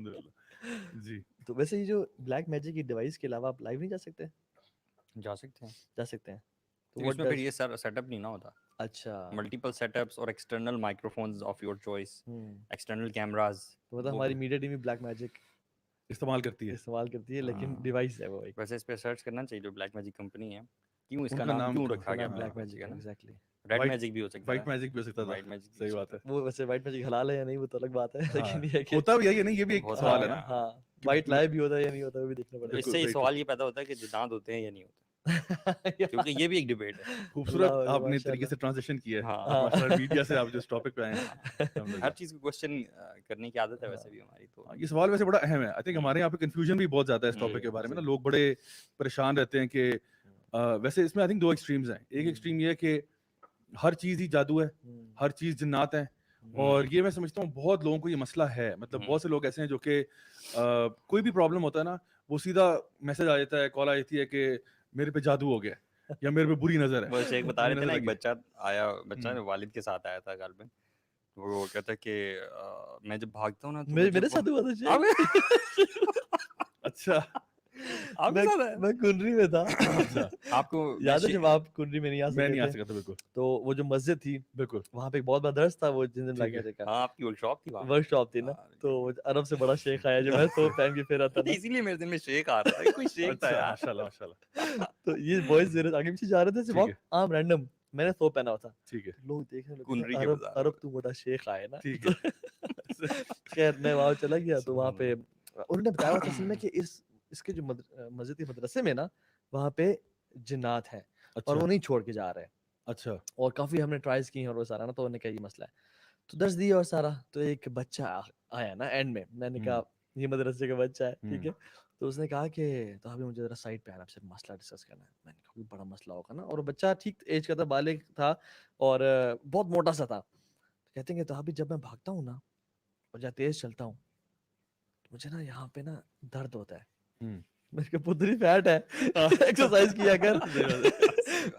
الحمدللہ جی. تو ویسے یہ جو بلیک میجک کی ڈیوائس کے علاوہ آپ لائیو نہیں جا سکتے؟ جا سکتے ہیں. جا سکتے ہیں. تو اس میں پھر یہ سیٹ اپ نہیں نہ ہوتا. اچھا ملٹیپل سیٹ اپس اور external microphones of your choice, external cameras. تو مطلب ہماری میڈیا ٹیم بھی بلیک میجک استعمال کرتی ہے لیکن ڈیوائس ہے وہ ایک. ویسے اس پہ سرچ کرنا چاہیے جو بلیک میجک کمپنی ہے, کیوں اس ان کا کا نام نام کیوں کیوں رکھا گیا black magic. Exactly. Red magic بھی ہو سکتا ہے, وائٹ میجک بھی ہو سکتا تھا. صحیح بات ہے. وہ ویسے وائٹ میجک حلال ہے یا نہیں وہ تو الگ بات ہے, لیکن یہ کہ ہوتا بھی ہے یا نہیں یہ بھی ایک سوال ہے نا. ہاں وائٹ لائیو بھی ہوتا ہے یا نہیں ہوتا وہ بھی دیکھنا پڑتا ہے. اس سے یہ سوال یہ پیدا ہوتا ہے کہ جنات ہوتے ہیں یا نہیں ہوتے, کیونکہ یہ بھی ایک ڈیبیٹ ہے. خوبصورت آپ نے طریقے سے ٹرانزیشن کیا ہے ماشاءاللہ میڈیا سے آپ جو اس ٹاپک پہ آئے ہیں. ہر چیز کو کوسچن کرنے کی عادت ہے ویسے بھی ہماری. تو یہ سوال ویسے بڑا اہم ہے. آئی تھنک ہمارے یہاں پہ کنفیوژن بھی بہت زیادہ ہے اس ٹاپک کے بارے میں نا. لوگ بڑے پریشان رہتے ہیں کہ ویسے اس میں آئی تھنک 2 ایکسٹریمز ہیں. ایک ایکسٹریم یہ ہے کہ ہر چیز ہی جادو ہے, ہر چیز جنات ہیں, اور یہ میں سمجھتا ہوں بہت لوگوں کو یہ مسئلہ ہے. مطلب بہت سے لوگ ایسے ہیں جو کہ کوئی بھی پرابلم ہوتا ہے نا وہ سیدھا میسج آ جاتا ہے, کال آ جاتی ہے کہ میرے پہ جادو ہو گیا یا میرے پہ بری نظر ہے. وہ ایک بتا رہے تھے نا, ایک بچہ والد کے ساتھ آیا تھا غالباً, وہ کہتا ہے کہ میں جب بھاگتا ہوں نا تو میرے ساتھ ہوا تھا. اچھا میں کنری میں تھا. آپ کو یاد ہے جب آپ کنری میں نہیں آ میں نہیں آ سکتے سکا تھا. بالکل. تو وہ جو مسجد تھی بالکل وہاں پہ ایک بہت بڑا درس تھا, وہ جن دن لگ گیا تھا. آپ کی ورک شاپ تھی, ورک شاپ تھی نا, تو عرب سے بڑا شیخ آیا جو میں تو پہن کے پھر آتا تھا, اسی لیے میرے دل میں شیخ آ رہا تھا, کوئی شیخ تھا یار. ماشاءاللہ ماشاءاللہ. تو یہ بوائز آگے پیچھے جا رہے تھے عام رینڈم, میں نے ثوب پہنا ہوا تھا. ٹھیک ہے. لوگ دیکھنے لگے عرب تو بڑا شیخ آئے نا. ٹھیک ہے. خیر میں وہاں چلا گیا تو وہاں پہ انہوں نے بتایا تھا اصل میں کہ اس کے جو مسجد کے مدرسے میں نا وہاں پہ جنات ہیں اور وہ نہیں چھوڑ کے جا رہے. اچھا. اور کافی ہم نے ٹرائز کی ہیں اور وہ سارا نا, تو انہوں نے کہا یہ مسئلہ ہے تو درس دیا اور سارا. تو ایک بچہ آیا نا اینڈ میں نے کہا یہ مدرسے کا بچہ ہے, ٹھیک ہے. تو اس نے کہا کہ تو ابھی مجھے ذرا سائڈ پہ آنا, آپ سے مسئلہ ڈسکس کرنا ہے. میں نے کہا کوئی بڑا مسئلہ ہوگا نا, اور بچہ ٹھیک ایج کا تھا, بالغ تھا اور بہت موٹا سا تھا. کہتے ہیں کہ تو ابھی جب میں بھاگتا ہوں نا اور جب تیز چلتا ہوں مجھے نا یہاں پہ نا درد ہوتا ہے. میں نے کہا پتری فیٹ ہے, ایکسرسائز کیا کر.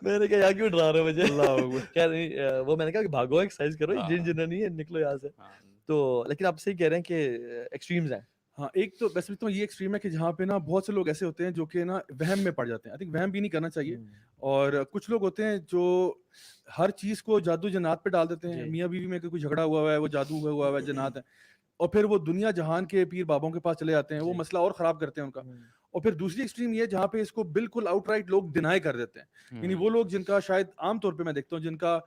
میں نے کہا یہاں کیوں ڈرا رہے ہو مجھے. خیر وہ میں نے کہا کہ بھاگو ایکسرسائز کرو, جن جنہ نہیں ہے نکلو یہاں سے. تو لیکن آپ صحیح کہہ رہے ہیں کہ ایکسٹریمز ہیں. ہاں ایک تو ویسے تو یہ ایکسٹریم ہے کہ جہاں پہ نا بہت سے لوگ ایسے ہوتے ہیں جو کہ نا وہم میں پڑ جاتے ہیں. آئی تھنک وہم بھی نہیں کرنا چاہیے. اور کچھ لوگ ہوتے ہیں جو ہر چیز کو جادو جنات پہ ڈال دیتے ہیں. میاں بیوی میں کوئی جھگڑا ہوا ہے وہ جادو ہوا ہے جنات ہے, اور پھر وہ دنیا جہان کے پیر بابوں کے پاس چلے جاتے ہیں, وہ مسئلہ اور خراب کرتے ہیں ان کا. اور پھر دوسری ایکسٹریم یہ جہاں پہ اس کو بالکل آؤٹ رائٹ لوگ ڈینائی کر دیتے ہیں. یعنی وہ لوگ جن کا شاید عام طور پہ میں دیکھتا ہوں جن کا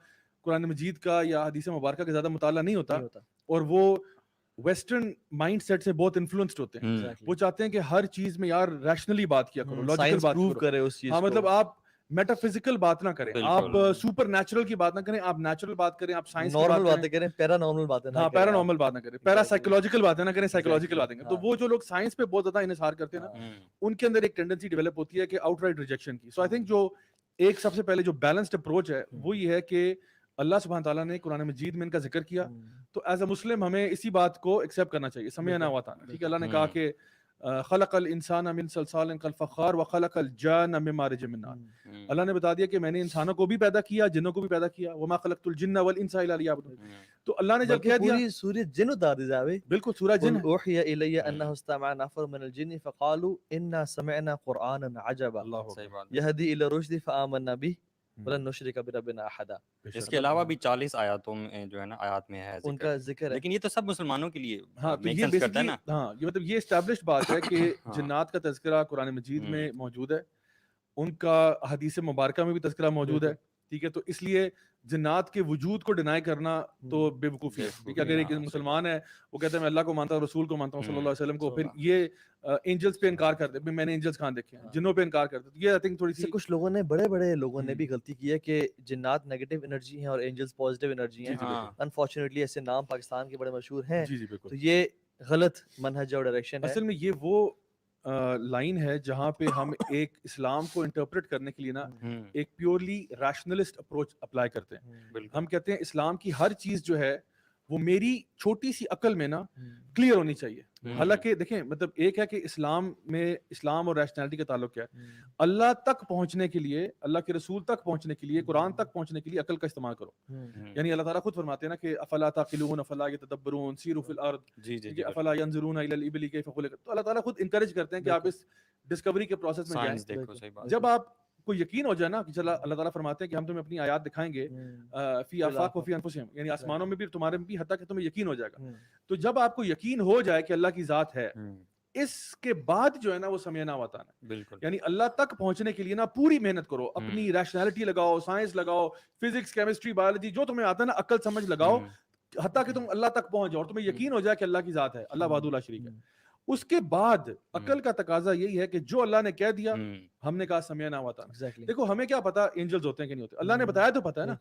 قرآن مجید کا یا حدیث مبارکہ کا زیادہ مطالعہ نہیں ہوتا, اور وہ ویسٹرن مائنڈ سیٹ سے بہت انفلوئنسڈ ہوتے ہیں. وہ چاہتے ہیں کہ ہر چیز میں یار ریشنلی بات کیا کرو, لاجیکل بات کرو. ہاں مطلب آپ میٹا فزیکل بات نہ کریں, آپ سپر نیچرل کی بات نہ کریں, آپ نیچرل بات کریں, آپ سائنس کی باتیں کریں, پیرا نارمل باتیں ہاں پیرا نارمل باتیں کریں, پیرا سائیکولوجیکل باتیں نہ کریں, سائیکولوجیکل باتیں کریں. تو وہ جو لوگ سائنس پہ بہت زیادہ انحصار کرتے ہیں نا, ان کے اندر ایک ٹینڈنسی ڈیولپ ہوتی ہے کہ آؤٹ رائٹ ریجیکشن کی. سو آئی تھنک جو ایک سب سے پہلے جو بیلنسڈ اپروچ ہے وہ یہ ہے کہ اللہ سبحانہ تعالیٰ نے قرآن مجید میں ان کا ذکر کیا, تو ایز اے مسلم ہمیں اسی بات کو ایکسیپٹ کرنا چاہیے. سمعنا وأطعنا. ٹھیک ہے, اللہ نے کہا کہ خلق الانسان من صلصال کالفخار وخلق الجان من مارج من نار. اللہ نے بتا دیا کہ میں نے انسانوں کو بھی پیدا کیا, جنوں کو بھی پیدا کیا. وما خلقت الجن والانس الا لیعبدون. تو اللہ نے جب کہہ دیا پوری سورہ جن اتار دی جاوے, بالکل سورہ جن, اوحی الی انہ استمع نفر من الجن فقالوا انا سمعنا قرآنا عجبا یہدی الی الرشد فآمنا به ولن نشرک بربنا احدا. اس کے علاوہ بھی 40 آیاتوں میں جو ہے نا آیات میں ہے ان کا ذکر ہے, لیکن یہ تو سب مسلمانوں کے لیے ہاں تو یہ بیسکلی ہاں یہ مطلب یہ اسٹیبلشڈ بات ہے کہ جنات کا تذکرہ قرآن مجید میں موجود ہے, ان کا حدیث مبارکہ میں بھی تذکرہ موجود ہے. ٹھیک ہے, تو اس لیے جنات کے وجود کو ڈینائی کرنا تو بے وقوفی ہے. ٹھیک ہے, اگر ایک مسلمان ہے وہ کہتا ہے میں اللہ کو مانتا ہوں, رسول کو مانتا ہوں صلی اللہ علیہ وسلم کو, پھر یہ اینجلس پہ انکار کرتے ہیں, میں نے اینجلس کہاں دیکھے ہیں, جنوں پہ انکار کرتے ہیں. یہ آئی تھنک تھوڑی سی کچھ لوگوں نے بڑے لوگوں نے بھی غلطی کی ہے کہ جنات نیگیٹو انرجی ہیں اور اینجلس پازیٹیو انرجی ہیں. انفارچونیٹلی ایسے نام پاکستان کے بڑے مشہور ہیں. تو یہ غلط منہج اور ڈائریکشن ہے. اصل میں یہ وہ لائن ہے جہاں پہ ہم ایک اسلام کو انٹرپریٹ کرنے کے لیے نا ایک پیورلی ریشنلسٹ اپروچ اپلائی کرتے ہیں. ہم کہتے ہیں اسلام کی ہر چیز جو ہے وہ میری چھوٹی سی عقل میں نا کلیئر ہونی چاہیے. حالانکہ دیکھیں مطلب ایک ہے کہ اسلام اور ریشنلٹی کا تعلق کیا ہے. اللہ تک پہنچنے کے لیے, اللہ کے رسول تک پہنچنے کے لیے, قرآن تک پہنچنے کے لیے عقل کا استعمال کرو. یعنی اللہ تعالیٰ خود فرماتے ہیں نا کہ افلا تعقلون افلا یتدبرون سیروا فی الارض افلا ينظرون الى الابل کیف خلقت. تو اللہ تعالیٰ خود انکریج کرتے ہیں کہ آپ اس ڈسکوری کے پروسیس میں جائیں. جب آپ کو یقین ہو جائے نا کہ چلا اللہ تعالیٰ فرماتے ہیں کہ ہم تمہیں اپنی آیات دکھائیں گے فی آفاق و فی انفسہم, یعنی آسمانوں میں بھی تمہارے میں بھی, حتیٰ کہ تمہیں یقین ہو جائے گا. تو جب آپ کو یقین ہو جائے کہ اللہ کی ذات ہے, اس کے بعد جو ہے نا وہ سمعنا وطاعنا, بالکل یعنی اللہ تک پہنچنے کے لیے نا پوری محنت کرو, اپنی ریشنلٹی لگاؤ, سائنس لگاؤ, فزکس کیمسٹری بایولوجی جو تمہیں آتا ہے نا عقل سمجھ لگاؤ, حتیٰ کہ تم اللہ تک پہنچ جاؤ اور تمہیں یقین ہو جائے کہ اللہ کی ذات ہے, اللہ وحدہ لا شریک ہے. اس کے بعد عقل کا تقاضا یہی ہے کہ جو اللہ نے کہہ دیا ہم نے کہا سمعنا وطاعنا. دیکھو ہمیں کیا پتا اینجلز ہوتے ہیں کہ نہیں ہوتے, اللہ نے بتایا تو پتا ہے نا,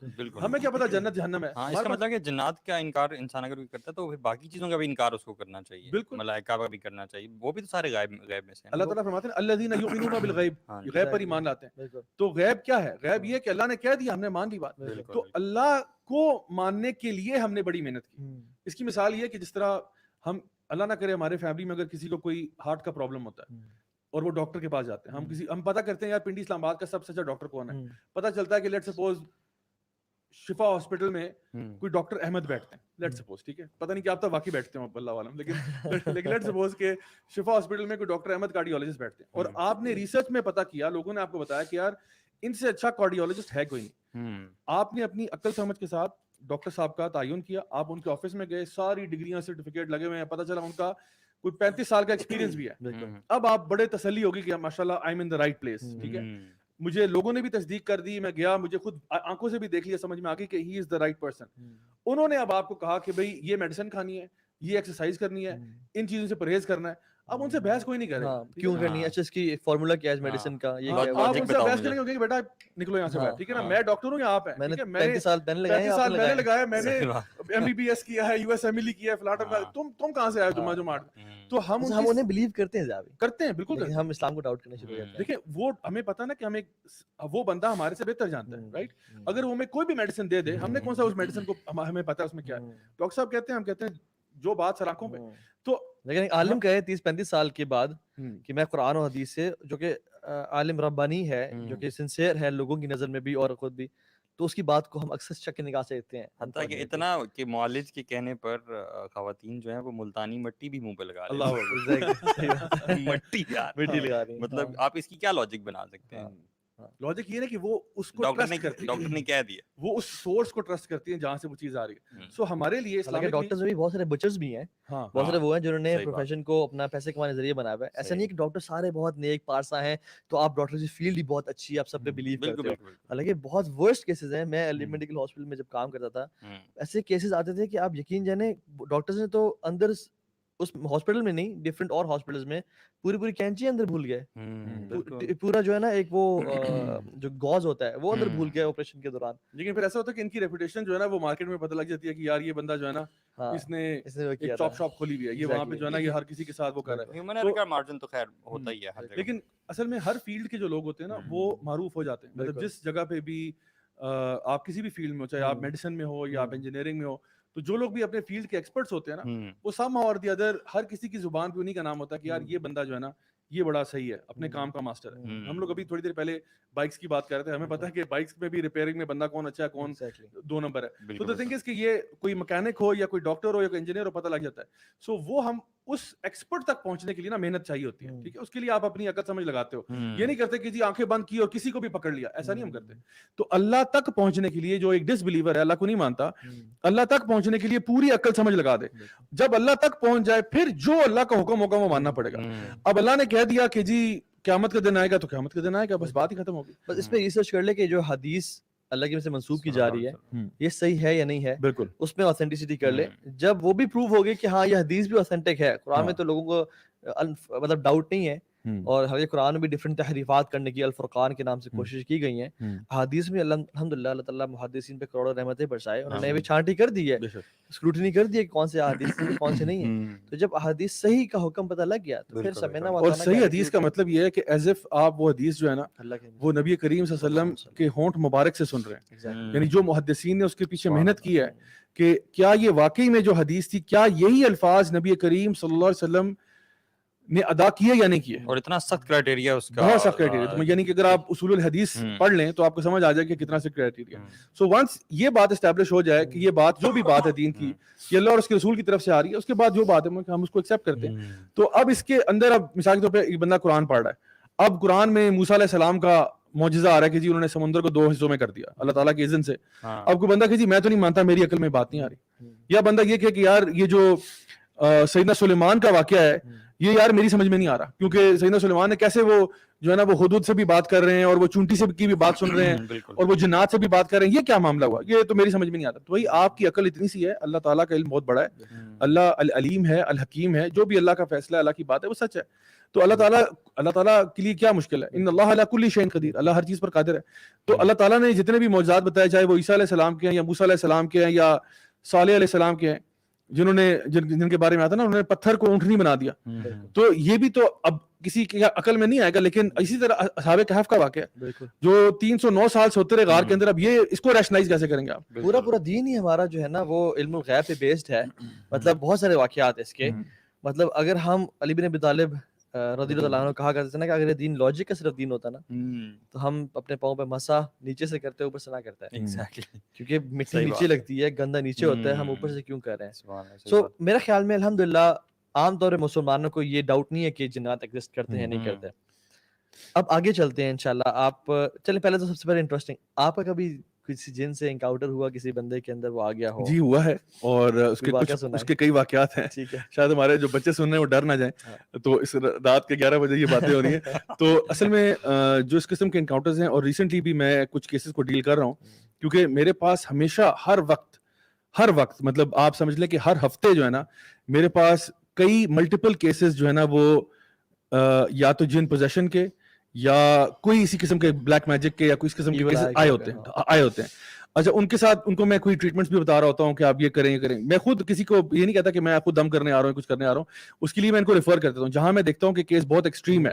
ہمیں کیا پتا جنت جہنم ہے. اس کا مطلب کہ جنات کا انکار انسان اگر کرتا ہے تو پھر باقی چیزوں کا بھی انکار اس کو کرنا چاہیے, بالکل ملائکہ کا بھی کرنا چاہیے, وہ بھی تو سارے غیب میں سے. اللہ تعالیٰ فرماتے ہیں الذین یؤمنون بالغیب, غیب پر ایمان لاتے ہیں. تو غیب کیا ہے؟ غیب یہ کہ اللہ نے کہہ دیا ہم نے مان لی بات. تو اللہ کو ماننے کے لیے ہم نے بڑی محنت کی. اس کی مثال یہ کہ جس طرح ہم اللہ نہ کرے ہمارے فیملی میں اگر کسی کو کوئی ہارٹ کا پرابلم ہوتا ہے اور وہ ڈاکٹر کے پاس جاتے ہیں, ہم پتہ کرتے ہیں یار پنڈی اسلام آباد کا سب سے اچھا ڈاکٹر کون ہے. پتہ چلتا ہے کہ لیٹ سپوز شفا ہاسپٹل میں کوئی ڈاکٹر احمد بیٹھتے ہیں, لیٹ سپوز, ٹھیک ہے, پتہ نہیں کہ آپ تک واقعی بیٹھتے ہوں اللہ عالم, لیکن لیٹ سپوز کہ شفا ہاسپٹل میں کوئی ڈاکٹر احمد کارڈیولوجسٹ بیٹھتے ہیں, اور آپ نے ریسرچ میں پتہ کیا, لوگوں نے آپ کو بتایا کہ یار ان سے اچھا کارڈیولوجسٹ ہے کوئی نہیں. آپ نے اپنی عقل سمجھ کے ساتھ ڈاکٹر صاحب کا تعین کیا, آپ ان کے آفس میں گئے, ساری ڈگریاں سرٹیفکیٹ لگے ہوئے ہیں, پتہ چلا ان کا کوئی 35 سال کا ایکسپیرینس بھی ہے. اب آپ بڑے تسلی ہوگی کہ ماشاءاللہ I am in the right place, ٹھیک ہے. مجھے لوگوں نے بھی تصدیق کر دی, میں گیا, مجھے خود آنکھوں سے بھی دیکھ لیا, سمجھ میں آ گئی کہ ہی از دا رائٹ پرسن. انہوں نے اب آپ کو کہا کہ بھائی یہ میڈیسن کھانی ہے, یہ ایکسرسائز کرنی ہے, ان چیزوں سے پرہیز کرنا ہے. اب ان سے بحث کوئی نہیں کرے گا, کیوں کرنی ہے, اچھا اس کی فارمولا کیا ہے میڈیسن کا, یہ آپ ان سے بحث کریں گے کہ بیٹا نکلو یہاں سے باہر, ٹھیک ہے نا, میں ڈاکٹر ہوں یا آپ ہیں, ٹھیک ہے, میں 35 سال میں نے لگایا, میں نے ایم بی بی ایس کیا ہے, یو ایس ایم ایل کیا ہے, فلاٹم کا, تم کہاں سے آئے جمعہ جمعہ. تو ہم انہیں بلیو کرتے ہیں زیادہ, کرتے ہیں بالکل, ہم اسلام کو ڈاؤٹ کرنا شروع کرتے ہیں. دیکھیں وہ ہمیں پتا نا کہ ہمیں وہ بندہ ہمارے سے بہتر جانتا ہے, رائٹ. اگر وہ ہمیں کوئی بھی میڈیسن دے دے, ہم نے کون سا اس میڈیسن کو, ہمیں پتا ہے اس میں کیا ہے. ڈاکٹر صاحب کہتے ہیں, ہم کہتے ہیں جو بات سر آنکھوں پہ. تو لیکن عالم کہے 30-35 سال کے بعد کہ میں قرآن و حدیث سے, جو کہ عالم ربانی ہے, جو کہ سنسیئر ہے لوگوں کی نظر میں بھی اور خود بھی, تو اس کی بات کو ہم اکثر شک کی نگاہ سے دیکھتے ہیں. حتیٰ کہ اتنا کہ معالج کے کہنے پر خواتین جو ہیں وہ ملتانی مٹی بھی منہ پہ لگا رہی ہیں. مٹی لگا رہی ہیں, مطلب آپ اس کی کیا لاجک بنا سکتے ہیں؟ لاجک یہ ہے کہ وہ اس کو ڈاکٹر نے کہہ دیا, وہ اس سورس کو ٹرسٹ کرتی ہیں جہاں سے وہ چیز آ رہی ہے. سو ہمارے لیے اسلامک ڈاکٹرز میں بھی بہت سارے بچرز بھی ہیں, بہت سارے وہ ہیں جنہوں نے پروفیشن کو اپنا پیسے کمانے کے ذریعے بنایا ہوا ہے. ایسا نہیں کہ ڈاکٹر سارے بہت نیک پارسا ہیں تو آپ ڈاکٹر کی فیلڈ ہی بہت اچھی ہے, آپ سب پہ بلیو کرتے ہو. حالانکہ بہت ورسٹ کیسز ہیں. میں علی میڈیکل ہاسپٹل میں جب کام کرتا تھا, ایسے کیسز آتے تھے کہ آپ یقین جانے ڈاکٹرز نے تو اندر اس ہاسپٹل میں نہیں, ڈفرینٹ اور ہاسپٹلز میں پوری کینچی اندر بھول گئے, پورا جو ہے نا ایک وہ جو گاز ہوتا ہے وہ اندر بھول گیا آپریشن کے دوران. لیکن پھر ایسا ہوتا ہے کہ ان کی ریپوٹیشن جو ہے نا وہ مارکیٹ میں پتہ لگ جاتی ہے کہ یار یہ بندہ جو ہے نا اس نے ایک چاپ شاپ کھولی ہوئی ہے, یہ وہاں پہ جو ہے نا یہ ہر کسی کے ساتھ وہ کر رہا ہے. ہیومن ایرر کا مارجن تو خیر ہوتا ہی ہے, لیکن اصل میں ہر فیلڈ کے جو لوگ ہوتے ہیں نا وہ معروف ہو جاتے ہیں. مطلب جس جگہ پہ بھی آپ کسی بھی فیلڈ میں ہو, چاہے آپ میڈیسن میں ہو یا آپ انجینئرنگ میں ہو, تو جو لوگ بھی اپنے فیلڈ کے ایکسپرٹس ہوتے ہیں نا, وہ سم اور دی ادر ہر کسی کی زبان پہ انہیں کا نام ہوتا ہے کہ یار یہ بندہ جو ہے نا یہ بڑا صحیح ہے, اپنے کام کا ماسٹر ہے. ہم لوگ ابھی تھوڑی دیر پہلے بائکس کی بات کر رہے تھے, ہمیں پتا ہے کہ بائکس میں بھی ریپیئرنگ میں بندہ کون اچھا ہے, کون 2 نمبر ہے. تو دی تھنگ از کہ یہ کوئی مکینک ہو یا کوئی ڈاکٹر ہو یا کوئی انجینئر ہو, پتہ لگ جاتا ہے. سو وہ ہم اس ایکسپرٹ تک پہنچنے کے لیے نا محنت چاہیے ہوتی ہے, ٹھیک ہے. اس کے لیے آپ اپنی عقل سمجھ لگاتے ہو, یہ نہیں کرتے کہ جی آنکھیں بند کی اور کسی کو بھی پکڑ لیا, ایسا نہیں ہم کرتے. تو اللہ تک پہنچنے کے لیے جو ایک ڈس بلیور ہے, اللہ کو نہیں مانتا, اللہ تک پہنچنے کے لیے پوری عقل سمجھ لگا دے. جب اللہ تک پہنچ جائے پھر جو اللہ کا حکم ہوگا وہ ماننا پڑے گا. اب اللہ نے کہہ دیا کہ جی قیامت کا دن آئے گا تو قیامت کا دن آئے گا, بس بات ہی ختم ہوگی. بس اس پہ ریسرچ کر لے کہ جو حدیث اللہ کی سے منسوب کی جا رہی ہے یہ صحیح ہے یا نہیں ہے, بالکل اس میں اوتھینٹسٹی کر لے. جب وہ بھی پروو ہو گئی کہ ہاں یہ حدیث بھی اوتھینٹک ہے, قرآن میں تو لوگوں کو مطلب ڈاؤٹ نہیں ہے, اور حالانکہ قرآن میں بھی ڈفرینٹ تحریفات کرنے کی الفرقان کے نام سے کوشش کی گئی ہیں. حدیث میں الحمدللہ اللہ تعالیٰ محدثین پہ کروڑوں رحمتیں برسائے, انہوں نے بھی چھانٹی کر دی ہے, اسکروٹنی کر دی ہے کہ کون سے حدیث ہیں کون سے نہیں ہیں. تو جب حدیث صحیح کا حکم پتہ لگ گیا تو پھر سمعنا اور صحیح حدیث کا مطلب یہ ہے کہ ایز اف آپ وہ حدیث جو ہے نا وہ نبی کریم صلی اللہ علیہ وسلم کے ہونٹ مبارک سے سن رہے ہیں. یعنی جو محدثین نے اس کے پیچھے محنت کی ہے, کہ کیا یہ واقعی میں جو حدیث تھی کیا یہی الفاظ نبی کریم صلی اللہ علیہ وسلم نے ادا کیے یا نہیں کیے. اور اتنا سخت کرائٹیریا اس کا, بہت سخت کرائٹیریا. تو یعنی کہ اگر آپ اصول الحدیث پڑھ لیں تو آپ کو سمجھ آ جائے کہ کتنا سخت کرائٹیریا. سو ونس یہ بات اسٹیبلش ہو جائے کہ یہ بات جو بھی بات ہے دین کی یہ اللہ اور اس کے رسول کی طرف سے آ رہی ہے, اس کے بعد جو بات ہے ہم اس کو ایکسیپٹ کرتے ہیں. تو اب اس کے اندر اب مثال کے طور پہ ایک بندہ قرآن پڑھ رہا ہے, اب قرآن میں موسیٰ علیہ السلام کا معجزہ آ رہا ہے کہ جی انہوں نے سمندر کو 2 حصوں میں کر دیا اللہ تعالیٰ کے اذن سے. اب کوئی بندہ کہ جی میں تو نہیں مانتا, میری عقل میں بات نہیں آ رہی. یا بندہ یہ کہ یار یہ جو سیدنا سلیمان کا واقعہ ہے یہ یار میری سمجھ میں نہیں آ رہا, کیونکہ سیدنا سلیمان نے کیسے وہ جو ہے نا وہ حدود سے بھی بات کر رہے ہیں اور وہ چونٹی سے کی بھی بات سن رہے ہیں اور وہ جنات سے بھی بات کر رہے ہیں, یہ کیا معاملہ ہوا, یہ تو میری سمجھ میں نہیں آتا. تو وہی آپ کی عقل اتنی سی ہے, اللہ تعالیٰ کا علم بہت بڑا ہے, اللہ العلیم ہے, الحکیم ہے, جو بھی اللہ کا فیصلہ ہے اللہ کی بات ہے وہ سچ ہے. تو اللہ تعالیٰ کے لیے کیا مشکل ہے, ان اللہ علی کل شیء قدیر, اللہ ہر چیز پر قادر ہے. تو اللہ تعالیٰ نے جتنے بھی معجزات بتائے, چاہے وہ عیسیٰ علیہ السلام کے ہیں یا موسیٰ علیہ السلام کے ہیں یا صالح علیہ السلام کے ہیں, جن کے بارے میں آتا نا انہوں نے پتھر کو اونٹنی بنا دیا, تو یہ بھی تو اب کسی کی عقل میں نہیں آئے گا. لیکن اسی طرح اصحاب کہف کا واقعہ ہے جو 309 سال سوتے رہے غار کے اندر, اب یہ اس کو ریشنائز کیسے کریں گے آپ؟ پورا دین ہی ہمارا جو ہے نا وہ علم الغیب پہ بیسڈ ہے. مطلب بہت سارے واقعات اس کے, مطلب اگر ہم علی بن ابی طالب رضی اللہ عنہ کہا کرتے تھے نا کہ اگر یہ دین لاجک کا صرف دین ہوتا نا تو ہم اپنے پاؤں پہ مسا نیچے سے کرتے اوپر سے نہ کرتا ہے, کیونکہ مٹی نیچے لگتی ہے, گندا نیچے ہوتا ہے, ہم اوپر سے کیوں کر رہے ہیں. سو میرے خیال میں الحمدللہ عام طور پہ مسلمانوں کو یہ ڈاؤٹ نہیں ہے کہ جنات ایگزسٹ کرتے ہیں نہیں کرتے. اب آگے چلتے ہیں انشاءاللہ. آپ چلیں پہلے تو سب سے پہلے انٹرسٹنگ, آپ کا کبھی کسی جن سے انکاؤنٹر ہوا, کسی بندے کے اندر وہ آ گیا ہو؟ جی ہوا ہے, اور اس کے کئی واقعات ہیں. شاید ہمارے جو بچے سن رہے ہیں وہ ڈر نہ جائیں, تو اس رات کے 11 بجے یہ باتیں ہو رہی ہیں. تو اصل میں جو اس قسم کے انکاؤنٹرز ہیں, اور ریسنٹلی بھی میں کچھ کیسز کو ڈیل کر رہا ہوں, کیونکہ میرے پاس ہمیشہ ہر وقت مطلب آپ سمجھ لیں کہ ہر ہفتے جو ہے نا میرے پاس کئی ملٹیپل کیسز جو ہے نا وہ یا تو جن پوزیشن کے یا کوئی اسی قسم کے بلیک میجک کے یا کوئی اس قسم کے کیسز آئے ہوتے ہیں. اچھا, ان کے ساتھ ان کو میں کوئی ٹریٹمنٹس بھی بتا رہا ہوتا ہوں کہ آپ یہ کریں. میں خود کسی کو یہ نہیں کہتا کہ میں خود دم کرنے آ رہا ہوں, کچھ کرنے آ رہا ہوں. اس کے لیے میں ان کو ریفر کر دیتا ہوں جہاں میں دیکھتا ہوں کہ کیس بہت ایکسٹریم ہے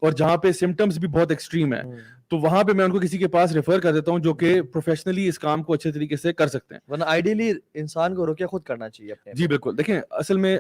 اور جہاں پہ سمٹمس بھی بہت ایکسٹریم ہے, تو وہاں پہ میں ان کو کسی کے پاس ریفر کر دیتا ہوں جو کہ پروفیشنلی اس کام کو اچھے طریقے سے کر سکتے ہیں. ورنہ آئیڈیلی انسان کو رقیہ خود کرنا چاہیے اپنے. جی بالکل. دیکھیں اصل میں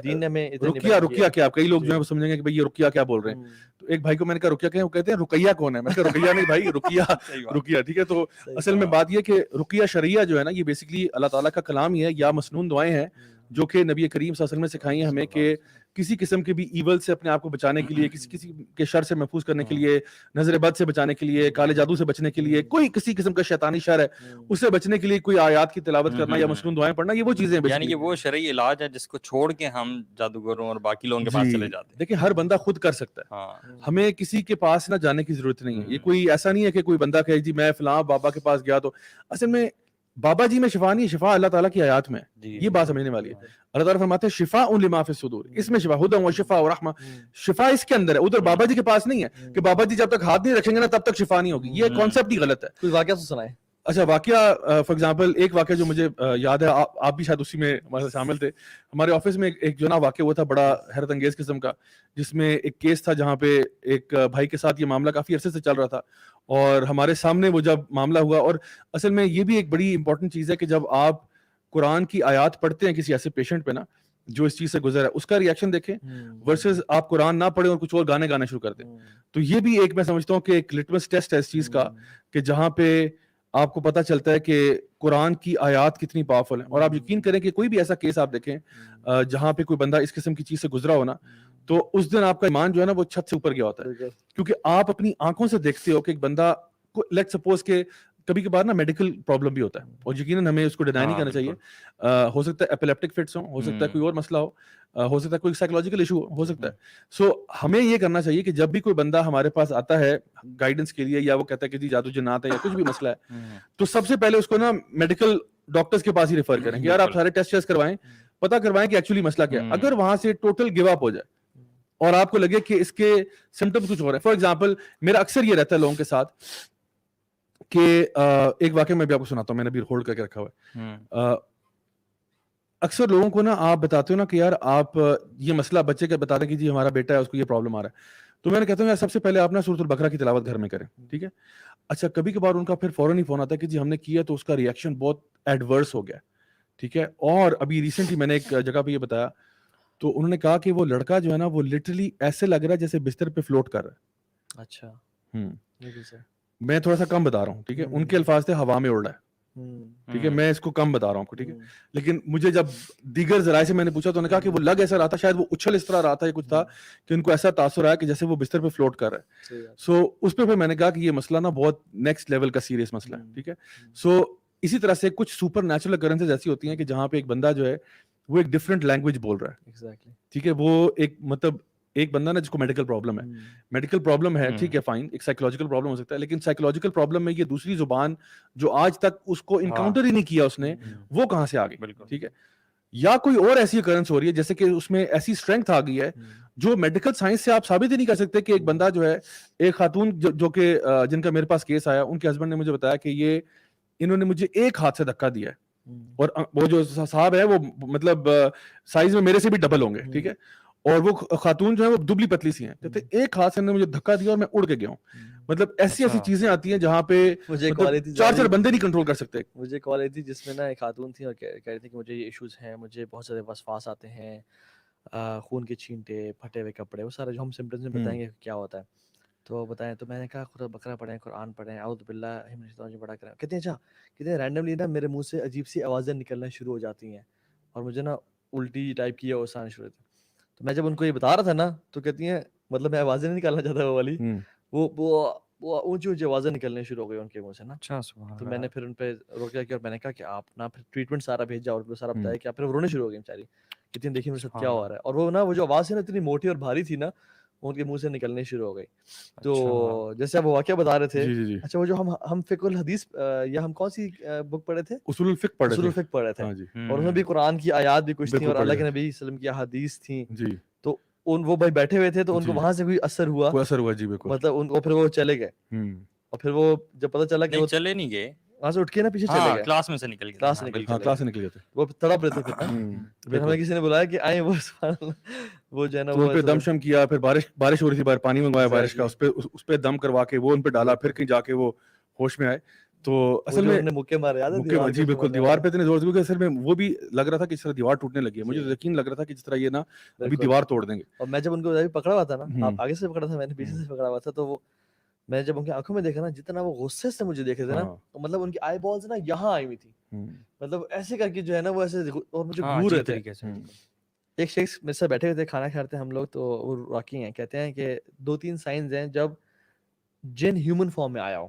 رقیہ کیا, کئی لوگ جو ہے وہ سمجھیں گے کہ بھائی یہ رقیہ کیا بول رہے ہیں. تو ایک بھائی کو میں نے کہا رقیہ کہیں, وہ کہتے ہیں رقیہ کون ہے. میں نے کہا رقیہ نہیں بھائی, رقیہ ٹھیک ہے. تو اصل میں بات یہ کہ رقیہ شرعیہ جو ہے نا یہ بیسکلی اللہ تعالیٰ کا کلام ہی ہے یا مسنون دعائیں ہیں جو کہ نبی کریم صلی اللہ علیہ وسلم نے سکھائی ہیں ہمیں کہ کسی قسم کے بھی ایول سے اپنے آپ کو بچانے کے لیے, کسی کے شر سے محفوظ کرنے کے لیے, نظر بد سے بچانے کے لیے, کالے جادو سے بچنے کے لیے, کوئی کسی قسم کا شیطانی شر ہے اس سے بچنے کے لیے کوئی آیات کی تلاوت کرنا یا مسنون دعائیں پڑھنا, یہ وہ چیزیں ہیں. یعنی کہ وہ شرعی علاج ہے جس کو چھوڑ کے ہم جادوگروں اور باقی لوگوں کے پاس چلے جاتے ہیں. دیکھیں ہر بندہ خود کر سکتا ہے, ہمیں کسی کے پاس نہ جانے کی ضرورت نہیں ہے. یہ کوئی ایسا نہیں ہے کہ کوئی بندہ کہے جی میں فلاں بابا کے پاس گیا, تو اصل میں بابا جی میں شفا نہیں ہے, شفا اللہ تعالیٰ کی آیات میں ہے. یہ بات سمجھنے والی ہے. اللہ تعالیٰ فرماتے ہیں شفاء لما فی الصدور, اس میں شفا ہدی و شفاء و رحمہ, شفا اس کے اندر ہے. ادھر بابا جی کے پاس نہیں ہے کہ بابا جی جب تک ہاتھ نہیں رکھیں گے نا تب تک شفا نہیں ہوگی. یہ کانسیپٹ ہی غلط ہے. کوئی واقعہ تو سنائیں. اچھا واقعہ فار ایگزامپل ایک واقعہ جو مجھے یاد ہے, آپ بھی شاید اسی میں ہمارے ساتھ شامل تھے. ہمارے آفس میں ایک جو نا واقعہ ہوا تھا بڑا حیرت انگیز قسم کا, جس میں ایک کیس تھا جہاں پہ ایک بھائی کے ساتھ یہ معاملہ کافی عرصے سے چل رہا تھا, اور ہمارے سامنے وہ جب معاملہ ہوا. اور اصل میں یہ بھی ایک بڑی امپورٹنٹ چیز ہے کہ جب آپ قرآن کی آیات پڑھتے ہیں کسی ایسے پیشنٹ پہ نا جو اس چیز سے گزر ہے, اس کا ریئیکشن دیکھیں ورسز آپ قرآن نہ پڑھیں اور کچھ اور گانے شروع کر دیں. تو یہ بھی ایک میں سمجھتا ہوں کہ ایک لٹمس ٹیسٹ ہے اس چیز کا, کہ جہاں پہ آپ کو پتہ چلتا ہے کہ قرآن کی آیات کتنی پاورفل ہیں. اور آپ یقین کریں کہ کوئی بھی ایسا کیس آپ دیکھیں جہاں پہ کوئی بندہ اس قسم کی چیز سے گزرا ہو نا, تو اس دن آپ کا ایمان جو ہے نا وہ چھت سے اوپر گیا ہوتا ہے, کیونکہ آپ اپنی آنکھوں سے دیکھتے ہو کہ ایک بندہ لیٹ سپوز کہ کبھی کبھار نا میڈیکل پرابلم بھی ہوتا ہے, اور یقیناً ہمیں اس کو ڈینائی نہیں کرنا چاہیے. ہو سکتا ہے ایپیلیپٹک فٹس ہو سکتا ہے کوئی اور مسئلہ ہو سکتا ہے کوئی سائیکولوجیکل ایشو ہو سکتا ہے. سو ہمیں یہ کرنا چاہیے کہ جب بھی کوئی بندہ ہمارے پاس آتا ہے گائیڈنس کے لیے, یا وہ کہتا ہے کہ جی جادو جنات ہے یا کچھ بھی مسئلہ ہے, تو سب سے پہلے اس کو نا میڈیکل ڈاکٹرز کے پاس ہی ریفر کریں کہ یار آپ سارے ٹیسٹ کروائیں, پتہ کروائیں کہ ایکچولی مسئلہ کیا ہے. اگر وہاں سے ٹوٹل گیو اپ ہو جائے اور آپ کو لگے کہ اس کے سمٹمز کچھ اور ہیں, فار ایگزامپل میرا اکثر یہ رہتا ہے لوگوں کے ساتھ کہ ایک واقعہ میں بھی آپ کو سناتا ہوں, میں نے بھی ہولڈ کر کے رکھا ہوا ہے. اکثر لوگوں کو نا آپ بتاتے ہو نا کہ یار آپ یہ مسئلہ بچے کا بتا رہے کہ جی ہمارا بیٹا ہے اس کو یہ پرابلم آ رہا ہے, تو میں نے کہتا ہوں یار سب سے پہلے آپ نا سورۃ البقرہ کی تلاوت گھر میں کریں, ٹھیک ہے. اچھا کبھی کبھار ان کا پھر فوراً ہی فون آتا ہے کہ جی ہم نے کیا تو اس کا ریئیکشن بہت ایڈورس ہو گیا, ٹھیک ہے. اور ابھی ریسنٹلی میں نے ایک جگہ پہ یہ بتایا تو انہوں نے کہا کہ وہ لڑکا جو ہے نا وہ لٹرلی ایسے لگ رہا ہے جیسے بستر پہ فلوٹ کر رہا ہے. اچھا میں تھوڑا سا کم بتا رہا ہوں, ٹھیک ہے, ان کے الفاظ تھے ہوا میں اڑ رہا ہے, ٹھیک ہے, میں اس کو کم بتا رہا ہوں آپ کو, ٹھیک ہے, لیکن مجھے جب دیگر ذرائع سے میں نے پوچھا تو انہوں نے کہا کہ وہ لگ ایسا رہا تھا, شاید وہ اچھل اس طرح رہا تھا یا کچھ تھا کہ ان کو ایسا تاثر آیا کہ جیسے وہ بستر پہ فلوٹ کر رہا ہے. سو اس پہ پھر میں نے کہا کہ یہ مسئلہ نا بہت نیکسٹ لیول کا سیریس مسئلہ ہے, ٹھیک ہے. سو اسی طرح سے کچھ سپر نیچرل اکرنسز ایسی ہوتی ہیں کہ جہاں پہ ایک بندہ جو ہے وہ ایک ڈفرینٹ لینگویج بول رہا ہے, ٹھیک ہے, وہ ایک مطلب ایک بندہ نا جس کو میڈیکل پرابلم ہے, میڈیکل پرابلم ہے, ٹھیک ہے, فائن, ایک سائیکولوجیکل پرابلم ہو سکتا ہے, لیکن سائیکولوجیکل پرابلم میں یہ دوسری زبان جو آج تک اس کو انکاؤنٹر ہی نہیں کیا اس نے, وہ کہاں سے آ گئی, ٹھیک ہے, یا کوئی اور ایسی اکرنس ہو رہی ہے جیسے کہ اس میں ایسی اسٹرینتھ آ گئی ہے جو میڈیکل سائنس سے آپ ثابت ہی نہیں کر سکتے کہ ایک بندہ جو ہے, ایک خاتون جو کہ جن کا میرے پاس کیس آیا, ان کے ہسبینڈ نے مجھے بتایا کہ یہ انہوں نے مجھے ایک ہاتھ سے دھکا دیا ہے, اور وہ جو صاحب ہے وہ مطلب سائز میں میرے سے بھی ڈبل ہوں گے, ٹھیک ہے, اور وہ خاتون جو ہے وہ دبلی پتلی سی ہیں, کہتے ایک ہاتھ سے مجھے دھکا دیا اور میں اڑ کے گیا ہوں. مطلب ایسی ایسی چیزیں آتی ہیں جہاں پہ چار چار بندے نہیں کنٹرول کر سکتے. مجھے کال آئی تھی جس میں نا ایک خاتون تھی اور کہہ رہی تھی کہ مجھے یہ ایشوز ہیں, مجھے بہت سارے وسواس آتے ہیں, خون کے چھینٹے, پھٹے ہوئے کپڑے, وہ سارے جو ہم سمپٹمز میں بتائیں گے کیا ہوتا ہے. تو بتائیں, تو میں نے کہا خدا بقرہ پڑھیں, قرآن پڑھیں, اعوذ باللہ من الشیطان الرجیم پڑھا کریں. کہتے ہیں اچھا, کہتے ہیں رینڈملی نا میرے منہ سے عجیب سی آوازیں نکلنا شروع ہو جاتی ہیں اور مجھے نا الٹی ٹائپ کی آواز آنا شروع ہوتی. تو میں جب ان کو یہ بتا رہا تھا نا تو کہتی ہیں مطلب میں آوازیں نہیں نکالنا چاہتا وہ والی, وہ اونچی اونچی آوازیں نکلنے شروع ہو گئی ان کے منہ سے نا. تو میں نے پھر ان پہ روکا کیا اور میں نے کہا کہ آپ نا پھر ٹریٹمنٹ سارا بھیجا اور سارا بتایا کہ آپ پھر رونے شروع ہو گئی بیچاری, کہتی ہیں دیکھیے میرے ساتھ کیا ہو رہا ہے. اور وہ نا وہ جو آواز ہے نا اتنی موٹی اور بھاری تھی نا, ان کے منہ سے نکلنے شروع ہو گئی. تو جیسے آپ واقعہ بتا رہے تھے, اچھا وہ جو ہم فقہ الحدیث یا ہم کون سی بک پڑھے تھے, اصول الفقہ پڑھ رہے تھے, اور اس میں بھی قرآن کی آیات بھی کچھ تھیں اور اللہ کے نبی صلی اللہ علیہ وسلم کی احادیث تھیں. تو وہ بھائی بیٹھے ہوئے تھے تو ان کو وہاں سے کوئی اثر ہوا, جی بالکل, مطلب ان کو پھر وہ چلے گئے, اور پھر وہ جب پتہ چلا کہ وہ چلے نہیں گئے, وہاں سے اٹھ کے نا پیچھے چلے گئے, کلاس میں سے نکل گئے, کلاس سے نکل گئے تھے, وہ تڑپ رہے تھے. پھر ہمیں کسی نے بلایا کہ آئیں, وہ جو ہے نا وہ پہ دم شم کیا, پھر بارش ہو رہی تھی باہر, پانی منگوایا بارش کا, اس پہ دم کروا کے وہ ان پہ ڈالا, پھر کہیں جا کے وہ ہوش میں آئے. تو اصل میں مکے مارے یاد ہے, جی بالکل, دیوار پہ اتنے زور سے, اصل میں وہ بھی لگ رہا تھا کہ اس طرح دیوار ٹوٹنے لگی ہے, مجھے یقین لگ رہا تھا کہ جس طرح یہ نا ابھی دیوار توڑ دیں گے. اور میں جب ان کو پکڑا ہوا تھا نا, آپ آگے سے پکڑا تھا, میں نے پیچھے سے پکڑا ہوا تھا, تو وہ میں جب ان کی آنکھوں میں دیکھا نا, جتنا وہ غصے سے مجھے دیکھ رہے تھے نا, مطلب ان کی آئی بالز نا یہاں آئی ہوئی تھی, مطلب ایسے کر کے جو ہے نا وہ ایسے, اور مجھے گھور رہے تھے. ایک شخص میرے ساتھ بیٹھے ہوئے تھے, کھانا کھاتے ہیں ہم لوگ, تو وہ واقعی ہیں, کہتے ہیں کہ 2-3 سائنز ہیں جب جن ہیومن فارم میں آیا ہو,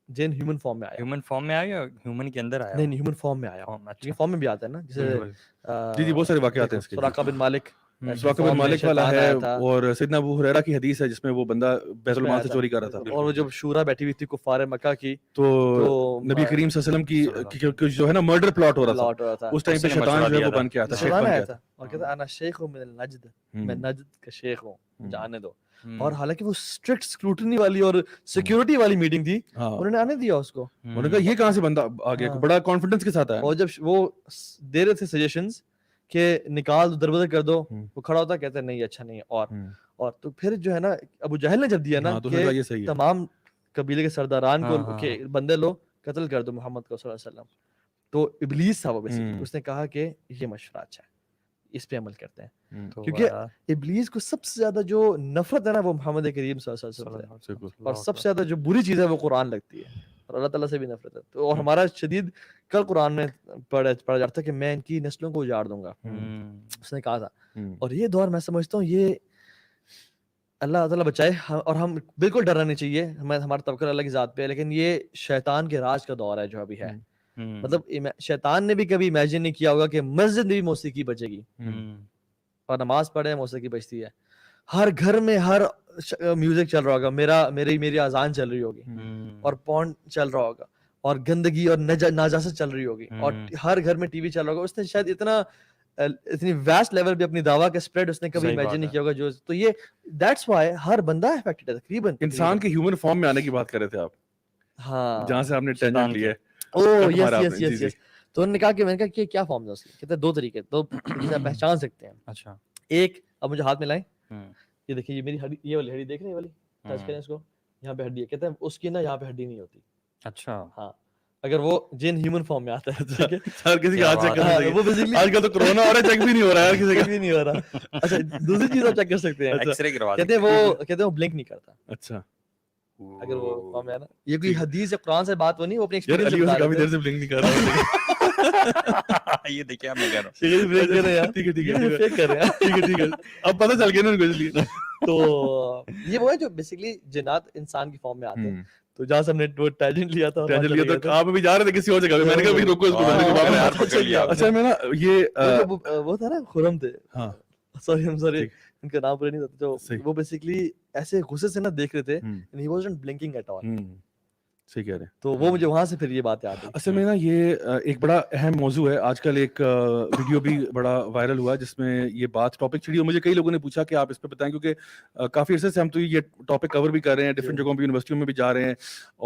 جن ہیومن فارم میں آیا, ہیومن فارم میں آیا یا ہیومن کے اندر آیا, نہیں ہیومن فارم میں آیا, یہ فارم میں بھی آتا ہے نا, جیسے جی بہت سارے واقعات ہیں اس کے, سراقہ بن مالک, سراقہ بن مالک والا ہے, اور سیدنا ابو ہریرہ کی حدیث ہے جس میں وہ بندہ بیت المال سے چوری کر رہا تھا, اور وہ جب شورا بیٹھی ہوئی تھی کفار مکہ کی, تو نبی کریم صلی اللہ علیہ وسلم کی جو ہے نا مرڈر پلاٹ ہو رہا تھا, اس ٹائم پہ شیطان جو ہے وہ بن کے آتا, شیخ بن کے آتا, اور کہتا انا شیخ من النجد, میں نجد کا شیخ ہوں, جانے دو. اور حالانکہ وہ اسٹرکٹ اسکروٹنی والی اور سیکیورٹی والی میٹنگ تھی, انہوں نے آنے دیا اس کو, انہوں نے کہا یہ کہاں سے بندہ آ گیا, بڑا کانفیڈنس کے ساتھ آیا. اور جب وہ دے رہے تھے سجیشنز کہ نکال دو, دروازے کر دو, وہ کھڑا ہوتا کہتا نہیں اچھا نہیں, اور تو پھر جو ہے نا ابو جہل نے جب دیا نا کہ تمام قبیلے کے سرداران کو کہ بندے لو قتل کر دو محمد کو صلی اللہ علیہ وسلم, تو ابلیس تھا وہ بیسیکلی, اس نے کہا کہ یہ مشورہ اچھا ہے, اس پہ عمل کرتے ہیں, کیونکہ ابلیس کو سب سے زیادہ جو نفرت ہے نا وہ محمد کریم صلی اللہ علیہ وسلم سے, اور سب سے زیادہ جو بری چیز ہے وہ قرآن لگتی ہے, اور اللہ تعالیٰ سے بھی نفرت ہے. تو اور ہمارا شدید کل قرآن میں پڑھا جاتا ہے کہ میں ان کی نسلوں کو اجاڑ دوں گا, اس نے کہا تھا. اور یہ دور میں سمجھتا ہوں یہ اللہ تعالیٰ بچائے, اور ہم بالکل ڈرنا نہیں چاہیے, ہمارا توکل اللہ کی ذات پہ ہے, لیکن یہ شیطان کے راج کا دور ہے جو ابھی ہے. مطلب شیطان نے بھی کبھی امیجن نہیں کیا ہوگا کہ مسجد میں بھی موسیقی بجے گی, اور نماز پڑھے موسیقی بجتی ہے, ہر گھر میں ہر میوزک چل رہا ہوگا, میری اذان چل رہی ہوگی, اور پون چل رہا ہوگا, اور گندگی اور نجاست چل رہی ہوگی, اور ہر گھر میں ٹی وی چل رہا ہوگا. اس نے شاید اتنی ویسٹ لیول پہ اپنی دعویٰ کا سپریڈ اس نے کبھی امیجن نہیں کیا ہوگا, جو تو یہ دیٹس وائی ہر بندہ افیکٹڈ ہے تقریباً. انسان کے ہیومن فارم میں آنے کی بات کر رہے تھے آپ, ہاں, جہاں سے آپ نے ٹینجنٹ لیا ہے. اوہ یس. تو انہوں نے کہا کہ میں نے کہا کہ کیا فارم ہے اس کی, کہتے ہیں 2 طریقے, 2 جسے آپ پہچان سکتے ہیں. اچھا, ایک, اب مجھے ہاتھ میں لائیں, یہ دیکھیں, یہ میری ہڈی, یہ والی ہڈی دیکھ رہے ہیں, والی ٹچ کریں اس کو, یہاں پہ ہڈی ہے, کہتے ہیں اس کی نا یہاں پہ ہڈی نہیں ہوتی. اچھا, ہاں, اگر وہ جن ہیومن فارم میں آتا ہے ٹھیک ہے ہر کسی کا ہاتھ چیک کر سکتے وہ بیسیکلی آج کل تو کرونا ہو رہا ہے چیک بھی نہیں ہو رہا ہے ہر کسی کا بھی نہیں ہو رہا. اچھا دوسری چیز آپ چیک کر سکتے ہیں, ایکس رے کروا کہتے ہیں وہ بلنک نہیں کرتا اچھا اگر وہ فارم میں ہے نا. یہ کوئی حدیث یا قرآن سے بات نہیں, وہ اپنے یار ایکسپیرینس علی سے سے بتا کافی رہے دیر سے بلنک نہیں کر رہا ہے. یہ دیکھیں میں کہہ رہا ہوں تھے بریک کر رہے ہیں ٹھیک ہے ٹھیک یہ ہے فیک کر رہے ہیں. ٹھیک ہے ٹھیک ہے اب پتہ چل گیا نا ان کو اس لیے. تو یہ وہ ہے جو بیسیکلی جنات انسان کی فارم میں آتے ہیں. تو جہاں سے ہم نے وہ ٹینجنٹ لیا تھا ٹینجن لیا تو آپ بھی جا رہے تھے کسی اور جگہ پہ, میں نے کہا بھی روکو اس کو بندے کو واپس. اچھا میں نا یہ وہ تھا نا خرم تھے, ہاں سوری ان کا نام پورا نہیں تھا, تو وہ بیسیکلی ایسے غصے سے نہ دیکھ رہے تھے, and he wasn't blinking at all. صحیح کہہ رہے ہیں. تو وہ مجھے وہاں سے پھر یہ بات یاد آئی. اصل میں نا یہ ایک بڑا اہم موضوع ہے. آج کل ایک ویڈیو بھی بڑا وائرل ہوا جس میں یہ بات ٹاپک چھڑی, اور مجھے کئی لوگوں نے پوچھا کہ آپ اس پہ بتائیں, کیونکہ کافی عرصے سے ہم تو یہ ٹاپک کور بھی کر رہے ہیں, ڈفرینٹ جگہوں پہ یونیورسٹیوں میں بھی جا رہے ہیں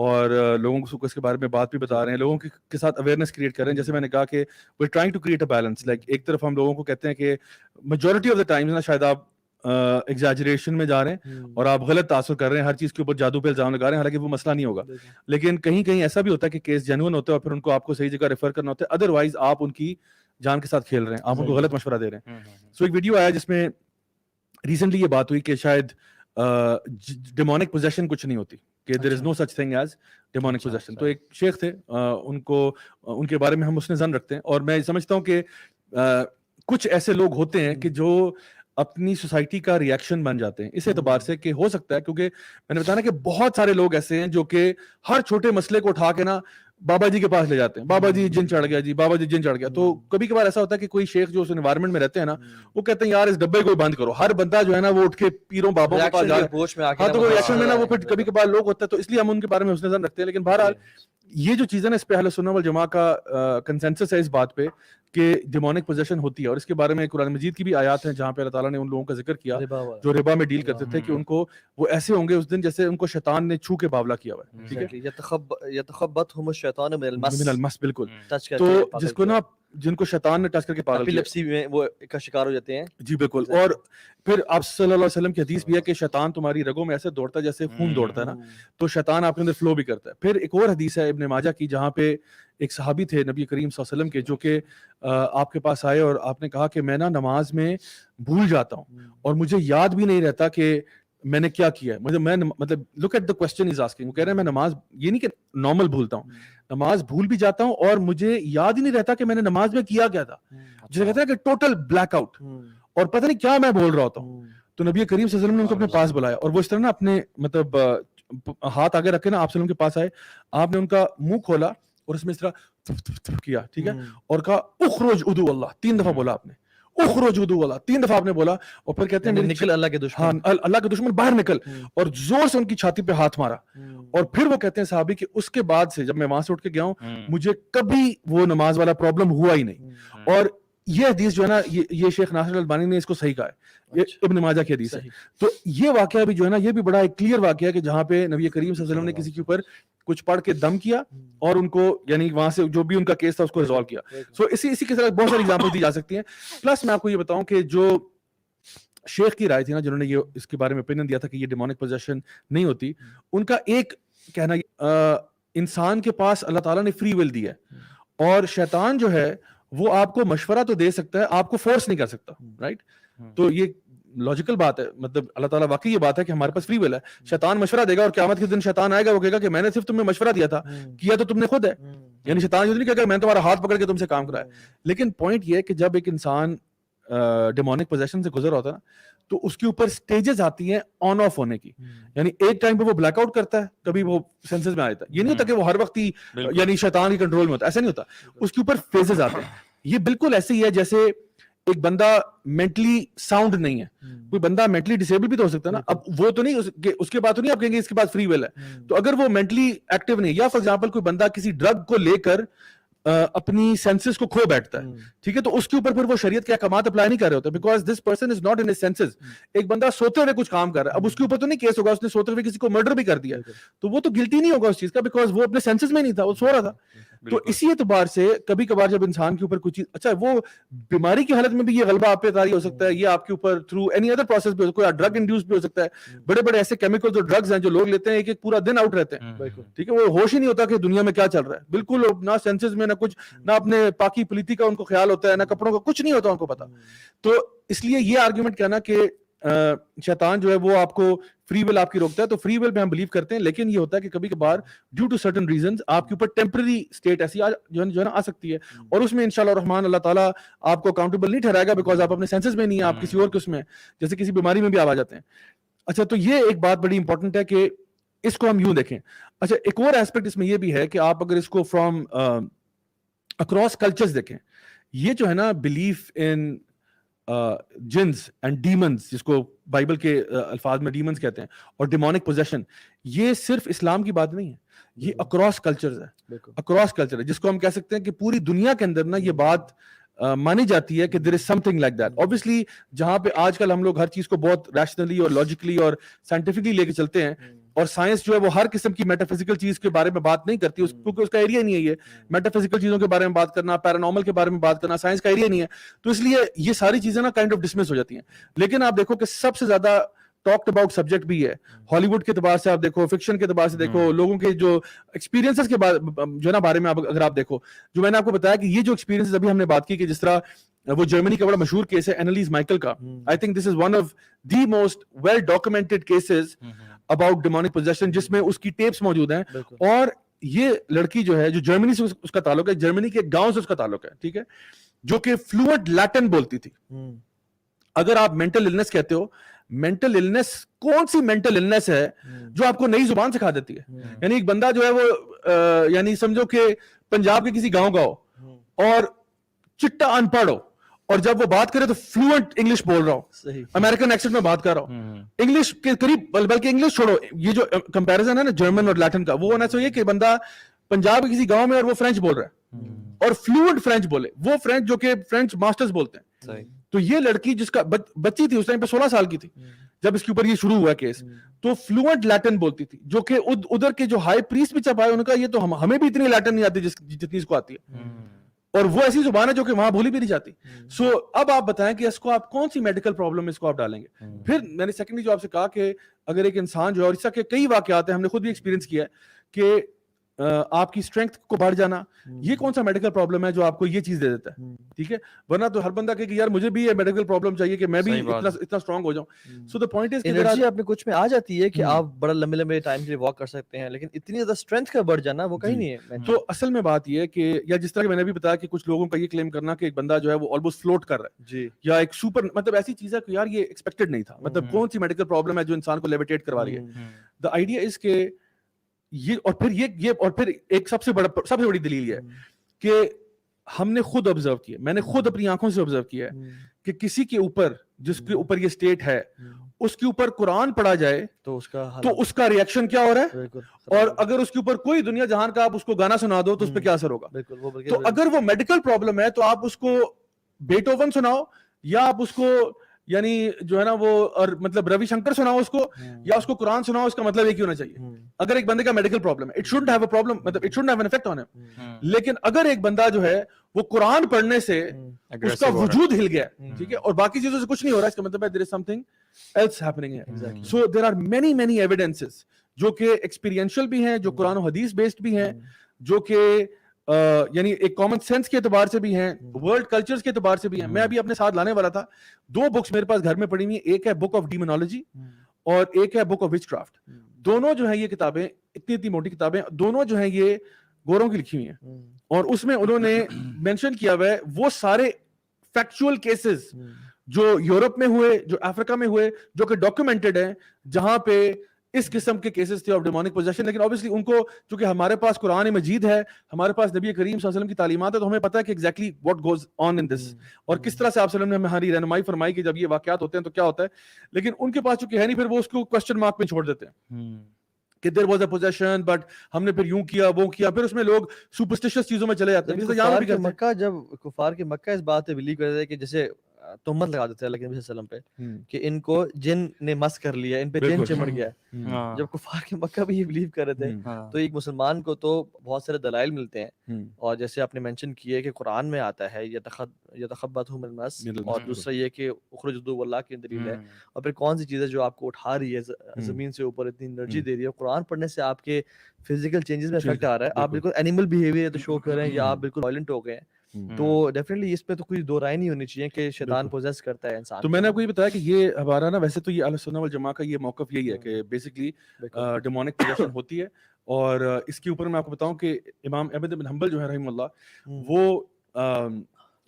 اور لوگوں کو اس کے بارے میں بات بھی بتا رہے ہیں, لوگوں کے ساتھ اویئرنیس کریٹ کر رہے ہیں. جیسے میں نے کہا کہ we trying to create a balance, like ایک طرف ہم لوگوں کو کہتے ہیں کہ میجورٹی آف دا ٹائمز نا شاید آپ ایگزیجریشن میں جا رہے ہیں اور آپ غلط تاثر کر رہے ہیں, ہر چیز کے اوپر جادو پہ الزام لگا رہے ہیں, حالانکہ وہ مسئلہ نہیں ہوگا. لیکن کہیں کہیں ایسا بھی ہوتا ہے کہ کیس جینوئن ہوتے ہیں اور پھر ان کو آپ کو صحیح جگہ ریفر کرنا ہوتا ہے, ادروائز آپ ان کی جان کے ساتھ کھیل رہے ہیں, آپ ان کو غلط مشورہ دے رہے ہیں. سو ایک ویڈیو آیا جس میں ریسنٹلی یہ بات ہوئی کہ شاید ڈیمونک پوزیشن کچھ نہیں ہوتی, کہ there is no such thing as demonic position. تو ایک شیخ تھے, ان کے بارے میں ہم حسن ظن رکھتے ہیں, اور میں سمجھتا ہوں کہ کچھ ایسے لوگ ہوتے ہیں کہ جو اپنی سوسائٹی کا ریئیکشن بن جاتے ہیں, اس اعتبار سے کہ ہو سکتا ہے, کیونکہ میں نے بتایا نا کہ بہت سارے لوگ ایسے ہیں جو کہ ہر چھوٹے مسئلے کو اٹھا کے نا بابا جی کے پاس لے جاتے ہیں, بابا جی جن چڑھ گیا جی, بابا جی جن چڑھ گیا. تو کبھی کبھار ایسا ہوتا ہے کہ کوئی شیخ جو اس انوائرمنٹ میں رہتے ہیں نا, وہ کہتے ہیں یار اس ڈبے کو بند کرو. ہر بندہ جو ہے نا وہ اٹھ کے پیروں بابوں کے پاس جا رہا ہے, ہاں تو ریئیکشن میں نا وہ پھر کبھی کبھار لوگ ہوتا ہے, تو اس لیے ہم ان کے بارے میں حسن ظن رکھتے ہیں. لیکن بہرحال یہ جو چیزیں نا, اس پہ اہل سنت والجماعہ کا کنسنسس ہے اس بات پہ کہ ڈیمونک پوزیشن ہوتی ہے, اور اس کے بارے میں قرآن مجید کی بھی آیات ہیں جہاں پہ اللہ تعالیٰ نے ان لوگوں کا ذکر کیا جو ربا میں ڈیل کرتے تھے, کہ ان کو وہ ایسے ہوں گے اس دن جیسے ان کو شیطان نے چھو کے باولا کیا ہوا ہے. ٹھیک ہے, یتخبطہم الشیطان من من المس, بالکل. تو جس کو نا جن کو شیطان نے ٹچ کر کے پاگل کیا, ایپیلیپسی میں وہ کا شکار ہو جاتے ہیں. جی بالکل. اور پھر آپ صلی اللہ علیہ وسلم کی حدیث بھی ہے کہ شیطان تمہاری رگوں میں ایسے دوڑتا ہے جیسے خون دوڑتا ہے نا, تو شیطان آپ کے اندر فلو بھی کرتا ہے. پھر ایک اور حدیث ہے ابن ماجہ کی, جہاں پہ ایک صحابی تھے نبی کریم صلی اللہ علیہ وسلم کے, جو کہ آپ کے پاس آئے اور آپ نے کہا کہ میں نا نماز میں بھول جاتا ہوں اور مجھے یاد بھی نہیں رہتا کہ میں نے کیا کیا ہے. میں مطلب look at the question is asking, وہ کہہ رہے ہیں میں نماز, یہ نہیں کہ نارمل بھولتا ہوں, نماز بھول بھی جاتا ہوں اور مجھے یاد ہی نہیں رہتا کہ میں نے نماز میں کیا کیا تھا, جسے کہتے ہیں کہ ٹوٹل بلیک آؤٹ, اور پتہ نہیں کیا میں بول رہا ہوتا ہوں. تو نبی کریم صلی اللہ علیہ وسلم نے ان کو اپنے پاس بلایا, اور وہ اس طرح نا اپنے مطلب ہاتھ آگے رکھے نا آپ وسلم کے پاس آئے, آپ نے ان کا منہ کھولا اور اس میں اس طرح کیا, ٹھیک ہے, اور کہا اخرج ادو اللہ, 3 دفعہ بولا آپ نے, اخرج ادو اللہ 3 دفعہ آپ نے بولا, اور پھر کہتے ہیں نکل اللہ کے دشمن, ہاں اللہ کے دشمن باہر نکل, اور زور سے ان کی چھاتی پہ ہاتھ مارا. اور پھر وہ کہتے ہیں صحابی کہ اس کے بعد سے جب میں وہاں سے اٹھ کے گیا ہوں مجھے کبھی وہ نماز والا پرابلم ہوا ہی نہیں. اور یہ حدیث جو ہے نا, یہ شیخ ناصر البانی نے اس کو صحیح کہا ہے, یہ ابن ماجہ کی حدیث ہے. تو یہ واقعہ بھی جو ہے نا, یہ بھی بڑا ایک کلیئر واقعہ ہے کہ جہاں پہ نبی کریم صلی اللہ علیہ وسلم نے کسی کے اوپر کچھ پڑھ کے دم کیا اور ان کو یعنی وہاں سے جو بھی ان کا کیس تھا اس کو ریزالو کیا. سو اسی کے ساتھ بہت ساری ایگزامپل دی جا سکتی ہیں. پلس میں آپ کو یہ بتاؤں کہ جو شیخ کی رائے تھی نا, جنہوں نے یہ اس کے بارے میں اوپینین دیا تھا کہ یہ ڈیمونک پوزیشن نہیں ہوتی, ان کا ایک کہنا انسان کے پاس اللہ تعالیٰ نے فری ول دی ہے, اور شیطان جو ہے وہ آپ کو مشورہ تو دے سکتا ہے, آپ کو فورس نہیں کر سکتا, رائٹ. تو یہ لاجیکل بات ہے, مطلب اللہ تعالیٰ واقعی یہ بات ہے کہ ہمارے پاس فری ول ہے. شیطان مشورہ دے گا اور قیامت کے دن شیطان آئے گا, وہ کہے گا کہ میں نے صرف تمہیں مشورہ دیا تھا, کیا تو تم نے خود ہے. یعنی شیطان یہ نہیں کہے گا میں تمہارا ہاتھ پکڑ کے تم سے کام کرایا. لیکن پوائنٹ یہ ہے کہ جب ایک انسان ڈیمونک پوزیشن سے گزر ہوتا ہے نا, تو اس کے اوپر سٹیجز آتی ہیں آن آف ہونے کی. یعنی ایک ٹائم پہ وہ بلیک آؤٹ کرتا ہے, کبھی وہ سینسز میں آ جاتا ہے. یہ نہیں ہوتا کہ وہ ہر وقت ہی یعنی شیطان کی کنٹرول میں ہوتا ہے, ایسا نہیں ہوتا. اس کے اوپر فیزز آتے ہیں. یہ بالکل ایسے ہی ہے جیسے ایک بندہ مینٹلی ساؤنڈ نہیں ہے, کوئی بندہ مینٹلی ڈسیبل بھی تو ہو سکتا ہے نا. اب وہ تو نہیں اس کے بعد تو نہیں آپ کہیں گے اس کے پاس فری ول ہے. تو اگر وہ مینٹلی ایکٹیو نہیں, یا فار ایگزامپل کوئی بندہ کسی ڈرگ کو لے کر اپنی سینسز کو کھو بیٹھتا ہے, ٹھیک ہے, تو اس کے اوپر پھر وہ شریعت کے احکامات اپلائی نہیں کر رہے ہوتے, because this person is not in his senses. ایک بندہ سوتے ہوئے کچھ کام کر رہا ہے, اب اس کے اوپر تو نہیں کیس ہوگا, اس نے سوتے ہوئے کسی کو مرڈر بھی کر دیا, تو وہ تو گلٹی نہیں ہوگا اس چیز کا, بیکاز وہ اپنے سینسز میں نہیں تھا, وہ سو رہا تھا. تو اسی اعتبار سے کبھی کبھار جب انسان کے اوپر کچھ چیز, اچھا وہ بیماری کی حالت میں بھی یہ غلبہ آپ پہ طاری ہو سکتا ہے, یہ آپ کے اوپر تھرو اینی ادر پروسیس بھی ہو سکتا ہے, ڈرگ انڈیوس بھی ہو سکتا ہے. بڑے بڑے ایسے کیمیکلز اور ڈرگز ہیں جو لوگ لیتے ہیں, ایک ایک پورا دن آؤٹ رہتے ہیں, ٹھیک ہے, وہ ہوش ہی نہیں ہوتا کہ دنیا میں کیا چل رہا ہے, بالکل نہ سینسز میں, نہ کچھ, نہ اپنے پاکی پلیتی کا ان کو خیال ہوتا ہے, نہ کپڑوں کا, کچھ نہیں ہوتا ان کو پتا. تو اس لیے یہ آرگیومنٹ کہنا کہ شیطان جو ہے وہ آپ کو فری ول آپ کی روکتا ہے, تو فری ول پہ ہم بلیو کرتے ہیں, لیکن یہ ہوتا ہے کہ کبھی کبھار ڈیو ٹو سرٹن ریزنز آپ کے اوپر ٹیمپرری اسٹیٹ ایسی جو ہے نا آ سکتی ہے, اور اس میں انشاءاللہ الرحمن اللہ تعالیٰ آپ کو اکاؤنٹیبل نہیں ٹھہرائے گا, بیکاز آپ اپنے سینسز میں نہیں ہیں, آپ کسی اور کے اس میں, جیسے کسی بیماری میں بھی آپ آ جاتے ہیں. اچھا, تو یہ ایک بات بڑی امپورٹنٹ ہے کہ اس کو ہم یوں دیکھیں. اچھا, ایک اور ایسپیکٹ اس میں یہ بھی ہے کہ آپ اگر اس کو فرام اکراس کلچرز دیکھیں, یہ جو ہے نا بلیف ان جنز اینڈ ڈیمنز, جس کو بائبل کے الفاظ میں ڈیمنز کہتے ہیں, اور ڈیمونک پوزیشن, یہ صرف اسلام کی بات نہیں ہے, یہ اکراس کلچرز ہے, اکراس کلچر ہے, جس کو ہم کہہ سکتے ہیں کہ پوری دنیا کے اندر نا یہ بات مانی جاتی ہے کہ there is something like that. Obviously جہاں پہ آج کل ہم لوگ ہر چیز کو بہت ریشنلی اور لاجیکلی اور سائنٹیفکلی لے کے چلتے ہیں, اور سائنس جو ہے وہ ہر قسم کی میٹا فزیکل چیز کے بارے میں بات نہیں کرتی, کیونکہ اس کا ایریا نہیں ہے. یہ میٹا فزیکل چیزوں کے بارے میں بات کرنا, پیرانارمل کے بارے میں بات کرنا سائنس کا ایریا نہیں ہے, تو اس لیے یہ ساری چیزیں نا کائنڈ آف ڈسمس ہو جاتی ہیں. لیکن آپ دیکھو کہ سب سے زیادہ ٹاکڈ اباؤٹ سبجیکٹ بھی ہے, ہالی ووڈ کے اعتبار سے آپ دیکھو, فکشن کے اعتبار سے دیکھو, لوگوں کے جو ایکسپیرینسز کے جو ہے نا بارے میں اگر آپ دیکھو, جو میں نے آپ کو بتایا کہ یہ جو ایکسپیرینسز ابھی ہم نے بات کی, کہ جس طرح وہ جرمنی کا بڑا مشہور کیس ہے اینالیز مائیکل کا, I think this is one of the most well documented cases about demonic possession, جس میں اس کی ٹیپس موجود ہیں. اور یہ لڑکی جو ہے جو جرمنی سے اس کا تعلق ہے, جرمنی کے گاؤں سے اس کا تعلق ہے, ٹھیک ہے, جو کہ فلوئنٹ لیٹن بولتی تھی. اگر آپ مینٹل النس کہتے ہو, مینٹل النس کون سی مینٹل النس ہے جو آپ کو نئی زبان سکھا دیتی ہے؟ یعنی ایک بندہ جو ہے وہ یعنی سمجھو کہ پنجاب کے کسی گاؤں کا ہو اور چٹا ان پڑھ ہو, اور جب وہ بات کرے تو فلوئنٹ انگلش بول رہا ہوں, امریکن ایکسنٹ میں بات کر رہا ہوں, انگلش کے قریب, بلکہ انگلش چھوڑو, یہ جو کمپیریزن ہے نا جرمن اور لیٹن کا, وہ ہونا چاہیے کہ بندہ پنجاب کے کسی گاؤں میں اور وہ فرینچ بول رہا ہے, اور فلوئنٹ فرینچ بولے, وہ فرینچ جو کہ فرینچ ماسٹرز بولتے ہیں. تو یہ لڑکی جس کا بچی تھی اس ٹائم پہ 16 سال کی تھی جب اس کے اوپر یہ شروع ہوا کیس, تو فلوئنٹ لیٹن بولتی تھی, جو کہ ادھر کے جو ہائی پریسٹ بھی چپائے ان کا, یہ تو ہمیں بھی اتنی لیٹن نہیں آتی جتنی اس کو آتی ہے, اور وہ ایسی زبان ہے جو کہ وہاں بولی بھی نہیں جاتی. سو اب آپ بتائیں کہ اس کو آپ کون سی میڈیکل پرابلم اس کو آپ ڈالیں گے. پھر میں نے سیکنڈلی جو آپ سے کہا کہ اگر ایک انسان جو ہے, اور اس طرح کے کئی واقعات ہیں, ہم نے خود بھی ایکسپیرینس کیا ہے کہ آپ کی اسٹرینتھ کو بڑھ جانا, یہ کون سا میڈیکل پرابلم ہے جو آپ کو یہ چیز دے دیتا ہے, ٹھیک ہے, ورنہ تو ہر بندہ کہ یار مجھے بھی یہ میڈیکل پرابلم چاہیے کہ میں بھی اتنا اسٹرانگ ہو جاؤں. سو دی پوائنٹ از کہ انرجی آپ میں کچھ میں آ جاتی ہے کہ آپ بڑا لمبے لمبے ٹائم کے لیے واک کر سکتے ہیں, لیکن اتنی زیادہ اسٹرینتھ کا بڑھ جانا وہ کہیں نہیں ہے. تو اصل میں بات یہ ہے کہ یا جس طرح کہ میں نے بھی بتایا کہ کچھ لوگوں کا یہ کلیم کرنا کہ ایک بندہ جو ہے وہ آلموسٹ فلوٹ کر رہا ہے, یا ایک سپر, مطلب ایسی چیز ہے کہ یار یہ ایکسپیکٹڈ نہیں تھا, مطلب کون سی میڈیکل پرابلم ہے جو انسان کو لیویٹیٹ کروا رہی ہے. دا آئیڈیا از کہ یہ, اور پھر ایک سب سے بڑی دلیل یہ ہے کہ ہم نے خود آبزرو کیا, میں نے خود اپنی آنکھوں سے آبزرو کیا ہے کہ کسی کے اوپر جس کے اوپر یہ اسٹیٹ ہے, اس کے اوپر قرآن پڑھا جائے تو اس کا ریئیکشن کیا ہو رہا ہے, اور اگر اس کے اوپر کوئی دنیا جہان کا آپ اس کو گانا سنا دو تو اس پہ کیا اثر ہوگا. تو اگر وہ میڈیکل پرابلم ہے تو آپ اس کو بیٹھوون سناؤ, یا آپ اس کو یعنی جو ہے نا وہ, اور مطلب روی شنکر سناؤ اس کو, یا اس کو قرآن سناؤ, اس کا مطلب ایک ہی ہونا چاہیے. اگر ایک بندے کا میڈیکل پرابلم ہے, it shouldn't have a problem, مطلب it shouldn't have an effect on him. لیکن اگر ایک بندہ جو ہے وہ قرآن پڑھنے سے اس کا وجود ہل گیا, ٹھیک ہے, اور باقی چیزوں سے کچھ نہیں ہو رہا, اس کا مطلب ہے there is something else happening here. So there are many evidences جو کہ ایکسپیرینشل بھی ہیں, جو قرآن و حدیث بیسڈ بھی ہیں, جو کہ یعنی ایک کامن سینس کے اعتبار سے بھی ہیں, ورلڈ کلچرز کے اعتبار سے بھی ہیں. میں ابھی اپنے ساتھ لانے والا تھا, 2 بکس میرے پاس گھر میں پڑی ہوئی ہیں, ایک ہے بک آف ڈیمونالوجی اور ایک ہے بک آف وچ کرافٹ. دونوں جو ہیں یہ کتابیں اتنی موٹی کتابیں, دونوں جو ہیں یہ گوروں کی لکھی ہوئی ہیں, اور اس میں انہوں نے مینشن کیا ہوا ہے وہ سارے فیکچوئل کیسز جو یورپ میں ہوئے, جو افریقہ میں ہوئے, جو کہ ڈاکیومنٹڈ ہیں, جہاں پہ اس قسم کے کیسز تھے آف ڈیمونک پوزیشن. لیکن obviously ان کو چونکہ ہمارے پاس قرآن مجید ہے, ہمارے پاس نبی کریم صلی اللہ علیہ وسلم کی تعلیمات ہے, تو ہمیں پتہ ہے کہ ایگزیکٹلی واٹ گوز آن ان دس, اور کس طرح سے آپ صلی اللہ علیہ وسلم نے ہماری رہنمائی فرمائی کہ جب یہ واقعات ہوتے ہیں تو کیا ہوتا ہے. لیکن ان کے پاس چونکہ ہے نہیں, پھر وہ اس کو کوسچن مارک میں چھوڑ دیتے ہیں کہ there was a position, but ہم نے پھر یوں کیا وہ کیا, پھر اس میں لوگ سپرسٹیشس چیزوں میں چلے جاتے ہیں. مکہ, جب کفار کے مکہ اس بات پہ بلیو کرتے تھے کہ جیسے تہمت لگا دیتے ہیں اللہ کے نبی صلی اللہ علیہ وسلم پہ کہ ان کو جن نے مس کر لیا, ان پہ جن چمڑ گیا ہے. جب کفار کے مکہ بھی یہ بلیو کر رہے تھے تو ایک مسلمان کو تو بہت سارے دلائل ملتے ہیں, اور جیسے آپ نے مینشن کیے کہ قرآن میں آتا ہے یتخبطہم المس, اور دوسرا یہ کہ اخرج عدو اللہ کی دلیل ہے, اور پھر کون سی چیز ہے جو آپ کو اٹھا رہی ہے زمین سے اوپر, اتنی انرجی دے رہی ہے. قرآن پڑھنے سے آپ کے فزیکل چینجز میں افیکٹ آ رہا ہے, آپ بالکل اینیمل بیہیویئر تو شو کر رہے ہیں یا آپ بالکل وائلنٹ ہو گئے ہیں. تو ڈیفینیٹلی اس پہ تو کوئی دو رائے نہیں ہونی چاہیے کہ شیطان پوزیس کرتا ہے انسان. تو میں نے آپ کو یہ بتایا کہ یہ ہمارا نا ویسے تو یہ اہل سنت والجماعہ کا یہ موقف یہی ہے کہ بیسکلی ڈیمونک پوزیشن ہوتی ہے, اور اس کے اوپر میں آپ کو بتاؤں کہ امام احمد بن حنبل جو ہے رحمہ اللہ, وہ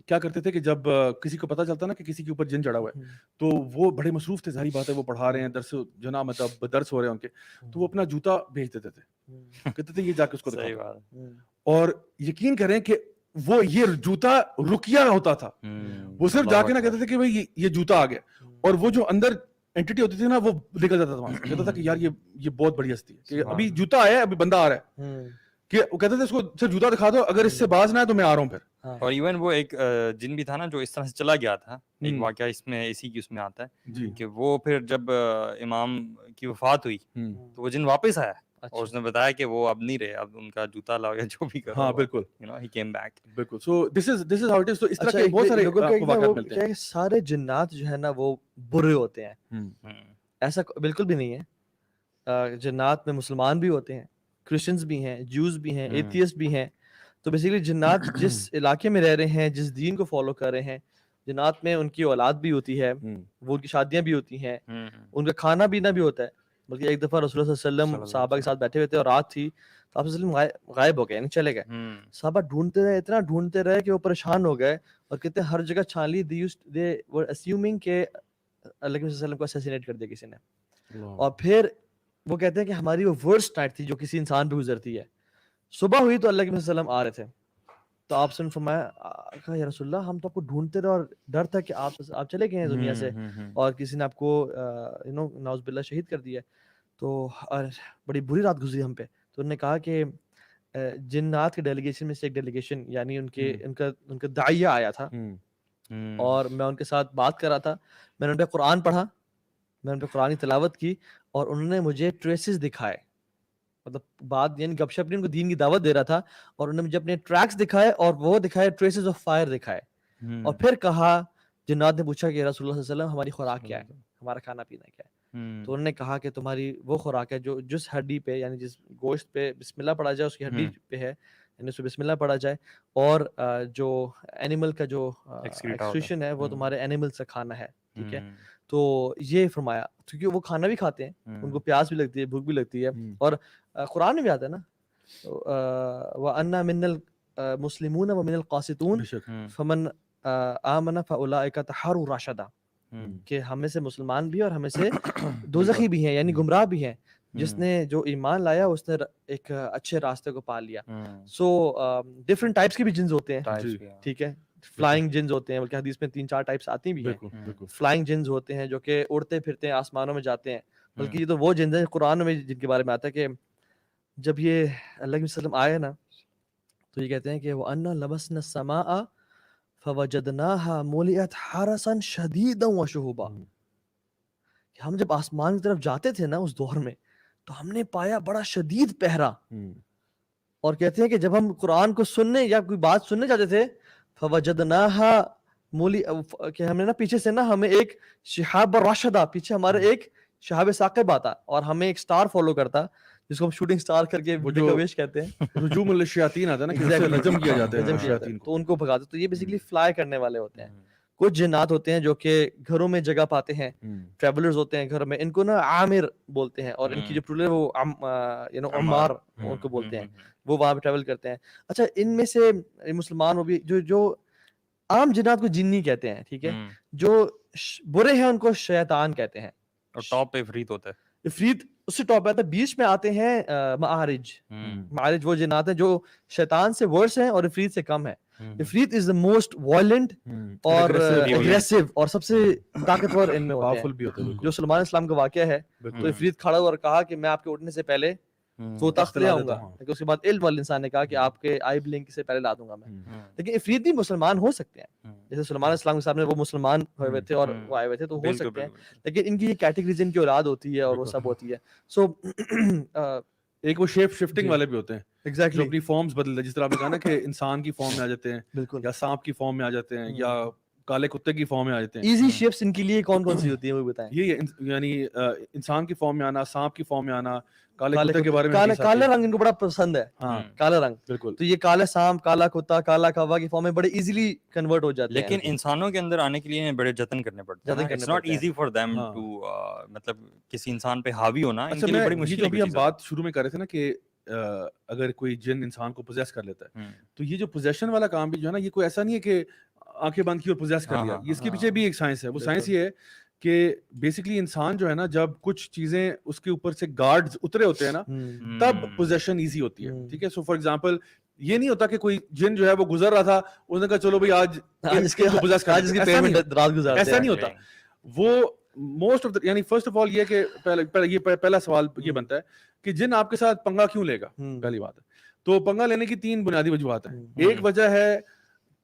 کیا کرتے تھے کہ جب کسی کو پتہ چلتا نا کہ کسی کے اوپر جن چڑھا ہوا ہے تو وہ بڑے مصروف تھے, ظاہری بات ہے وہ پڑھا رہے ہیں درس جناب مطلب درس ہو رہے ہیں ان کے, تو وہ اپنا جوتا بھیج دیتے تھے, کہتے تھے یہ جا کے اس کو دکھاؤ, اور یقین کریں کہ وہ یہ جوتا رقیہ ہوتا تھا, وہ صرف جا کے نہ کہتے تھے کہ بھائی یہ جوتا آ گیا, اور وہ جو اندر اینٹی ہوتی تھی نا وہ نکل جاتا تھا وہاں سے, کہتا تھا کہ یار یہ بہت بڑی ہستی ہے کہ ابھی جوتا آیا ہے, ابھی بندہ آ رہا ہے, کہ وہ کہتے تھے اس کو صرف جوتا دکھا دو, اگر اس سے باز نہ ہے تو میں آ رہا ہوں پھر. اور ایون وہ ایک جن بھی تھا نا جو اس طرح سے چلا گیا تھا, ایک واقعہ اس میں اسی کی اس میں آتا ہے کہ وہ پھر جب امام کی وفات ہوئی تو وہ جن واپس آیا اور اس نے بتایا کہ وہ اب نہیں رہے, اب ان کا جوتا لاؤ یا جو بھی کرو. ہاں بالکل, you know he came back. بالکل. so this is how it is. تو اس طرح کے بہت سارے واقعات ملتے ہیں. سارے جنات جو ہے نا وہ برے ہوتے ہیں, ایسا بالکل بھی نہیں ہے. جنات میں مسلمان بھی ہوتے ہیں, کرسچنز بھی ہیں, جوز بھی ہیں, ایتھیسٹ بھی ہیں. تو بیسیکلی جنات جس علاقے میں رہ رہے ہیں, جس دین کو فالو کر رہے ہیں, جنات میں ان کی اولاد بھی ہوتی ہے, وہ ان کی شادیاں بھی ہوتی ہیں, ان کا کھانا پینا بھی ہوتا ہے. بلکہ ایک دفعہ رسول اللہ صلی اللہ علیہ وسلم صحابہ کے ساتھ بیٹھے ہوئے تھے اور رات تھی, تو آپ صلی اللہ علیہ وسلم غائب ہو گئے, یعنی چلے گئے. صحابہ ڈھونڈتے رہے, اتنا ڈھونڈتے رہے کہ وہ پریشان ہو گئے, اور کہتے ہیں ہر جگہ چھان لی. they were assuming کہ اللہ کے وسلم کو اسیسینیٹ کر دیا کسی نے. اور پھر وہ کہتے ہیں کہ ہماری وہ ورسٹ نائٹ تھی جو کسی انسان پہ گزرتی ہے. صبح ہوئی تو اللہ کے وسلم آ رہے تھے, تو آپ نے فرمایا کہا یا رسول اللہ ہم تو آپ کو ڈھونڈتے رہے, اور ڈر تھا کہ آپ چلے گئے ہیں دنیا سے اور کسی نے آپ کو نعوذ باللہ شہید کر دیا. تو بڑی بری رات گزری ہم پہ. تو انہوں نے کہا کہ جنات کے ڈیلیگیشن میں سے ایک ڈیلیگیشن یعنی ان کا داعیہ آیا تھا, اور میں ان کے ساتھ بات کر رہا تھا. میں نے ان پہ قرآن پڑھا, میں ان پہ قرآن کی تلاوت کی, اور انہوں نے مجھے ٹریسز دکھائے, مطلب بات یعنی گپ شپ نہیں, ان کو دین کی دعوت دے رہا تھا, اور انہوں نے مجھے اپنے ٹریکس دکھائے, اور وہ دکھائے ٹریسز آف فائر دکھائے. اور پھر کہا, جنات نے پوچھا کہ رسول اللہ صلی اللہ علیہ وسلم ہماری خوراک کیا ہے, ہمارا کھانا پینا کیا ہے. تو انہوں نے کہا کہ تمہاری وہ خوراک ہے جو جس ہڈی پہ یعنی جس گوشت پہ بسم اللہ پڑھا جائے اس کی ہڈی پہ ہے, یعنی اس پہ بسم اللہ پڑھا جائے, اور جو اینیمل کا جو ایکسکریشن ہے وہ تمہارے اینیمل سے کھانا ہے. ٹھیک ہے, تو یہ فرمایا, کیونکہ وہ کھانا بھی کھاتے ہیں, ان کو پیاس بھی لگتی ہے, بھوک بھی لگتی ہے. اور قرآن میں بھی آتا ہے نا, وَأَنَّا مِنَّ الْمُسْلِمُونَ وَمِنَ الْقَاسِطُونَ فَمَنْ آمَنَ فَأُولَٰئِكَ تَحَرُّوا رَشَدًا, کہ ہمیں سے مسلمان بھی اور ہمیں سے دوزخی بھی ہیں یعنی گمراہ بھی ہیں. جس نے جو ایمان لایا اس نے ایک اچھے راستے کو پا لیا. سو ڈفرنٹ ٹائپس کے بھی جنز ہوتے ہیں. ٹھیک ہے, فلائنگ جنز ہوتے ہیں, بلکہ حدیث میں 3-4 ٹائپس آتی بھی ہیں. فلائنگ جنز ہوتے ہیں جو کہ اڑتے پھرتے ہیں, آسمانوں میں جاتے ہیں. بلکہ یہ تو وہ جنز ہیں قرآن میں جن کے بارے میں آتا ہے کہ جب یہ اللہ کے وسلم آئے نا تو یہ کہتے ہیں کہ وَأَنَّا لَمَسْنَا السَّمَاءَ فَوَجَدْنَاهَا مُلِئَتْ حَرَسًا شَدِيدًا وَشُهُبًا, کہ ہم جب آسمان کی طرف جاتے تھے نا اس دور میں تو ہم نے پایا بڑا شدید پہرا. اور کہتے ہیں کہ جب ہم قرآن کو سننے یا کوئی بات سننے جاتے تھے فَوَجَدْنَاهَا کہ ہم نے نا پیچھے سے نا ہمیں ایک شہاب راشدہ, پیچھے ہمارے ایک شہاب ثاقب آتا اور ہمیں ایک سٹار فالو کرتا جس کو ہم شوٹنگ سٹار کر کے وش کہتے ہیں. رجوم الشیاطین آتا ہے نا کہ اسے رجم کیا جاتا ہے شیاطین کو, تو ان کو بھگاتے. تو یہ بیسیکلی فلائی کرنے والے ہوتے ہیں. کچھ جنات ہوتے ہیں جو کہ گھروں میں جگہ پاتے ہیں, ٹریولرز ہوتے ہیں گھر میں, ان کو نا عامر بولتے ہیں, اور ان کی جو پلورل وہ عمار ان کو بولتے ہیں, وہ وہاں پہ ٹریول کرتے ہیں. اچھا, ان میں سے مسلمان وہ بھی جو عام جنات کو جنی کہتے ہیں, ٹھیک ہے, جو برے ہیں ان کو شیطان کہتے ہیں, اور ٹاپ پہ عفریت ہوتا ہے. عفریت اس سے ٹاپ پہ آتا ہے. بیچ میں آتے ہیں معارج. معارج وہ جنات ہیں جو شیطان سے ورس ہیں اور عفریت سے کم ہے. عفریت از the most violent اور aggressive اور سب سے طاقتور ان میں ہوتے ہیں, جو سلمان اسلام کا واقعہ ہے. تو عفریت کھڑا ہوا اور کہا کہ میں آپ کے اٹھنے سے پہلے وہ تخت لے لا آؤں دیتا گا. ہوں. لیکن اس کے بعد علم والے انسان نے کہا کہ آپ کے آئی بلنک سے پہلے لا دوں گا میں. لیکن افریدی مسلمان ہو سکتے ہیں, جیسے سلیمان علیہ السلام کے سامنے وہ مسلمان ہوئے ہوئے تھے اور وہ آئے ہوئے تھے, تو ہو سکتے ہیں. لیکن ان کی یہ کیٹیگری جن کی اولاد ہوتی ہے اور وہ سب ہوتی ہے. سو ایک وہ شیپ شفٹنگ والے بھی ہوتے ہیں جو ایگزیکٹلی اپنی فارمز بدلتے ہیں, جس طرح آپ نے کہا نا کہ انسان کی فارم میں آ جاتے ہیں, بالکل یا سانپ کی فارم میں آ جاتے ہیں, یا کالے کتے کی فارم میں آ جاتے ہیں. ایزی شیپس ان کے لیے کون کون سی ہوتی ہیں وہ بتائیں. یہ یعنی انسان کی فارم میں آنا, سانپ کی فارم میں آنا, کالے کتے کے بارے میں حدیث آتی ہے. کالا رنگ ان کو بڑا پسند ہے. ہاں کالا رنگ بالکل. تو یہ کالا سانپ, کالا کتا, کالا کوا کی فارم میں بڑے ایزیلی کنورٹ ہو جاتے ہیں. لیکن انسانوں کے اندر آنے کے لیے بڑے جتن کرنے پڑتے ہیں. It's not easy for them to مطلب کسی انسان پہ حاوی ہونا ان کے لیے بڑی مشکل ہے. ابھی ہم بات شروع میں کر رہے تھے نا کہ اگر کوئی جن انسان کو پوزیس کر لیتا ہے, تو یہ جو پوزیشن والا کام بھی جو ہے نا, یہ کوئی ایسا نہیں ہے کہ آنکھیں بند کی اور پوزیس کر لیا. اس کے پیچھے بھی ایک سائنس ہے. وہ سائنس یہ ہے کہ بیسکلی انسان جو ہے نا, جب کچھ چیزیں اس کے اوپر سے گارڈز اترے ہوتے ہیں نا, تب پوزیشن ایزی ہوتی ہے. ٹھیک ہے. سو فار ایگزامپل یہ نہیں ہوتا کہ کوئی جن جو ہے وہ گزر رہا تھا, اس نے کہا چلو بھائی آج اس کے پوزیس کر, ایسا نہیں ہوتا. وہ موسٹ آف یعنی فرسٹ آف آل یہ کہ پہلا سوال یہ بنتا ہے کہ جن آپ کے ساتھ پنگا کیوں لے گا. پہلی بات ہے تو پنگا لینے کی 3 بنیادی وجوہات ہیں. ایک وجہ ہے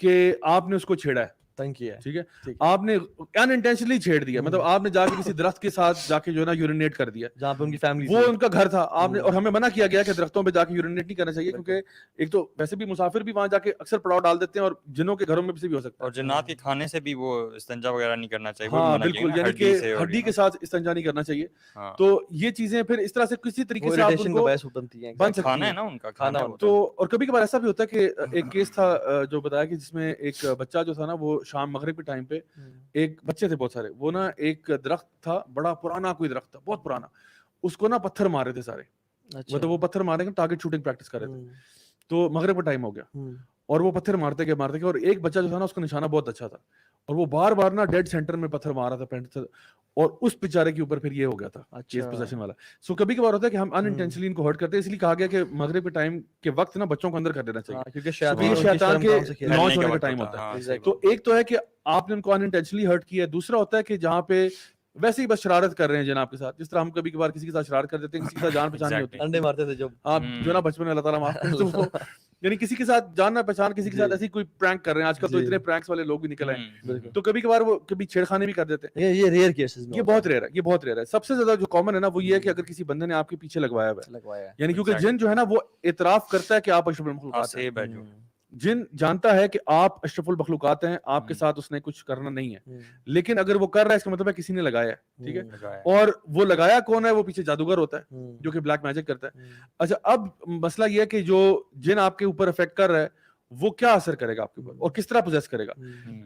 کہ آپ نے اس کو چھیڑا ہے, ٹھیک ہے, آپ نے ان انٹینشنلی چھیڑ دیا, مطلب آپ نے جا کے کسی درخت کے ساتھ جا کے جو ہے نا یورینیٹ کر دیا, جہاں پہ ان کی فیملی, وہ ان کا گھر تھا. آپ نے, اور ہمیں منع کیا گیا کہ درختوں پہ جا کے یورینیٹ نہیں کرنا چاہیے, کیونکہ ایک تو ویسے بھی مسافر بھی وہاں جا کے اکثر پڑاؤ ڈال دیتے ہیں, اور جنوں کے گھروں میں سے بھی ہو سکتا ہے. اور جنات کے کھانے سے بھی وہ استنجا وغیرہ نہیں کرنا چاہیے. ہاں بالکل, یعنی کہ ہڈی کے ساتھ استنجا نہیں کرنا چاہیے. تو یہ چیزیں پھر اس طرح سے کسی طریقے سے آپ ان کو بن سکتی ہیں نا ان کا کھانا. تو اور کبھی کبھار ایسا بھی ہوتا ہے کہ ایک کیس تھا جو بتایا کہ جس میں ایک بچہ جو تھا نا, وہ شام مغرب کے ٹائم پہ ایک بچے تھے بہت سارے, وہ نا ایک درخت تھا, بڑا پرانا کوئی درخت تھا, بہت پرانا, اس کو نا پتھر مار رہے تھے سارے. مطلب وہ پتھر مارنے کے ٹارگٹ شوٹنگ پریکٹس کر رہے تھے. تو مغرب کا ٹائم ہو گیا اور وہ پتھر مارتے گئے, اور ایک بچہ جو تھا نا اس کا نشانہ بہت اچھا تھا, اور وہ بار بار نا ڈیڈ سینٹر میں پتھر مار رہا تھا, اور اس بیچارے کے اوپر پھر یہ ہو گیا تھا کیس پوزیشن والا. سو کبھی کبھار ہوتا ہے کہ ہم ان انٹینشنلی ان کو ہرٹ کرتے ہیں, اس لیے کہا گیا کہ مغرب کے ٹائم کے وقت نا بچوں کو اندر کر دینا چاہیے, کیونکہ یہ شیطان کے لانچ ہونے کا ٹائم ہوتا ہے. تو ایک تو ہے کہ آپ نے ان کو ان انٹینشنلی ہرٹ کیا ہے. دوسرا ہوتا ہے کہ جہاں پہ ویسے ہی بس شرارت کر رہے ہیں جناب کے ساتھ, جس طرح ہم کبھی کبھار کسی کے ساتھ شرارت کر دیتے ہیں, کسی کے ساتھ جان پہچان نہیں ہوتی, انڈے مارتے تھے جب آپ جو نا بچپن میں, اللہ تعالیٰ معاف کرے, تو یعنی کسی کے ساتھ جان نہ پہچان, کسی کے ساتھ ایسی کوئی پرینک کر رہے ہیں. آج کل تو اتنے پرینکس والے لوگ بھی نکل آئے, تو کبھی کبھار وہ کبھی چھیڑخانے بھی کر دیتے ہیں. یہ ریئر کیسز میں, یہ بہت ریئر ہے, یہ بہت ریئر ہے. سب سے زیادہ جو کامن ہے نا وہ یہ ہے کہ اگر کسی بندے نے آپ کے پیچھے لگوایا ہوا ہے, یعنی کیونکہ جن جو ہے نا وہ اعتراف کرتا ہے کہ آپ اشرف المخلوقات ہیں. جن جانتا ہے کہ آپ اشرف المخلوقات ہیں, آپ کے ساتھ اس نے کچھ کرنا نہیں ہے, لیکن اگر وہ کر رہا ہے اس کا مطلب ہے کسی نے لگایا ہے. ٹھیک ہے, اور وہ لگایا کون ہے, وہ پیچھے جادوگر ہوتا ہے جو کہ بلیک میجک کرتا ہے. اچھا, اب مسئلہ یہ ہے کہ جو جن آپ کے اوپر افیکٹ کر رہا ہے وہ کیا اثر کرے گا آپ کے اوپر, اور کس طرح پوزیس کرے گا.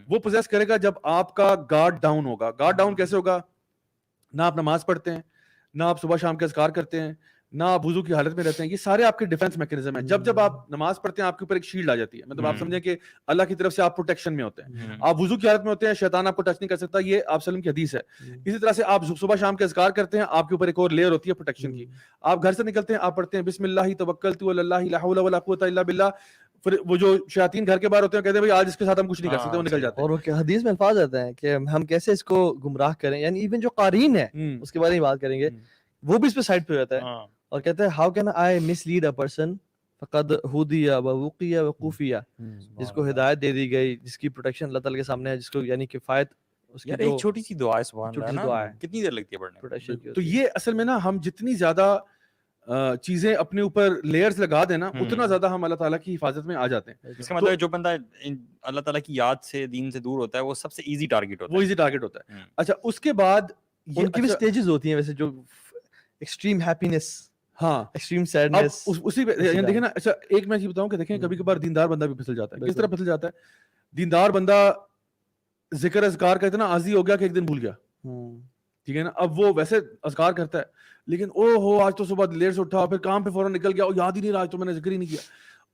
وہ پوزیس کرے گا جب آپ کا گارڈ ڈاؤن ہوگا. گارڈ ڈاؤن کیسے ہوگا, نہ آپ نماز پڑھتے ہیں, نہ آپ صبح شام کے اذکار کرتے ہیں, نہ آپ وضو کی حالت میں رہتے ہیں. یہ سارے آپ کے ڈیفنس میکینزم ہیں. جب آپ نماز پڑھتے ہیں آپ کے اوپر ایک شیلڈ آ جاتی ہے, مطلب آپ سمجھیں کہ اللہ کی طرف سے آپ پروٹیکشن میں ہوتے ہیں. آپ وضو کی حالت میں ہوتے ہیں, شیطان آپ کو ٹچ نہیں کر سکتا, یہ آپ وسلم کی حدیث ہے. اسی طرح سے آپ صبح شام کے اذکار کرتے ہیں, آپ کے اوپر ایک اور لیئر ہوتی ہے پروٹیکشن کی. آپ گھر سے نکلتے ہیں, آپ پڑھتے ہیں بسم اللہ توکلت علی اللہ لا حول ولا قوت الا باللہ. پھر وہ جو شیاطین گھر کے باہر ہوتے ہیں کہتے ہیں بھائی آج اس کے ساتھ ہم کچھ نہیں کر سکتے, وہ نکل جاتے ہیں. اور حدیث میں الفاظ آتے ہیں کہ ہم کیسے اس کو گمراہ کریں, یعنی ایون جو قارئین ہے اس کے بارے میں بات کریں گے, وہ بھی اس پہ سائڈ پہ ہوتا ہے اور کہتے ہیں how can I miss lead a person فقد ہدی ووقی وقوفیہ, جس کو ہدایت دے دی گئی, جس کی پروٹیکشن اللہ تعالی کے سامنے ہے, جس کو یعنی کفایت اس کی ایک چھوٹی سی دعا ہے, سبحان اللہ, کتنی دیر لگتی ہے پڑھنے میں. تو یہ اصل میں نا ہم جتنی زیادہ چیزیں اپنے اوپر لیئرز لگا دینا, اتنا زیادہ ہم اللہ تعالیٰ کی حفاظت میں آ جاتے ہیں. اس کا مطلب جو بندہ اللہ تعالیٰ کی یاد سے, دین سے دور ہوتا ہے, وہ سب سے ایزی ٹارگٹ ہوتا ہے. وہ ایزی ٹارگٹ ہوتا ہے. اچھا, اس کے بعد ان کی بھی سٹیجز ہوتی ہیں ویسے, جو ایکسٹریم ہیپینس, ہاں ایکسٹریم سیڈنس, اسی پہ دیکھیں نا. اچھا, ایک میں یہ بتاؤں کہ دیکھیں کبھی کبھار دیندار بندہ بھی پھسل جاتا ہے. کس طرح پھسل جاتا ہے, دیندار بندہ ذکر اذکار کا اتنا عاجزی ہو گیا کہ ایک دن بھول گیا. ٹھیک ہے نا, اب وہ ویسے اذکار کرتا ہے, لیکن او ہو آج تو صبح دیر سے اٹھا, پھر کام پہ فوراً نکل گیا, اور یاد ہی نہیں رہا آج تو میں نے ذکر ہی نہیں کیا,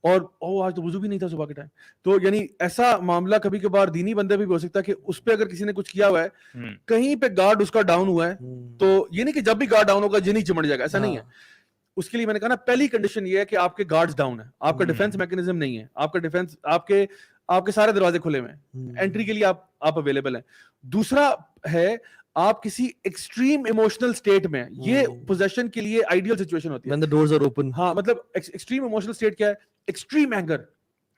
اور او آج تو وضو بھی نہیں تھا صبح کے ٹائم. تو یعنی ایسا معاملہ کبھی کبھار دینی بندے بھی ہو سکتا ہے کہ اس پہ اگر کسی نے کچھ کیا ہوا ہے, کہیں پہ گارڈ اس کا ڈاؤن ہوا ہے, تو یہ نہیں کہ جب بھی گارڈ ڈاؤن ہوگا جن ہی چمٹ جائے گا, ایسا نہیں ہے. اس کے لیے میں نے کہا نا, پہلی کنڈیشن یہ ہے کہ آپ کے گارڈز ڈاؤن ہے, آپ کا ڈیفینس میکینزم نہیں ہے, آپ کا ڈیفینس آپ کے سارے دروازے کھلے ہوئے ہیں, انٹری کے لیے آپ اویلیبل ہیں. دوسرا ہے آپ کسی ایکسٹریم ایموشنل اسٹیٹ میں, یہ پوزیشن کے لیے آئیڈیل سچویشن ہوتی ہے. when the doors are open. ہاں مطلب ایکسٹریم ایموشنل اسٹیٹ کیا ہے, ایکسٹریم اینگر,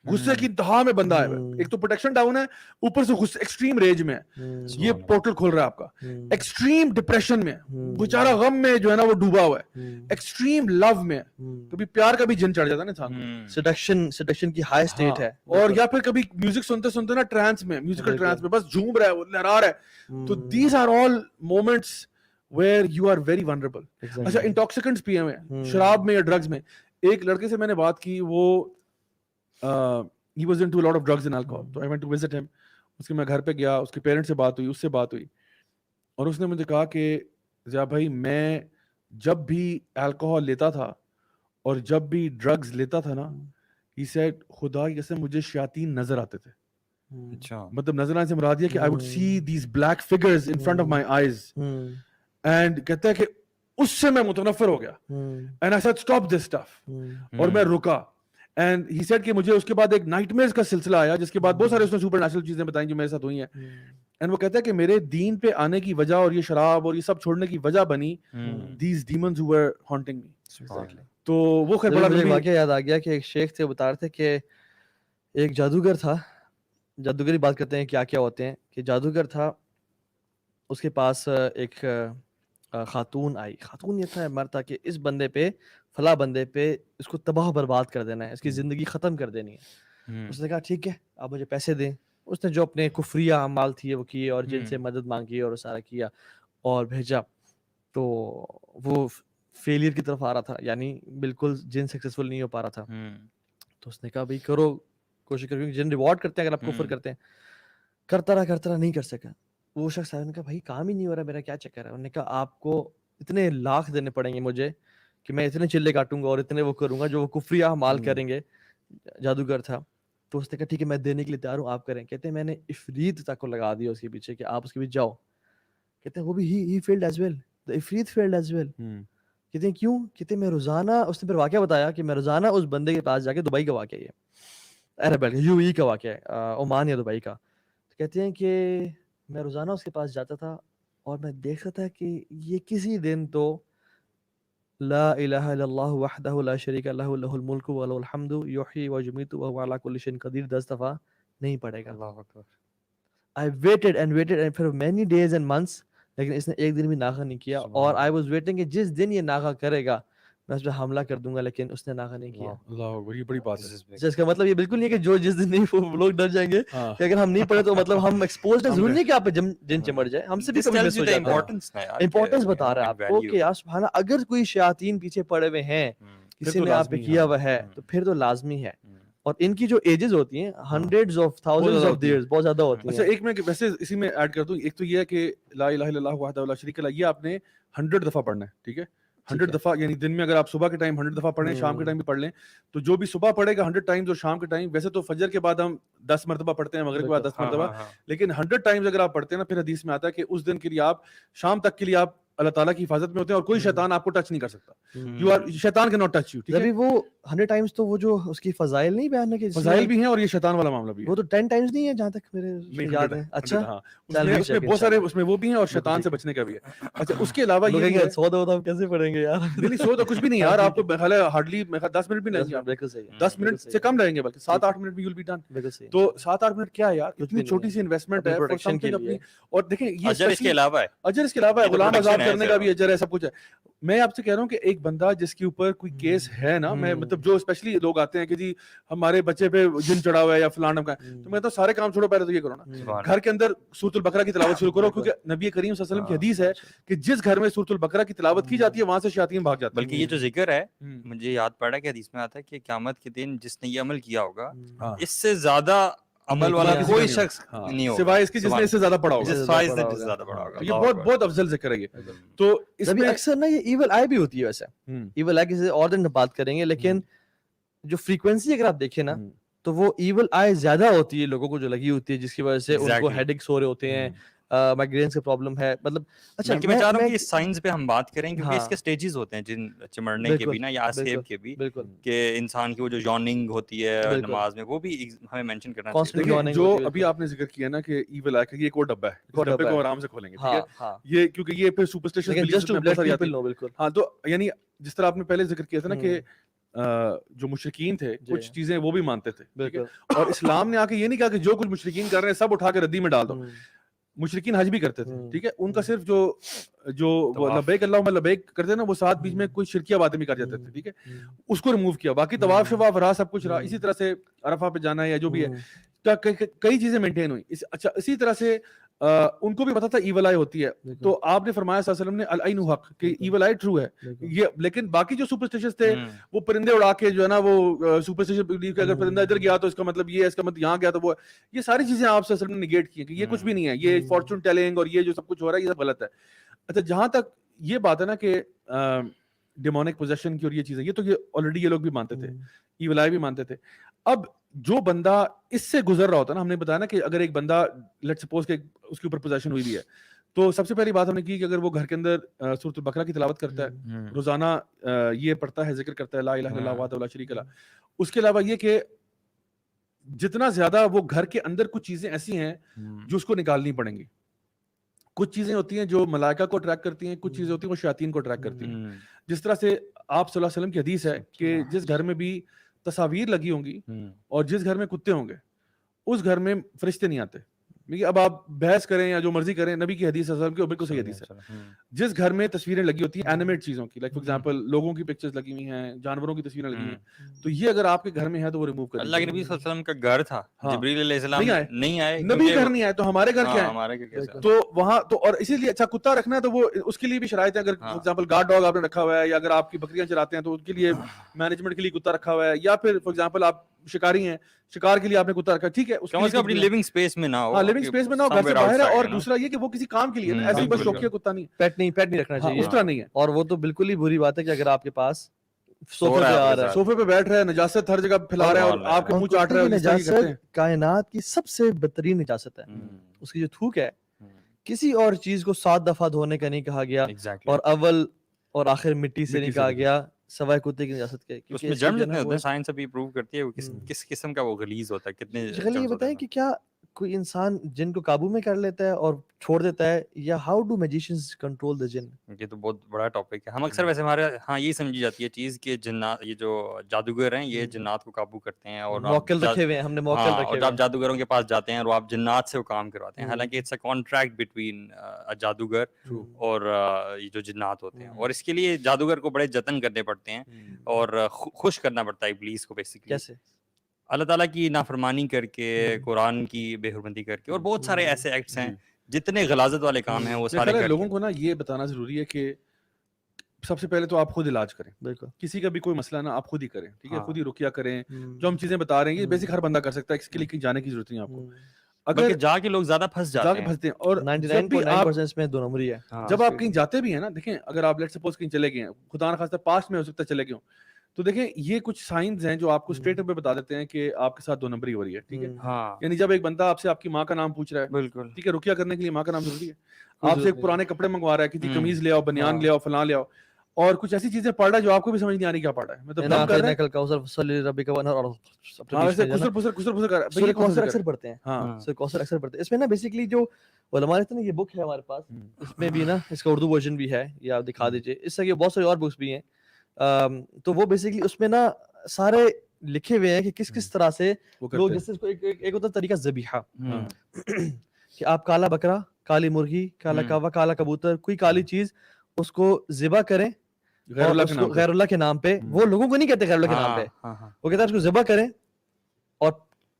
غصے کی انتہا میں بندہ ہے, ایک تو پروٹیکشن ڈاؤن ہے, اوپر سے غصے ایکسٹریم ریج میں, یہ پورٹل کھول رہا ہے آپ کا. ایکسٹریم ڈپریشن میں, بیچارہ غم میں جو ہے نا وہ ڈوبا ہوا ہے. ایکسٹریم لو میں, کبھی پیار کا بھی جن چڑھ جاتا ہے نا انسان, سیڈکشن کی ہائی اسٹیٹ ہے, اور یا پھر کبھی میوزک سنتے سنتے نا ٹرانس میں, میوزیکل ٹرانس میں بس جھوم رہا ہے, وہ لہرا رہا ہے. تو these are all moments where you are very vulnerable. اچھا انٹاکسیکنٹس پیے ہوئے, شراب میں یا ڈرگز میں. ایک لڑکے سے میں نے بات کی, وہ he was into a lot of drugs and alcohol, so I went to visit him. اس کے میں گھر پہ گیا, اس کے پیرنٹس سے بات ہوئی, اس سے بات ہوئی, اور اس نے مجھے کہا کہ ضیاء بھائی میں جب بھی الکوہول لیتا تھا اور جب بھی ڈرگز لیتا تھا نا, he said خدا کی قسم مجھے شیاطین نظر آتے تھے. اچھا مطلب نظر آنے سے مراد یہ کہ I would see these black figures in front of my eyes, and کہتا ہے کہ اس سے میں متنفر ہو گیا, and I said stop this stuff, اور میں رکا. اینڈ ہی سیڈ کہ مجھے اس کے بعد ایک نائٹ میئرز کا سلسلہ آیا, جس کے بعد بہت سارے اس نے سپر نیچرل چیزیں بتائیں جو میرے ساتھ ہوئی ہیں. اینڈ وہ کہتا ہے کہ میرے دین پہ آنے کی وجہ اور یہ شراب اور یہ سب چھوڑنے کی وجہ بنی these demons who were haunting me. تو وہ خیر بڑا مجھے واقعہ یاد آ گیا کہ ایک شیخ تھے, بتا رہے تھے کہ ایک جادوگر تھا. جادوگری بات کرتے ہیں کیا کیا ہوتے ہیں, کہ جادوگر تھا, اس کے پاس ایک خاتون آئی. خاتون یہ تھا مرتا کہ اس بندے پہ, فلاں بندے پہ اس کو تباہ برباد کر دینا ہے, اس کی زندگی ختم کر دینی ہے. اس نے کہا ٹھیک ہے آپ مجھے پیسے دیں. اس نے جو اپنے کفریہ اعمال تھے وہ کیے, اور جن سے مدد مانگی اور سارا کیا اور بھیجا. تو وہ فیلئر کی طرف آ رہا تھا, یعنی بالکل جن سکسیسفل نہیں ہو پا رہا تھا. تو اس نے کہا بھائی کرو کوشش کرو, کیونکہ جن ریوارڈ کرتے ہیں اگر آپ کفر کرتے ہیں. کرتا رہا نہیں کر سکا. وہ شخص آیا, نے کہا بھائی کام ہی نہیں ہو رہا, میرا کیا چکر ہے. انہوں نے کہا آپ کو اتنے لاکھ دینے پڑیں گے مجھے کہ میں اتنے چلے کاٹوں گا اور اتنے وہ کروں گا جو وہ کفریہ اعمال کریں گے. جادوگر تھا. تو اس نے کہا ٹھیک ہے میں دینے کے لیے تیار ہوں, آپ کریں. کہتے ہیں میں نے عفریت تک کو لگا دیا اس کے پیچھے کہ آپ اس کے پیچھے جاؤ. کہتے ہیں وہ بھی ہی فیلڈ ایز ویل, the عفریت فیلڈ ایز ویل. کہتے ہیں کیوں؟ کہتے ہیں میں روزانہ, اس نے پھر واقعہ بتایا کہ میں روزانہ اس بندے کے پاس جا کے, دبئی کا واقعہ, یہ عرب یو ای کا واقعہ ہے, عمان یا دبئی کا. کہتے ہیں کہ میں روزانہ اس کے پاس جاتا تھا اور میں دیکھتا تھا کہ یہ کسی دن تو لا الہ الا اللہ وحدہ لا شریک لہ لہ الملک ولہ الحمد یحیی ویمیت وہو علی کل شیء قدیر 10 دفعہ نہیں پڑھے گا. اللہ اکبر. I waited and waited and for many days and months, لیکن اس نے ایک دن بھی ناغہ نہیں کیا. اور I was waiting کہ جس دن یہ ناغہ کرے گا میں اس پہ حملہ کر دوں گا, لیکن اس نے ناغہ نہیں کیا. اللہ اکبر, یہ بڑی بات ہے. جس کا مطلب یہ بالکل نہیں ہے کہ جو جس دن نہیں وہ لوگ ڈر جائیں گے کہ اگر ہم نہیں پڑھے تو مطلب ہم ایکسپوزڈ ہیں. ضروری نہیں کہ آپ پہ جن چمڑ جائے, ہم سے بھی کبھی مس ہو جاتا ہے. امپورٹنس بتا رہا ہے آپ کو کہ یار سبحان اللہ, اگر کوئی شیاطین پیچھے پڑے ہوئے ہیں, کسی نے آپ پہ کیا ہوا ہے, تو پھر تو لازمی ہے. اور ان کی جو ایجز ہوتی ہیں hundreds of thousands of years, بہت زیادہ ہوتی ہیں. اچھا ایک میں ویسے اسی میں ایڈ کر دوں, ایک تو یہ ہے کہ لا الہ الا اللہ وحدہ لا شریک لہ, یہ آپ نے 100 دفعہ پڑھنا ہے. ٹھیک ہے, 100 دفعہ, یعنی دن میں اگر آپ صبح کے ٹائم 100 دفعہ پڑھیں, شام کے ٹائم بھی پڑھ لیں, تو جو بھی صبح پڑھے گا 100 ٹائمز اور شام کے ٹائم, ویسے تو فجر کے بعد ہم 10 مرتبہ پڑھتے ہیں, مغرب کے بعد 10 مرتبہ, لیکن 100 ٹائمز اگر آپ پڑھتے ہیں نا, پھر حدیث میں آتا ہے کہ اس دن کے لیے آپ شام تک کے لیے آپ اللہ تعالیٰ کی حفاظت میں ہوتے ہیں اور کوئی شیطان آپ کو ٹچ نہیں کر سکتا. یو آر, شیطان کی ناٹ ٹچ یو. ٹھیک ہے, وہ 100 ٹائمز تو وہ جو اس کی فضائل نہیں بیان ہے کہ فضائل بھی ہیں اور یہ شیطان والا معاملہ بھی ہے. وہ تو 10 ٹائمز نہیں ہے جہاں تک میرے یاد ہے. اچھا اس میں بہت سارے, اس میں وہ بھی ہیں اور شیطان سے بچنے کا بھی ہے. اچھا اس کے علاوہ یہ 100 دو ہم کیسے پڑھیں گے یار؟ نہیں 100 تو کچھ بھی نہیں یار, آپ کو خیال ہے ہارڈلی 10 منٹ بھی نہیں لگیں گے, 10 منٹ سے کم لگیں گے, بلکہ 7-8 منٹ بھی یو ول بی ڈن. تو 7-8 منٹ کیا ہے یار, اتنی چھوٹی سی انویسٹمنٹ ہے فار سم تھنگ اپنی. اور دیکھیں یہ اجر اس کے علاوہ ہے, اجر اس کے علاوہ ہے, غلام آزاد کرنے کا بھی اجر ہے, سب کچھ ہے. میں آپ سے کہہ رہا ہوں کہ ایک بندہ جس کے اوپر کوئی کیس ہے نا, میں مطلب جو اسپیشلی لوگ آتے ہیں کہ جی ہمارے بچے پہ جن چڑھا ہوا ہے یا فلانا کا, تو میں تو سارے کام چھوڑو, پہلے تو یہ کرو نا, گھر کے اندر سورۃ البقرہ کی تلاوت شروع کرو, کیونکہ نبی کریم صلی اللہ علیہ وسلم کی حدیث ہے کہ جس گھر میں سورۃ البقرہ کی تلاوت کی جاتی ہے وہاں سے شیاطین بھاگ جاتے ہیں. بلکہ یہ جو ذکر ہے مجھے یاد پڑا کہ حدیث میں آتا ہے کہ قیامت کے دن جس نے یہ عمل کیا ہوگا اس سے زیادہ عمل والا کوئی شخص نہیں ہوگا سوائے اس کے جس نے اس سے زیادہ پڑھا ہوگا. یہ بہت بہت افضل ذکر ہے یہ. تو اس میں اکثر نا یہ ایول آئی بھی ہوتی ہے, ویسے ایول آئی کسی اور دن بات کریں گے, لیکن جو فریکوینسی اگر آپ دیکھیں نا تو وہ ایول آئی زیادہ ہوتی ہے لوگوں کو جو لگی ہوتی ہے, جس کی وجہ سے ان کو ہیڈ ایکس ہو رہے ہوتے ہیں, مائگرینس کا پرابلم ہے. مطلب اچھا میں چاہ رہا ہوں کہ اس سائنس پہ ہم بات کریں کیونکہ اس کے سٹیجز ہوتے ہیں جن چمڑنے کے بھی نا یا اسیب کے بھی, کہ انسان کی وہ جو یارننگ ہوتی ہے نماز میں وہ بھی ہمیں مینشن کرنا چاہیے. جو ابھی آپ نے ذکر کیا نا کہ ایول آئی کا یہ ایک اور ڈبہ ہے, اس ڈبے کو آرام سے کھولیں گے, ٹھیک ہے, یہ کیونکہ یہ پھر سپرسٹیشن بالکل. ہاں تو یعنی جس طرح آپ نے پہلے ذکر کیا تھا نا کہ جو مشرکین تھے کچھ چیزیں وہ بھی مانتے تھے, اور اسلام نے آ کے یہ نہیں کہا کہ جو کچھ مشرکین کر رہے ہیں سب اٹھا کے ردی میں ڈال دو. مشرکین حج بھی کرتے تھے, ٹھیک ہے, ان کا صرف جو لبیک اللہم لبیک کرتے ہیں نا وہ ساتھ بیچ میں کوئی شرکیہ باتیں بھی کر جاتے تھے, ٹھیک ہے, اس کو ریموو کیا, باقی طواف شواف رہا, سب کچھ رہا. اسی طرح سے عرفہ پہ جانا ہے یا جو بھی ہے, کئی چیزیں مینٹین ہوئی. اچھا اسی طرح سے ان کو بھی پتا تھا ایول آئی ہوتی ہے, تو آپ نے فرمایا صلی اللہ علیہ وسلم نے العین حق کہ ایول آئی ٹرو ہے یہ. لیکن باقی جو سپرسٹیشنز تھے وہ پرندے اڑا کے جو ہے نا وہ سپرسٹیشن بلیو کہ اگر پرندہ ادھر گیا تو اس کا مطلب یہ ہے, اس کا مطلب یہاں گیا تو وہ, یہ ساری چیزیں آپ صلی اللہ علیہ وسلم نے نگیٹ کی کہ یہ کچھ بھی نہیں ہے, یہ فارچون ٹیلنگ اور یہ جو سب کچھ ہو رہا ہے یہ سب غلط ہے. اچھا جہاں تک یہ بات ہے نا کہ ڈیمونک پوزیشن کی اور یہ چیزیں, یہ تو یہ آلریڈی یہ لوگ بھی مانتے تھے, ایول آئی بھی مانتے تھے. اب جو بندہ اس سے گزر رہا ہوتا ہے نا, ہم نے بتایا نا کہ اگر ایک بندہ لیٹ سپوز کہ اس کے اوپر پوزیشن ہوئی بھی ہے, تو سب سے پہلی بات ہم نے کی کہ اگر وہ گھر کے اندر سورۃ البقرہ کی تلاوت کرتا ہے, روزانہ یہ پڑھتا ہے, ذکر کرتا ہے لا الہ الا اللہ وحدہ لا شریک لہ, اس کے علاوہ یہ کہ جتنا زیادہ وہ گھر کے اندر کچھ چیزیں ایسی ہیں جو اس کو نکالنی پڑیں گی. کچھ چیزیں ہوتی ہیں جو ملائکہ کو اٹریکٹ کرتی ہیں, کچھ چیزیں ہوتی ہیں وہ شیاطین کو اٹریکٹ کرتی ہیں. جس طرح سے آپ صلی اللہ علیہ وسلم کی حدیث ہے کہ جس گھر میں بھی تصاویر لگی ہوں گی اور جس گھر میں کتے ہوں گے اس گھر میں فرشتے نہیں آتے. اب آپ بحث کریں یا جو مرضی کریں, نبی کی حدیث کی بالکل صحیح حدیث ہے. جس گھر میں تصویریں لگی ہوتی ہیں اینیمیٹ چیزوں کی, لائک فار ایگزامپل لوگوں کی پکچرز لگی ہوئی ہیں, جانوروں کی تصویریں لگی ہوئی ہیں, تو یہ اگر آپ کے گھر میں ہے تو وہ ریموو کریں. اللہ کے نبی صلی اللہ علیہ وسلم کا گھر تھا, جبریل علیہ السلام نہیں آئے, نبی گھر نہیں آئے تو ہمارے گھر کیا ہے, تو وہاں تو. اور اسی لیے اچھا کتا رکھنا ہے تو وہ اس کے لیے بھی شرائط ہے. اگر فار ایگزامپل گارڈ ڈاگ آپ نے رکھا ہوا ہے, یا اگر آپ کی بکریاں چلاتے ہیں تو ان کے لیے مینجمنٹ کے لیے کتا رکھا ہوا ہے, یا پھر فار ایگزامپل آپ شکاری ہیں, شکار کے لیے آپ نے کتا رکھا, ٹھیک ہے, اس کے اپنی لیونگ سپیس میں نہ ہو, ہاں لیونگ سپیس میں نہ ہو, گھر سے باہر ہے. اور دوسرا یہ کہ وہ کسی کام کے لیے نا, ایسے ہی بس شوقیہ کتا نہیں, پیٹ نہیں رکھنا چاہیے, اس طرح نہیں ہے. اور وہ تو بالکل ہی بری بات ہے کہ اگر آپ کے پاس صوفے پہ آ رہا ہے, صوفے پہ بیٹھ رہا ہے, نجاست ہر جگہ پھیلا رہا ہے اور آپ کے منہ چاٹ رہا ہے. نجاست کائنات کی سب سے بدترین نجاست ہے. اس کی جو تھوک ہے کسی اور چیز کو 7 دفعہ دھونے کا نہیں کہا گیا, اور اول اور آخر مٹی سے نہیں کہا گیا سوائے کتے کی نجاست کے. اس میں جرم جتنے ہوتے ہیں سائنس ابھی پروو کرتی ہے کس قسم کا وہ غلیظ ہوتا ہے, کتنے. یہ بتائیں کہ کیا کوئی انسان جن کو قابو میں کر لیتا ہے اور چھوڑ دیتا ہے, یا ہاؤ ڈو میجیشنز کنٹرول دی جن؟ یہ تو بہت بڑا ٹاپک ہے. ہم اکثر ویسے ہمارے ہاں یہی سمجھی جاتی ہے چیز کہ جنات, یہ جو جادوگر ہیں یہ جنات کو قابو کرتے ہیں, اور موکل رکھے ہوئے ہیں, ہم نے موکل رکھے ہوئے ہیں. آپ جادوگروں کے پاس جاتے ہیں اور آپ جنات سے وہ کام کرواتے ہیں, حالانکہ اٹس اے کانٹریکٹ بٹوین جادوگر اور یہ جو جنات ہوتے ہیں, اور اس کے لیے جادوگر کو بڑے جتن کرنے پڑتے ہیں اور خوش کرنا پڑتا ہے ابلیس کو بیسیکلی. کیسے؟ اللہ تعالیٰ کی نافرمانی کر کے, قرآن کی بے حرمتی کر کے, اور بہت سارے ایسے ایکٹس ہیں جتنے غلاظت والے کام ہیں وہ سارے. لوگوں کو نا یہ بتانا ضروری ہے کہ سب سے پہلے تو آپ خود علاج کریں. بالکل, کسی کا بھی کوئی مسئلہ نا آپ خود ہی کریں, ٹھیک ہے, خود ہی رقیہ کریں. جو ہم چیزیں بتا رہے ہیں یہ بیسک ہر بندہ کر سکتا ہے, اس کے لیے کہیں جانے کی ضرورت نہیں آپ کو. اگر جا کے لوگ زیادہ پھنس جاتے ہیں, اور 99% میں 2 نمبری ہے. جب آپ کہیں جاتے بھی ہیں نا, دیکھیں اگر آپ لیٹ سپوز کہیں چلے گئے ہیں, خدا نخواستہ پاسٹ میں ہو سکتا ہے چلے گئے ہوں, تو دیکھیں یہ کچھ سائنز ہیں جو آپ کو اسٹریٹ پہ بتا دیتے ہیں کہ آپ کے ساتھ 2 نمبری ہو رہی ہے, ٹھیک ہے. یعنی جب ایک بندہ آپ سے آپ کی ماں کا نام پوچھ رہا ہے, بالکل ٹھیک ہے, رقیہ کرنے کے لیے ماں کا نام ضروری ہے. آپ سے ایک پرانے کپڑے منگوا رہا ہے, کسی قمیض لے آؤ, بنیان لے آؤ, فلاں لے آؤ, اور کچھ ایسی چیزیں پڑھ رہا ہے جو آپ کو بھی سمجھ نہیں آ رہی کیا پڑھ رہا ہے. مطلب دم کر رہا ہے. اس میں نا بیسیکلی جو علماء نے یہ بک ہے ہمارے پاس, اس میں بھی نا اس کا اردو ورژن بھی ہے, یا آپ دکھا دیجیے. اس سے بہت ساری اور بکس بھی ہیں, تو وہ بیسیکلی اس میں نا سارے لکھے ہوئے ہیں کہ کس طرح سے لوگ, جیسے ایک ہوتا ہے طریقہ ذبیحہ, کہ آپ کالا بکرا, کالی مرغی, کالا کوا, کالا کبوتر, کوئی کالی چیز, اس کو ذبح کریں غیر اللہ کے نام پہ. وہ لوگوں کو نہیں کہتے غیر اللہ کے نام پہ, وہ کہتے ہیں اس کو ذبح کریں اور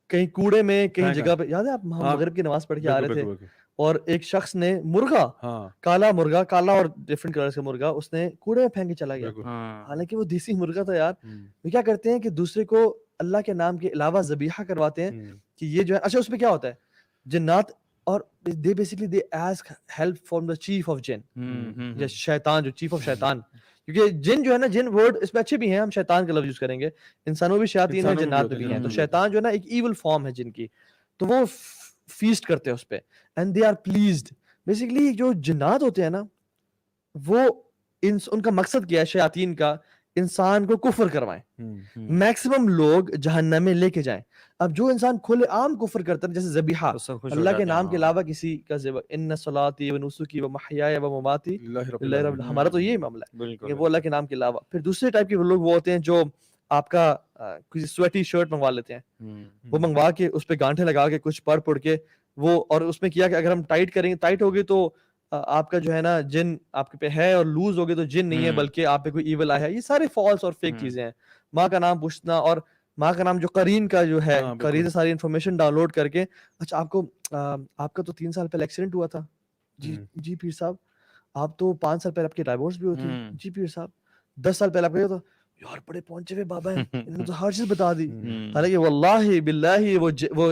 کہیں کوڑے میں کہیں جگہ پہ. یاد ہے آپ مغرب کی نماز پڑھ کے آ رہے تھے اور ایک شخص نے مرغا, کالا مرغا, کالا اور ڈفرنٹ کلر کا مرغا, اس نے کوڑے میں پھینک کے چلا گیا, حالانکہ وہ دیسی مرغا تھا یار. وہ کیا کرتے ہیں کہ دوسرے کو اللہ کے نام کے علاوہ ذبیحہ کرواتے ہیں کہ یہ جو ہے. اچھا اس میں کیا ہوتا ہے, جنات, اور they basically they ask help from the chief of jinn, یا شیطان, جو چیف آف شیطان, کیونکہ جن جو ہے نا, جن ورڈ اس میں اچھے بھی ہیں, ہم شیطان کا لفظ یوز کریں گے, انسانوں بھی شیاطین ہیں, جنات بھی ہیں. تو شیطان جو ہے نا ایک ایول فارم ہے جن کی, تو وہ فیسٹ کرتے ہیں اس پہ. and they are pleased. Basically جو جنات ہوتے ہیں نا وہ ان کا مقصد کیا ہے شیاطین کا, انسان کو کفر کروائیں, میکسیمم لوگ جہنم میں لے کے جائیں. اب جو انسان کھلے عام کفر کرتا ہے جیسے ذبیحہ, اللہ کے نام کے علاوہ کسی کا ان صلاتی و نسکی و محیای و مماتی للہ رب, ہمارا تو یہی معاملہ ہے کہ وہ اللہ کے نام کے علاوہ. پھر دوسرے ٹائپ کے لوگ وہ ہوتے ہیں جو آپ کا کسی سویٹی شرٹ منگوا لیتے ہیں, وہ منگوا کے اس پہ گانٹھے لگا کے کچھ پڑھ کے وہ, اور اس میں کیا کہ اگر ہم ٹائٹ کریں گے, ٹائٹ ہوگی تو آپ کا جو ہے نا جن آپ کے پہ ہے, اور لوز ہوگی تو جن نہیں ہے بلکہ آپ پہ کوئی ایول آیا ہے. یہ سارے فالس اور فیک چیزیں ہیں. ماں کا نام پوچھنا, اور ماں کا نام جو قرین کا جو ہے, قرین سے ساری انفارمیشن ڈاؤن لوڈ کر کے, اچھا آپ کا تو 3 سال پہلے ایکسیڈنٹ ہوا تھا, جی پیر صاحب, آپ تو 5 سال پہلے آپ کی ڈائیورس بھی ہوئی تھی, جی پیر صاحب 10 سال پہلے آپ کا یار بڑے پہنچے ہوئے بابا ہیں, انہوں نے تو ہر چیز بتا دی. حالانکہ واللہ باللہ وہ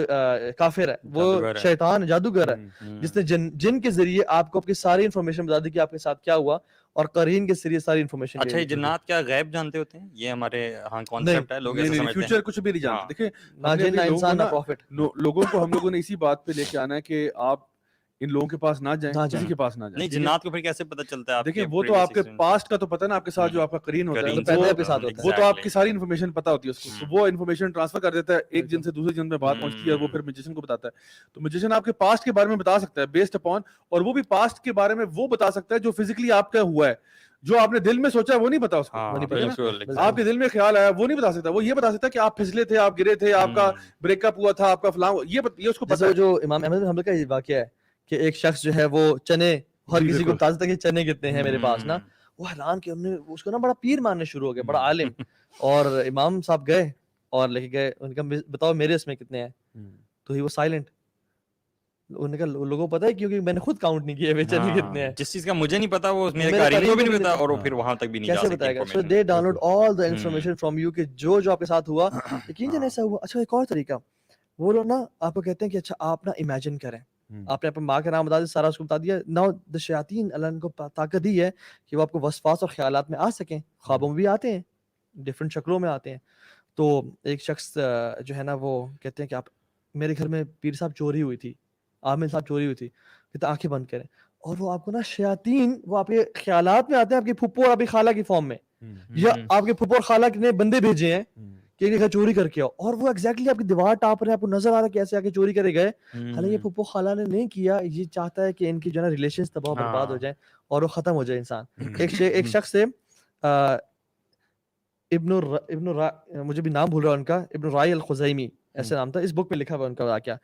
کافر ہے, وہ شیطان جادوگر ہے جس نے جن کے ذریعے آپ کو آپ کی ساری انفارمیشن بتا دی کہ آپ کے ساتھ کیا ہوا, اور قرین کے ذریعے ساری انفارمیشن. اچھا یہ جنات کیا غیب جانتے ہوتے ہیں؟ یہ ہمارے ہاں کانسیپٹ ہے, لوگ ایسا سمجھتے ہیں فیوچر کچھ بھی نہیں جانتے. دیکھیں نہ جن نہ انسان نہ پروفٹ. لوگوں کو ہم لوگوں نے اسی بات پہ لے کے آنا ہے کہ آپ ان لوگوں کے پاس نہ جائیں, کسی کے پاس نہ جائیں. نہیں جنات کو پھر کیسے پتہ چلتا ہے؟ دیکھیں وہ تو آپ کے پاسٹ کا تو پتہ نا, آپ کے ساتھ جو آپ کا قرین ہوتا ہے وہ تو آپ کی ساری انفارمیشن پتہ ہوتی ہے اس کو, وہ انفارمیشن ٹرانسفر کر دیتا ہے ایک جن سے دوسرے جن میں بات پہنچتی ہے, اور وہ پھر میجیشن کو بتاتا ہے. تو میجیشن آپ کے پاسٹ کے بارے میں بتا سکتا ہے بیسڈ اپون, اور وہ بھی پاسٹ کے بارے میں وہ بتا سکتا ہے جو فزیکلی آپ کا ہوا ہے. جو آپ نے دل میں سوچا ہے وہ نہیں بتا اس کو, آپ کے دل میں خیال آیا وہ نہیں بتا سکتا. وہ یہ بتا سکتا ہے کہ آپ پھسلے تھے, آپ گرے تھے, آپ کا بریک اپ ہوا تھا, آپ کا فلاں, یہ اس کو پتا ہے. جو امام احمد بن حنبل کا یہ واقعہ ہے کہ ایک شخص جو ہے وہ چنے, ہر کسی کو بتا سکتا ہے کہ چنے کتنے ہیں میرے پاس نا, وہ حیران کہ ہم نے اس کو نا بڑا پیر ماننا شروع ہو گیا, بڑا عالم. اور امام صاحب گئے اور لے کے گئے, ان کا بتاؤ میرے اس میں کتنے ہیں, تو ہی وہ سائلنٹ. انہوں نے کہا لوگوں کو پتا ہے کیونکہ میں نے خود کاؤنٹ نہیں کیے بیچنے کتنے ہیں, جس چیز کا مجھے نہیں پتا وہ میرے قرین کو بھی نہیں پتا, اور وہ پھر وہاں تک بھی نہیں جا سکتے. کیسے بتائے گا؟ So they download all the information from you کہ جو آپ کے ساتھ ہوا, یقین جانے ایسا ہوا. اچھا ایک اور طریقہ, وہ لوگ نا آپ کو کہتے ہیں کہ اچھا آپ نا امیجن کریں, آپ نے اپنے ماں کا نام بتا دیا, سارا اس کو بتا دیا. ناؤ دا شیاطین, اللہ نے کو طاقت دی ہے کہ وہ آپ کو وسواس اور خیالات میں آ سکیں, خوابوں میں بھی آتے ہیں, ڈفرینٹ شکلوں میں آتے ہیں. تو ایک شخص جو ہے نا وہ کہتے ہیں کہ آپ میرے گھر میں پیر صاحب چوری ہوئی تھی, عامر صاحب چوری ہوئی تھی, کہتے آنکھیں بند کریں, اور وہ آپ کو نا شیاطین وہ آپ کے خیالات میں آتے ہیں, آپ کی پھپھو اور آپ کی خالہ کی فارم میں, یا آپ کے پھپھو اور خالہ نے بندے بھیجے ہیں کہ ایک چوری کر کے آؤ, اور وہ ایگزیکٹلی آپ کی دیوار ٹاپ رہے ہیں, آپ کو نظر آ رہا ہے کیسے آ کے چوری کرے گئے. حالانکہ پھپھو خالہ نے نہیں کیا, یہ چاہتا ہے کہ ان کی جو ہے نا ریلیشنز تباہ برباد ہو جائیں اور وہ ختم ہو جائے انسان. ایک شخص سے مجھے بھی نام بھول رہا ان کا, ابن رائی الخزیمی ایسے نام تھا, اس بک پہ لکھا ہوا ان کا واقعہ.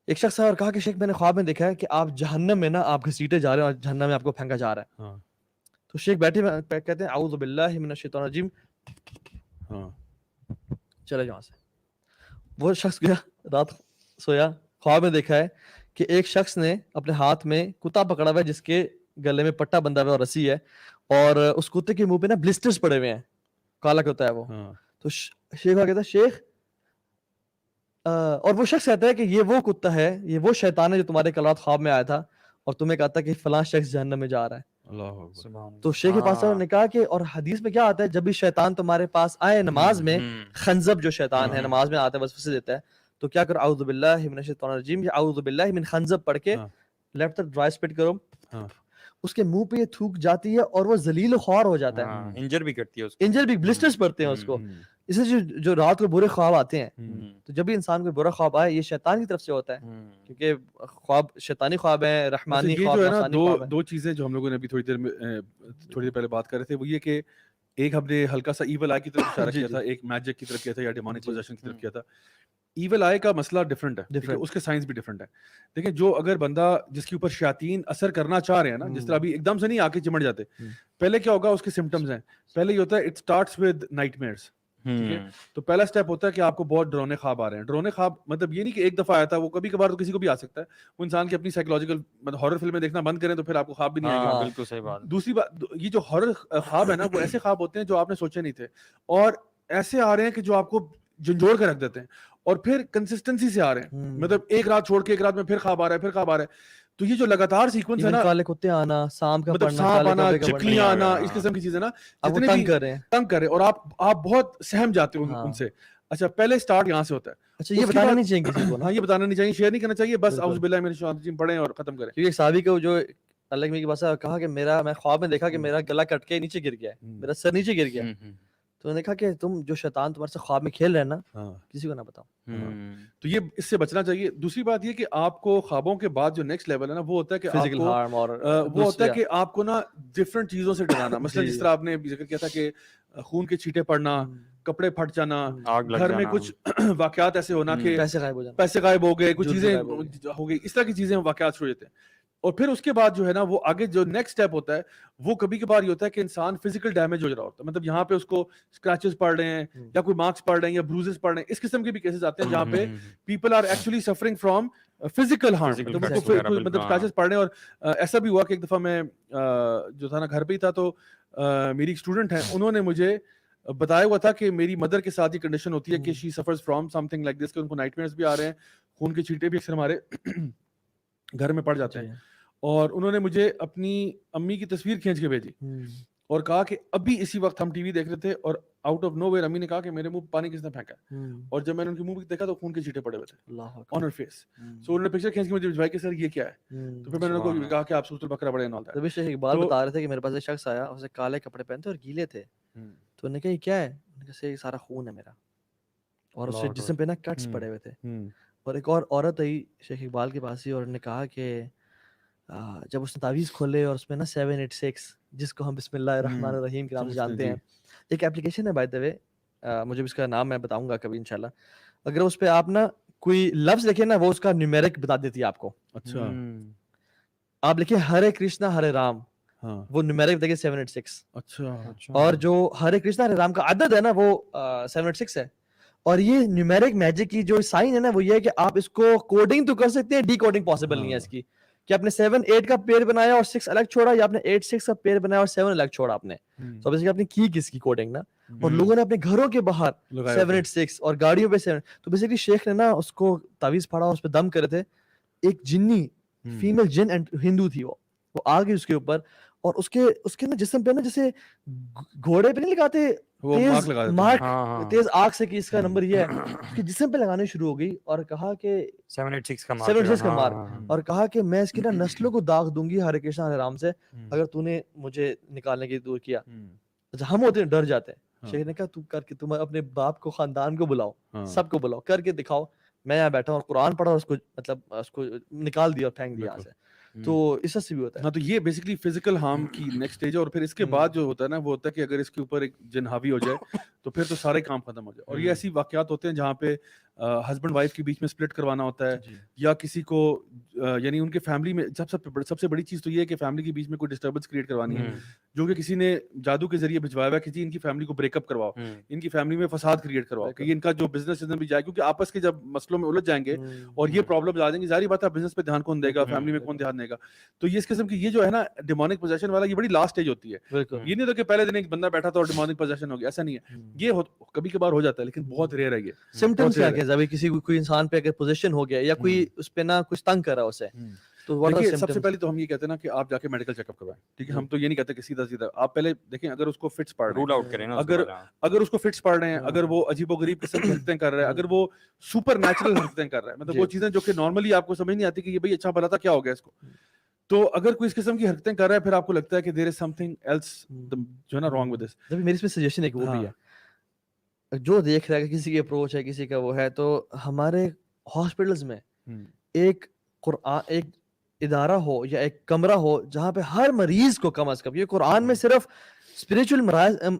ایک شخص ہے اور کہا کہ شیخ میں نے خواب میں دیکھا ہے کہ آپ جہنم میں نا آپ گھسیٹے جا رہے ہیں اور جہنم میں آپ کو پھینکا جا رہا ہے. تو شیخ بیٹھے کہتے ہیں اعوذ باللہ من الشیطان الرجیم, چلے جاؤ سے. وہ شخص گیا, رات سویا, خواب میں دیکھا ہے کہ ایک شخص نے اپنے ہاتھ میں کتا پکڑا ہوا ہے جس کے گلے میں پٹا بندھا ہوا ہے اور رسی ہے, اور اس کتے کے منہ پہ نا بلسٹرز پڑے ہوئے ہیں, کالا کتا ہے وہ. تو شیخ کہتا ہے شیخ, اور وہ شخص کہتا ہے کہ یہ وہ کتا ہے, یہ وہ شیطان ہے جو تمہارے کل رات خواب میں آیا تھا اور تمہیں کہتا ہے کہ فلاں شخص جہنم میں جا رہا ہے. تو شیخ کے پاس نے کہا کہ, اور حدیث میں کیا آتا ہے, جب بھی شیطان تمہارے پاس آئے نماز میں, خنزب جو شیطان ہے نماز میں آتا ہے وسوسے دیتا ہے, تو کیا کرو, اعوذ باللہ من الشیطان الرجیم یا اعوذ باللہ من خنزب پڑھ کے لیفٹ طرف ڈرائی اسپٹ کرو, اس کے منہ پہ یہ تھوک جاتی ہے اور وہ ذلیل و خوار ہو جاتا ہے, انجر بھی کرتی ہے, انجر بھی, بلسٹرز پڑتے ہیں اس کو. اس سے جو رات کو برے خواب آتے ہیں, تو جب بھی انسان کو برا خواب آئے یہ شیطان کی طرف سے ہوتا ہے, کیونکہ خواب شیطانی خواب ہے, رحمانی خواب ہے. دو چیزیں جو ہم لوگوں نے ابھی تھوڑی دیر پہلے بات کر رہے تھے, وہ یہ کہ ایک ہم نے ہلکا سا ایول آئی کی طرف اشارہ کیا تھا, ایک میجک کی طرف کیا تھا, یا ڈیمونک پوزیشن کی طرف کیا تھا. ایول آئی کا مسئلہ ڈفرنٹ ہے, اس کے سائنس بھی ڈفرنٹ ہے. دیکھیں جو اگر بندہ جس کے اوپر شیاطین اثر کرنا چاہ رہے ہیں نا, جس طرح ابھی ایک دم سے نہیں آ کے چمٹ جاتے, پہلے کیا ہوگا, اس کے سمٹمز ہیں. پہلے یہ ہوتا ہے it starts with night measures. تو پہلا سٹیپ ہوتا ہے کہ آپ کو بہت ڈرونے خواب آ رہے ہیں. ڈرونے خواب مطلب یہ نہیں کہ ایک دفعہ آیا تھا, وہ کبھی کبھار تو کسی کو بھی آ سکتا ہے. وہ انسان کی اپنی سائیکولوجیکل مطلب ہارر فلمیں دیکھنا بند کریں تو پھر آپ کو خواب بھی نہیں آئے گا. بالکل صحیح بات. دوسری بات, یہ جو ہارر خواب ہے نا, وہ ایسے خواب ہوتے ہیں جو آپ نے سوچے نہیں تھے, اور ایسے آ رہے ہیں کہ جو آپ کو جھنجھوڑ کے رکھ دیتے ہیں, اور پھر کنسسٹنسی سے آ رہے ہیں. مطلب ایک رات چھوڑ کے ایک رات میں پھر خواب آ رہا ہے, پھر خواب آ رہا ہے. تو یہ جو لگاتار سیکوینس ہے نا, کالے کتے آنا, سانپ کا مطلب سانپ آنا, چکلیاں آنا, اس قسم کی چیزیں نا, تنگ کر رہے ہیں, اور آپ بہت سہم جاتے ہو ان سے. اچھا پہلے سٹارٹ یہاں سے ہوتا ہے. اچھا یہ بتانا نہیں چاہیے کسی کو نا. ہاں یہ بتانا نہیں چاہیے, شیئر نہیں کرنا چاہیے, بس اعوذ باللہ من الشیطان الرجیم پڑھیں اور ختم کریں. کیونکہ صحابی کو جو اللہ کے پاس کہا کہ میں خواب میں دیکھا کہ میرا گلا کٹ کے نیچے گر گیا ہے, میرا سر نیچے گر گیا, تو انہوں نے کہا کہ تم جو شیطان تمہارے سے خواب میں کھیل رہے ہیں نا کسی کو نہ بتاؤ. تو یہ اس سے بچنا چاہیے. دوسری بات یہ کہ آپ کو خوابوں کے بعد جو نیکسٹ لیول ہے نا وہ ہوتا ہے کہ فزیکل ہارم, اور وہ ہوتا ہے کہ آپ کو نا ڈفرنٹ چیزوں سے ڈرانا. مثلا جس طرح آپ نے ذکر کیا تھا کہ خون کے چھینٹے پڑنا, کپڑے پھٹ جانا, گھر میں کچھ واقعات ایسے ہونا کہ پیسے غائب ہو گئے, کچھ چیزیں ہو گئی, اس طرح کی چیزیں واقعات شروع ہوتے ہیں. اور پھر اس کے بعد جو ہے نا وہ آگے جو نیکسٹ اسٹیپ ہوتا ہے وہ کبھی کبھار یہ ہوتا ہے کہ انسان فزیکل ڈیمیج ہو رہا ہوتا ہے, مطلب یہاں پہ اس کو اسکریچز پڑ رہے ہیں یا کوئی مارکس پڑ رہے ہیں یا بروزز پڑ رہے ہیں. اس قسم کے بھی کیسز آتے ہیں جہاں پہ people are actually suffering from physical harm, مطلب اسکریچز پڑ رہے ہیں. اور ایسا بھی ہوا کہ ایک دفعہ میں جو تھا نا گھر پہ ہی تھا, تو میری ایک اسٹوڈنٹ ہیں, انہوں نے مجھے بتایا ہوا تھا کہ میری مدر کے ساتھ یہ کنڈیشن ہوتی ہے کہ she suffers from something like this, کہ ان کو نائٹ میئرز بھی آ رہے ہیں, خون کے چھینٹے بھی اکثر ہمارے گھر میں پڑ جاتے ہیں. اور انہوں نے مجھے اپنی امی کی تصویر کھینچ کے بھیجی اور کہا کہ ابھی اسی وقت ہم ٹی وی دیکھ رہے تھے اور آؤٹ آف نو ویئر امی نے کہا کہ میرے منہ پانی کس نے پھینکا ہے, اور جب میں نے ان کے منہ دیکھا تو خون کے چھینٹے پڑے ہوئے تھے آن ہر فیس. سو انہوں نے پکچر کھینچ کے مجھے بھیجوائی کہ سر یہ کیا ہے, تو پھر میں نے ان کو کہا کہ آپ سورۃ البقرہ پڑھیں. تبھی شیخ اقبال بتا رہے تھے کہ میرے پاس ایک شخص آیا, اسے کالے کپڑے پہنتے اور گیلے تھے, تو انہوں نے کہا یہ کیا ہے, انہوں نے کہا یہ سارا خون ہے میرا, اور اس کے جسم پہ نا کٹس پڑے ہوئے تھے. اور ایک اور عورت آئی شیخ اقبال کے پاس ہی, اور انہوں نے کہا کہ جب اس نے تعویذ کھولے اور اس میں نا 786 جس کو ہم بسم اللہ الرحمن الرحیم کے نام سے جانتے ہیں, ایک اپلیکیشن ہے بائی دا وے, مجھے اس کا نام میں بتاؤں گا کبھی انشاءاللہ. اگر اس پہ آپ نا کوئی لفظ لکھیں نا وہ اس کا نیومیرک بتا دیتی ہے آپ کو. اچھا آپ لکھیں ہرے کرشنا ہرے رام, وہ نیومیرک دیکھیں 786. اچھا اور جو ہرے کرشنا ہرے رام کا عدد ہے نا وہ 786 ہے. اور یہ نیومیرک میجک کی جو سائن ہے نا وہ یہ ہے کہ آپ اس کو کوڈنگ تو کر سکتے ہیں, ڈی کوڈنگ پاسبل نہیں ہے اس کی, کہ آپ نے 7-8 کا پیر بنایا اور 6 الگ چھوڑا, یا آپ نے 8-6 کا پیر بنایا اور 7 الگ چھوڑا آپ نے. تو بیسیکلی آپ نے کی کس کی کوڈنگ نا, اور لوگوں نے اپنے گھروں کے باہر 786 اور گاڑیوں پہ 7. تو بیسیکلی شیخ نے نا اس کو تعویذ پڑھا اور اس پہ دم کرے تھے. ایک جنی فیمیل جن اینڈ ہندو تھی, وہ آ گئی اس کے اوپر, اور اس کے نا جسم پہ نا جیسے گھوڑے پہ نہیں لگاتے تیز آگ سے کہ اس کا نمبر یہ ہے, اس کے جسم پہ لگانے شروع ہو گئی اور کہا کہ 786 کا مار, اور کہا کہ میں اس کی نا نسلوں کو داغ دوں گی ہرے کرشنا ہرے رام سے اگر تو نے مجھے نکالنے کی دور کیا. اچھا ہم ہوتے ہیں ڈر جاتے ہیں. شیخ نے کہا تو کر کے تم اپنے باپ کو خاندان کو بلاؤ, سب کو بلاؤ, کر کے دکھاؤ. میں یہاں بیٹھا ہوں اور قرآن پڑھا اور اس کو مطلب اس کو نکال دیا اور پھینک دیا یہاں سے. تو اس سے بھی ہوتا ہے. ہاں تو یہ بیسیکلی فزیکل ہارم کی نیکسٹ اسٹیج ہے. اور پھر اس کے بعد جو ہوتا ہے نا وہ ہوتا ہے کہ اگر اس کے اوپر ایک جن حاوی ہو جائے تو پھر تو سارے کام ختم ہو جائے. اور یہ ایسی واقعات ہوتے ہیں جہاں پہ ہسبینڈ وائف کے بیچ میں سپلٹ کروانا ہوتا ہے, یا کسی کو یعنی ان کے فیملی میں سب سے بڑی چیز تو یہ ہے کہ فیملی کے بیچ میں کوئی ڈسٹربنس کریٹ کروانی ہے, جو کہ کسی نے جادو کے ذریعے بھجوایا ہوا ہے کہ ان کی فیملی کو بریک اپ کرواؤ, ان کی فیملی میں فساد کریٹ کرواؤ کہ ان کا جو بزنس بھی جائے, کیونکہ آپس کے جب مسئلوں میں الجھ جائیں گے اور یہ پرابلمز آ جائیں گی, ظاہری بات ہے بزنس پہ دھیان کون دے گا, فیملی میں کون دھیان دے گا. تو یہ اس قسم کی یہ جو ہے نا ڈیمونک پوزیشن والا یہ بڑی لاسٹ اسٹیج ہوتی ہے. یہ نہیں ہوتا کہ پہلے دن ایک بندہ بیٹھا تھا اور ڈیمونک پوزیشن ہو گیا, ایسا نہیں ہے. یہ کبھی کبھار ہو جاتا ہے لیکن بہت ریئر ہے. یہ سمپٹمز کیا ہے ابھی کسی کوئی انسان پہ اگر پوزیشن ہو گیا یا کوئی اس پہ نا کچھ تنگ کر رہا ہے اسے, تو سب سے پہلے تو ہم یہ کہتے ہیں نا کہ آپ جا کے میڈیکل چیک اپ کروائیں. ٹھیک ہے, ہم تو یہ نہیں کہتے کہ سیدھا آپ پہلے دیکھیں اگر اس کو فٹس پڑ رہے ہیں, رول آؤٹ کریں نا, اگر اس کو فٹس پڑ رہے ہیں, اگر وہ عجیب و غریب قسم کی حرکتیں کر رہا ہے, اگر وہ سپر نیچرل حرکتیں کر رہا ہے, مطلب وہ چیزیں جو کہ نارملی آپ کو سمجھ نہیں آتی کہ یہ بھائی اچھا بھلا تھا کیا ہو گیا اس کو, تو اگر کوئی اس قسم کی حرکتیں کر رہا ہے پھر آپ کو لگتا ہے کہ there is some thing else جو ہے نا رانگ ود دس. میری اس میں سجیشن ہے کہ وہ بھی ہے جو دیکھ رہا ہے کہ کسی کی اپروچ ہے کسی کا وہ ہے, تو ہمارے ہاسپٹلز میں ایک قرآن ایک ادارہ ہو یا ایک کمرہ ہو جہاں پہ ہر مریض کو کم از کم, یہ قرآن میں صرف اسپریچول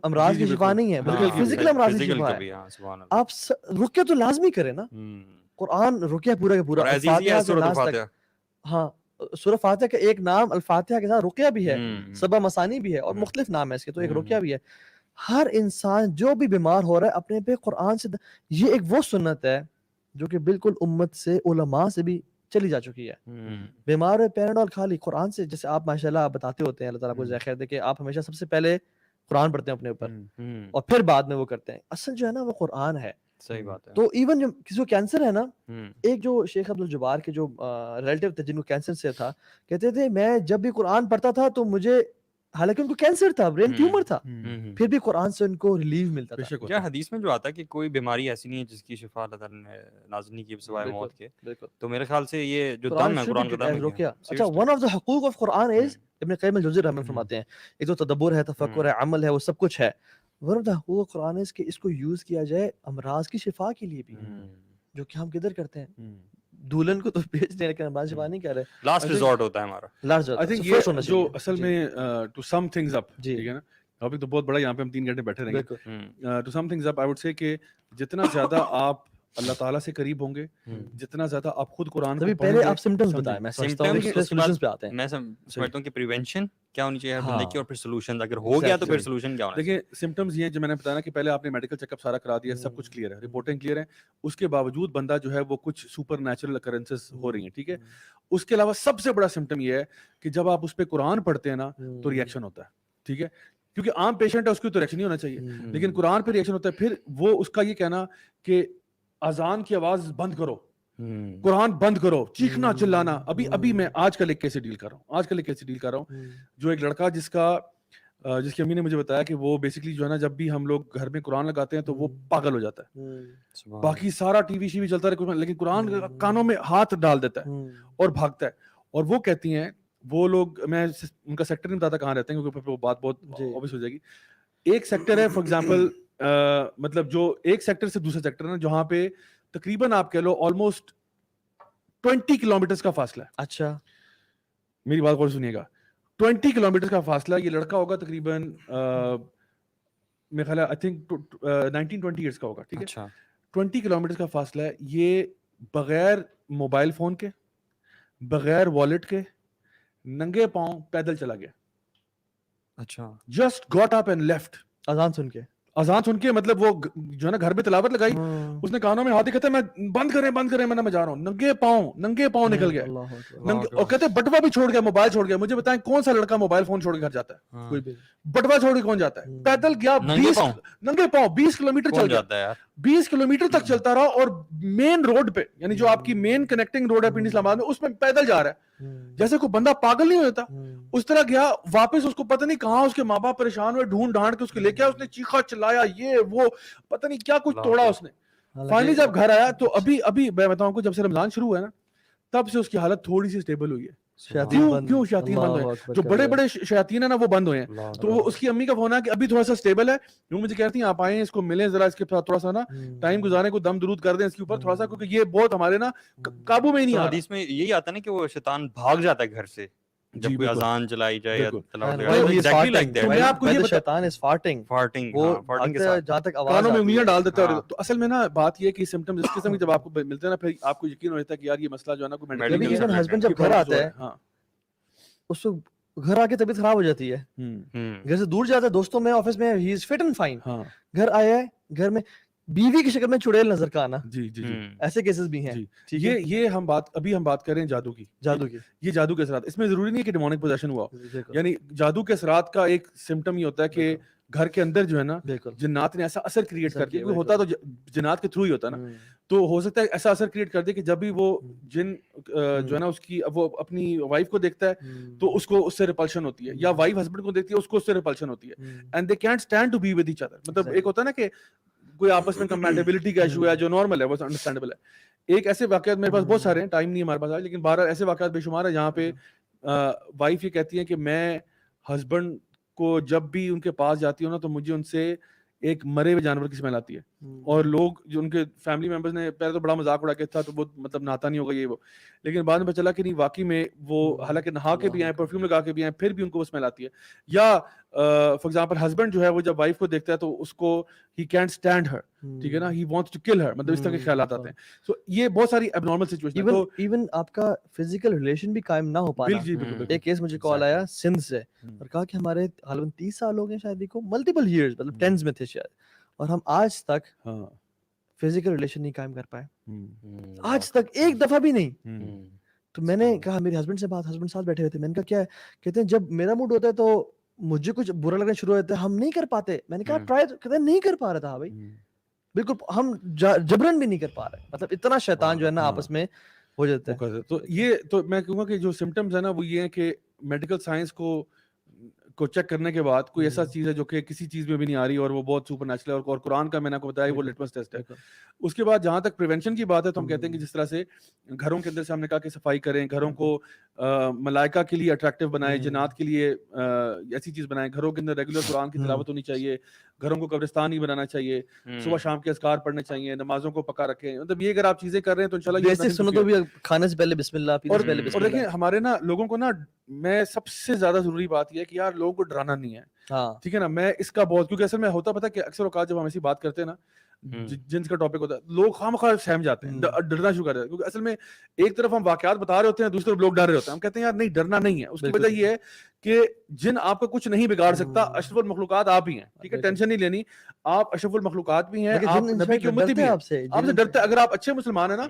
امراض کی شفا نہیں ہے بلکہ فزیکل امراض کی شفا ہے. آپ رقیہ تو لازمی کریں نا, قرآن رقیہ پورا کا پورا. ہاں سورہ فاتحہ کا ایک نام الفاتحہ کے ساتھ رقیہ بھی ہے, سبع مثانی بھی ہے, اور مختلف نام ہے اس کے, تو ایک رقیہ بھی ہے. ہر انسان جو بھی بیمار ہو رہا ہے اپنے پہ قرآن سے, یہ ایک وہ سنت ہے جو کہ بالکل امت سے علماء سے بھی چلی جا چکی ہے. بیمار ہے پیراڈول کھا لی, قرآن سے جیسے آپ ماشاءاللہ آپ بتاتے ہوتے ہیں, اللہ تعالیٰ کو خیر دے کہ آپ ہمیشہ سب سے پہلے قرآن پڑھتے ہیں اپنے اوپر اور پھر بعد میں وہ کرتے ہیں. اصل جو ہے نا وہ قرآن ہے. صحیح بات ہے. تو ایون جو کسی کو کینسر ہے نا, ایک جو شیخ عبدالجبار کے جو ریلیٹیو تھے جن کو کینسر سے تھا, کہتے تھے میں جب بھی قرآن پڑھتا تھا تو مجھے حالانکہ ان کو کینسر تھا, برین ٹیومر تھا, ہوں، پھر بھی قرآن سے ان کو ریلیف ملتا بے تھا. شک ہوتا کیا ہے۔ حدیث میں جو آتا ہے کہ کوئی بیماری ایسی نہیں ہے جس کی شفا اللہ تعالیٰ نے نازل نہیں کی سوائے موت کے, بالکل. تو میرے خیال سے یہ جو قرآن دم ہے, should قرآن be کا دم ہے رکیا. کیا؟ اچھا, one of the حقوق of قرآن is ابن قیم الجوزی رحمۃ ہوں، فرماتے ہیں, ایک تو تدبر ہے, تفکر ہے, عمل ہے, وہ سب کچھ ہے. one of the حقوق قرآن is کہ اس کو یوز کیا جائے امراض کی شفا کے لیے بھی, جو کہ ہم کدھر کرتے ہیں, ہوں۔ دولن کو تو بیچ دیں لیکن امراض شفا نہیں کر رہے. لاسٹ ریزورٹ ہوتا ہے ہمارا. لارج I think یہ جو اصل میں ٹو سم تھنگز اپ, جی. ٹھیک ہے نا, ٹاپک تو بہت بڑا, یہاں پہ ہم 3 گھنٹے بیٹھے رہیں گے. بالکل to sum things up I would say کہ جتنا زیادہ آپ اللہ تعالیٰ سے قریب ہوں گے, جتنا زیادہ آپ خود قرآن کو تبھی پڑھیں پہلے گے. آپ سمپٹمز بتائیں, میں سمجھتا ہوں کہ سولوشنز پہ آتے ہیں. میں سمجھتا ہوں کہ پریونشن کیا ہونی چاہیے ہر ہاں. بندے کی, اور پھر سولوشن, اگر ہو گیا تو پھر Exactly. سولوشن کیا ہونا چاہیے. دیکھیں سمٹمز یہ ہیں جو میں نے بتایا کہ پہلے آپ نے میڈیکل چیک اپ سارا کرا دیا, سب کچھ کلیئر ہے, رپورٹنگ کلیئر ہے, اس کے باوجود بندہ جو ہے وہ کچھ سپر نیچرل اکرنسز ہو رہی ہیں, ٹھیک ہے. اس کے علاوہ سب سے بڑا سمٹم یہ ہے کہ جب آپ اس پہ قرآن پڑھتے ہیں نا تو ریئیکشن ہوتا ہے, ٹھیک ہے, کیونکہ عام پیشنٹ ہے اس کی تو ریئیکشن نہیں ہونا چاہیے, لیکن قرآن پہ ریئیکشن ہوتا ہے. پھر وہ اس کا یہ کہنا کہ اذان کی آواز بند کرو, قرآن بند کرو, چیخنا چلانا. ابھی میں آج کل ایک کیس ڈیل کر رہا ہوں, جو ایک لڑکا جس کی امی نے مجھے بتایا کہ وہ بیسکلی جو ہے نا, جب بھی ہم لوگ گھر میں قرآن لگاتے ہیں تو وہ پاگل ہو جاتا ہے. باقی سارا ٹی وی شی چلتا رہے, لیکن قرآن کانوں میں ہاتھ ڈال دیتا ہے اور بھاگتا ہے. اور وہ کہتی ہیں, وہ لوگ, میں ان کا سیکٹر نہیں بتاتا کہاں رہتے ہیں کیونکہ وہ بات بہت اوبویس ہو جائے گی. ایک سیکٹر ہے فار ایگزامپل, مطلب جو ایک سیکٹر سے دوسرے سیکٹر نا, جہاں پہ تقریباً آپ کہہ لو آلموسٹ 20 کلومیٹرز کا فاصلہ ہے. اچھا, میری بات غور سنیے گا, 20 کلومیٹر کا فاصلہ. یہ لڑکا ہوگا تقریباً میرا خیال ہے آئی تھنک 19-20 ایئرس کا ہوگا, ٹھیک ہے. اچھا, 20 کلومیٹر کا فاصلہ ہے. یہ بغیر موبائل فون کے, بغیر والیٹ کے, ننگے پاؤں پیدل چلا گیا. اچھا, just got up and left. اذان سن کے, مطلب وہ جو ہے نا گھر میں تلاوت لگائی, اس نے کانوں میں ہاتھ دکھاتا ہے, میں بند کریں میں جا رہا ہوں. ننگے پاؤں نکل گیا, اور کہتے ہیں بٹوا بھی چھوڑ گیا, موبائل چھوڑ گیا. مجھے بتائیں کون سا لڑکا موبائل فون چھوڑ کے گھر جاتا ہے؟ کوئی بھی بٹوا چھوڑ کے کون جاتا ہے؟ پیدل گیا, ننگے پاؤں 20 کلومیٹر چل گیا, 20 کلومیٹر تک چلتا رہا, اور مین روڈ پہ, یعنی جو آپ کی مین کنیکٹنگ روڈ ہے پنڈی اسلام آباد میں, اس میں پیدل جا رہا ہے. جیسے کوئی بندہ پاگل نہیں ہوتا اس طرح گیا واپس. اس کو پتہ نہیں کہاں اس کے ماں باپ پریشان ہوئے, ڈھونڈ ڈھانڈ کے اس کو لے کے آیا. اس نے چیخا چلایا, یہ وہ پتہ نہیں کیا کچھ توڑا اس نے. فائنلی جب گھر آیا تو ابھی میں بتاؤں کو, جب سے رمضان شروع ہوا ہے نا, تب سے اس کی حالت تھوڑی سی اسٹیبل ہوئی ہے. کیوں شیاطین بند ہوئے, جو بڑے بڑے شیاطین ہیں نا وہ بند ہوئے ہیں. تو اس کی امی کا فون ہے کہ ابھی تھوڑا سا اسٹیبل ہے. وہ مجھے کہتی ہیں آپ آئیں, اس کو ملیں ذرا, اس کے ساتھ تھوڑا سا نا ٹائم گزاریں, کو دم درود کر دیں اس کے اوپر تھوڑا سا, کیونکہ یہ بہت ہمارے نا قابو میں ہی نہیں آ رہا. حدیث میں یہی آتا ہے نا کہ وہ شیطان بھاگ جاتا ہے گھر سے جب کوئی اذان چلائی جائے یا کانوں میں انگلیاں ڈال دیتا ہے. تو اصل میں نا بات یہ کہ سمٹمز اس قسم کے جب آپ کو ملتے ہیں نا, پھر آپ کو یقین ہو جاتا ہے کہ یار یہ مسئلہ جو ہے نا کوئی میڈیکل ہسبینڈ جب گھر آتا ہے, اس کو گھر آ کے طبیعت خراب ہو جاتی ہے, گھر سے دور جاتا ہے, دوستوں میں, آفس میں, ہی از فٹ اینڈ فائن. گھر آیا ہے, گھر میں بیوی کی شکل میں چڑیل نظر کا آنا, جی جی ایسے کیسز بھی ہیں. یہ ہم بات کر رہے ہیں جادو کی. یہ جادو کے اثرات, اس میں ضروری نہیں ہے کہ ڈیمونک پوزیشن ہوا, یعنی جادو کے اثرات کا ایک سمٹم یہ ہوتا ہے کہ گھر کے اندر جو ہے نا جنات نے ایسا اثر کریٹ کر دیا, ہوتا تو جنات کے تھرو ہی ہوتا نا, تو ہو سکتا ہے ایسا اثر کریٹ کر دے کہ جب بھی وہ جن جو ہے نا اس کی وہ اپنی وائف کو دیکھتا ہے تو اس کو اس سے ریپلشن ہوتی ہے, یا وائف ہسبینڈ کو دیکھتی ہے اس کو اس سے ریپلشن ہوتی ہے, and they can't stand to be with each other. مطلب ایک ہوتا ہے نا کہ کوئی آپس میں کمپیٹیبلٹی کا ایشو ہے جو نارمل ہے, وہ انڈرسٹینڈیبل ہے. ایک ایسے واقعات میرے پاس بہت سارے ہیں, ٹائم نہیں ہمارے پاس, لیکن 12 ایسے واقعات بے شمار ہیں جہاں پہ وائف یہ کہتی ہیں کہ میں ہسبینڈ کو جب بھی ان کے پاس جاتی ہوں نا تو مجھے ان سے ایک مرے ہوئے جانور کی اسمیل آتی ہے. اور لوگ جو ان کے فیملی ممبرز نے پہلے تو بڑا مذاق اڑا کے تھا, تو وہ مطلب نہاتا نہیں ہوگا یہ وہ, لیکن بعد میں پتہ چلا کہ نہیں واقعی میں وہ حالانکہ نہا کے بھی آئے, پرفیوم لگا کے بھی آئے, پھر بھی ان کو وہ اسمیل آتی ہے. یا فار ایگزامپل ہسبینڈ جو ہے وہ جب وائف کو دیکھتا ہے تو اس کو ہی کینٹ اسٹینڈ ہر, ٹھیک ہے نا, ہی وانٹس ٹو کل ہر, مطلب اس طرح کے خیالات آتے ہیں. سو یہ بہت ساری اب نارمل سچویشن ہے. تو ایون آپ کا فزیکل ریلیشن بھی قائم نہ ہو پانا. ایک کیس مجھے کال آیا سندھ سے, اور کہا کہ ہمارے غالباً 30 سال ہو گئے شادی کو, ملٹیپل ایئرز, مطلب 10s میں تھے شاید, اور ہم آج تک فزیکل ریلیشن نہیں قائم کر پائے, آج تک ایک دفعہ بھی نہیں. تو میں نے کہا, میرے ہسبینڈ سے بات, ہسبینڈ ساتھ بیٹھے ہوئے تھے, میں نے کہا کیا ہے, کہتے ہیں جب میرا موڈ ہوتا ہے تو مجھے کچھ برا لگنا شروع ہو جاتا ہے, ہم نہیں کر پاتے. میں نے کہا ٹرائی, کہتے ہیں نہیں کر پا رہا تھا بھائی, بالکل ہم جبرن بھی نہیں کر پا رہے. مطلب اتنا شیطان جو ہے نا آپس میں ہو جاتا ہے. تو یہ تو میں کہوں گا کہ جو سمٹمز ہے نا وہ یہ ہے کہ میڈیکل سائنس کو کو چیک کرنے کے بعد کوئی ایسا چیز ہے جو کہ کسی چیز میں بھی نہیں آ رہی اور وہ بہت سپر نیچرل ہے, اور قرآن کا میں نے آپ کو بتایا وہ لٹمس ٹیسٹ ہے. اس کے بعد جہاں تک پریونشن کی بات ہے تو ہم کہتے ہیں کہ جس طرح سے گھروں کے اندر سے ہم نے کہا کہ صفائی کریں, گھروں کو ملائکہ کے لیے اٹریکٹیو بنائیں, جنات کے لیے ایسی چیز بنائیں, گھروں کے اندر ریگولر قرآن کی تلاوت ہونی چاہیے, گھروں کو قبرستان ہی بنانا چاہیے, صبح شام کے اذکار پڑھنے چاہیے, نمازوں کو پکا رکھیں. مطلب یہ اگر آپ چیزیں کر رہے ہیں تو انشاءاللہ بیسک سنو تو بھی کھانے سے پہلے بسم اللہ, پینے سے پہلے بسم اور اللہ. دیکھیں ہمارے نا لوگوں کو نا, میں سب سے زیادہ ضروری بات یہ ہے کہ یار لوگوں کو ڈرانا نہیں ہے, ٹھیک ہے نا. میں اس کا بہت, کیونکہ اصل میں ہوتا پتا کہ اکثر اوقات جب ہم ایسی بات کرتے ہیں نا جنس کا ٹاپک ہوتا ہے, لوگ خواہ سہم جاتے ہیں, ڈرنا شروع کر دیتے ہیں, کیونکہ اصل میں ایک طرف ہم واقعات بتا رہے ہوتے ہیں, دوسری طرف لوگ ڈر رہے ہوتے ہیں. ہم کہتے ہیں یار نہیں, ڈرنا نہیں ہے. اس کی وجہ یہ ہے کہ جن آپ کا کچھ نہیں بگاڑ سکتا, اشرف المخلوقات آپ ہی ہیں, ٹھیک ہے, ٹینشن نہیں لینی, آپ اشرف المخلوقات بھی ہیں, آپ نبی کی امتی بھی ہیں, آپ سے ڈرتے ہیں. اگر آپ اچھے مسلمان ہیں نا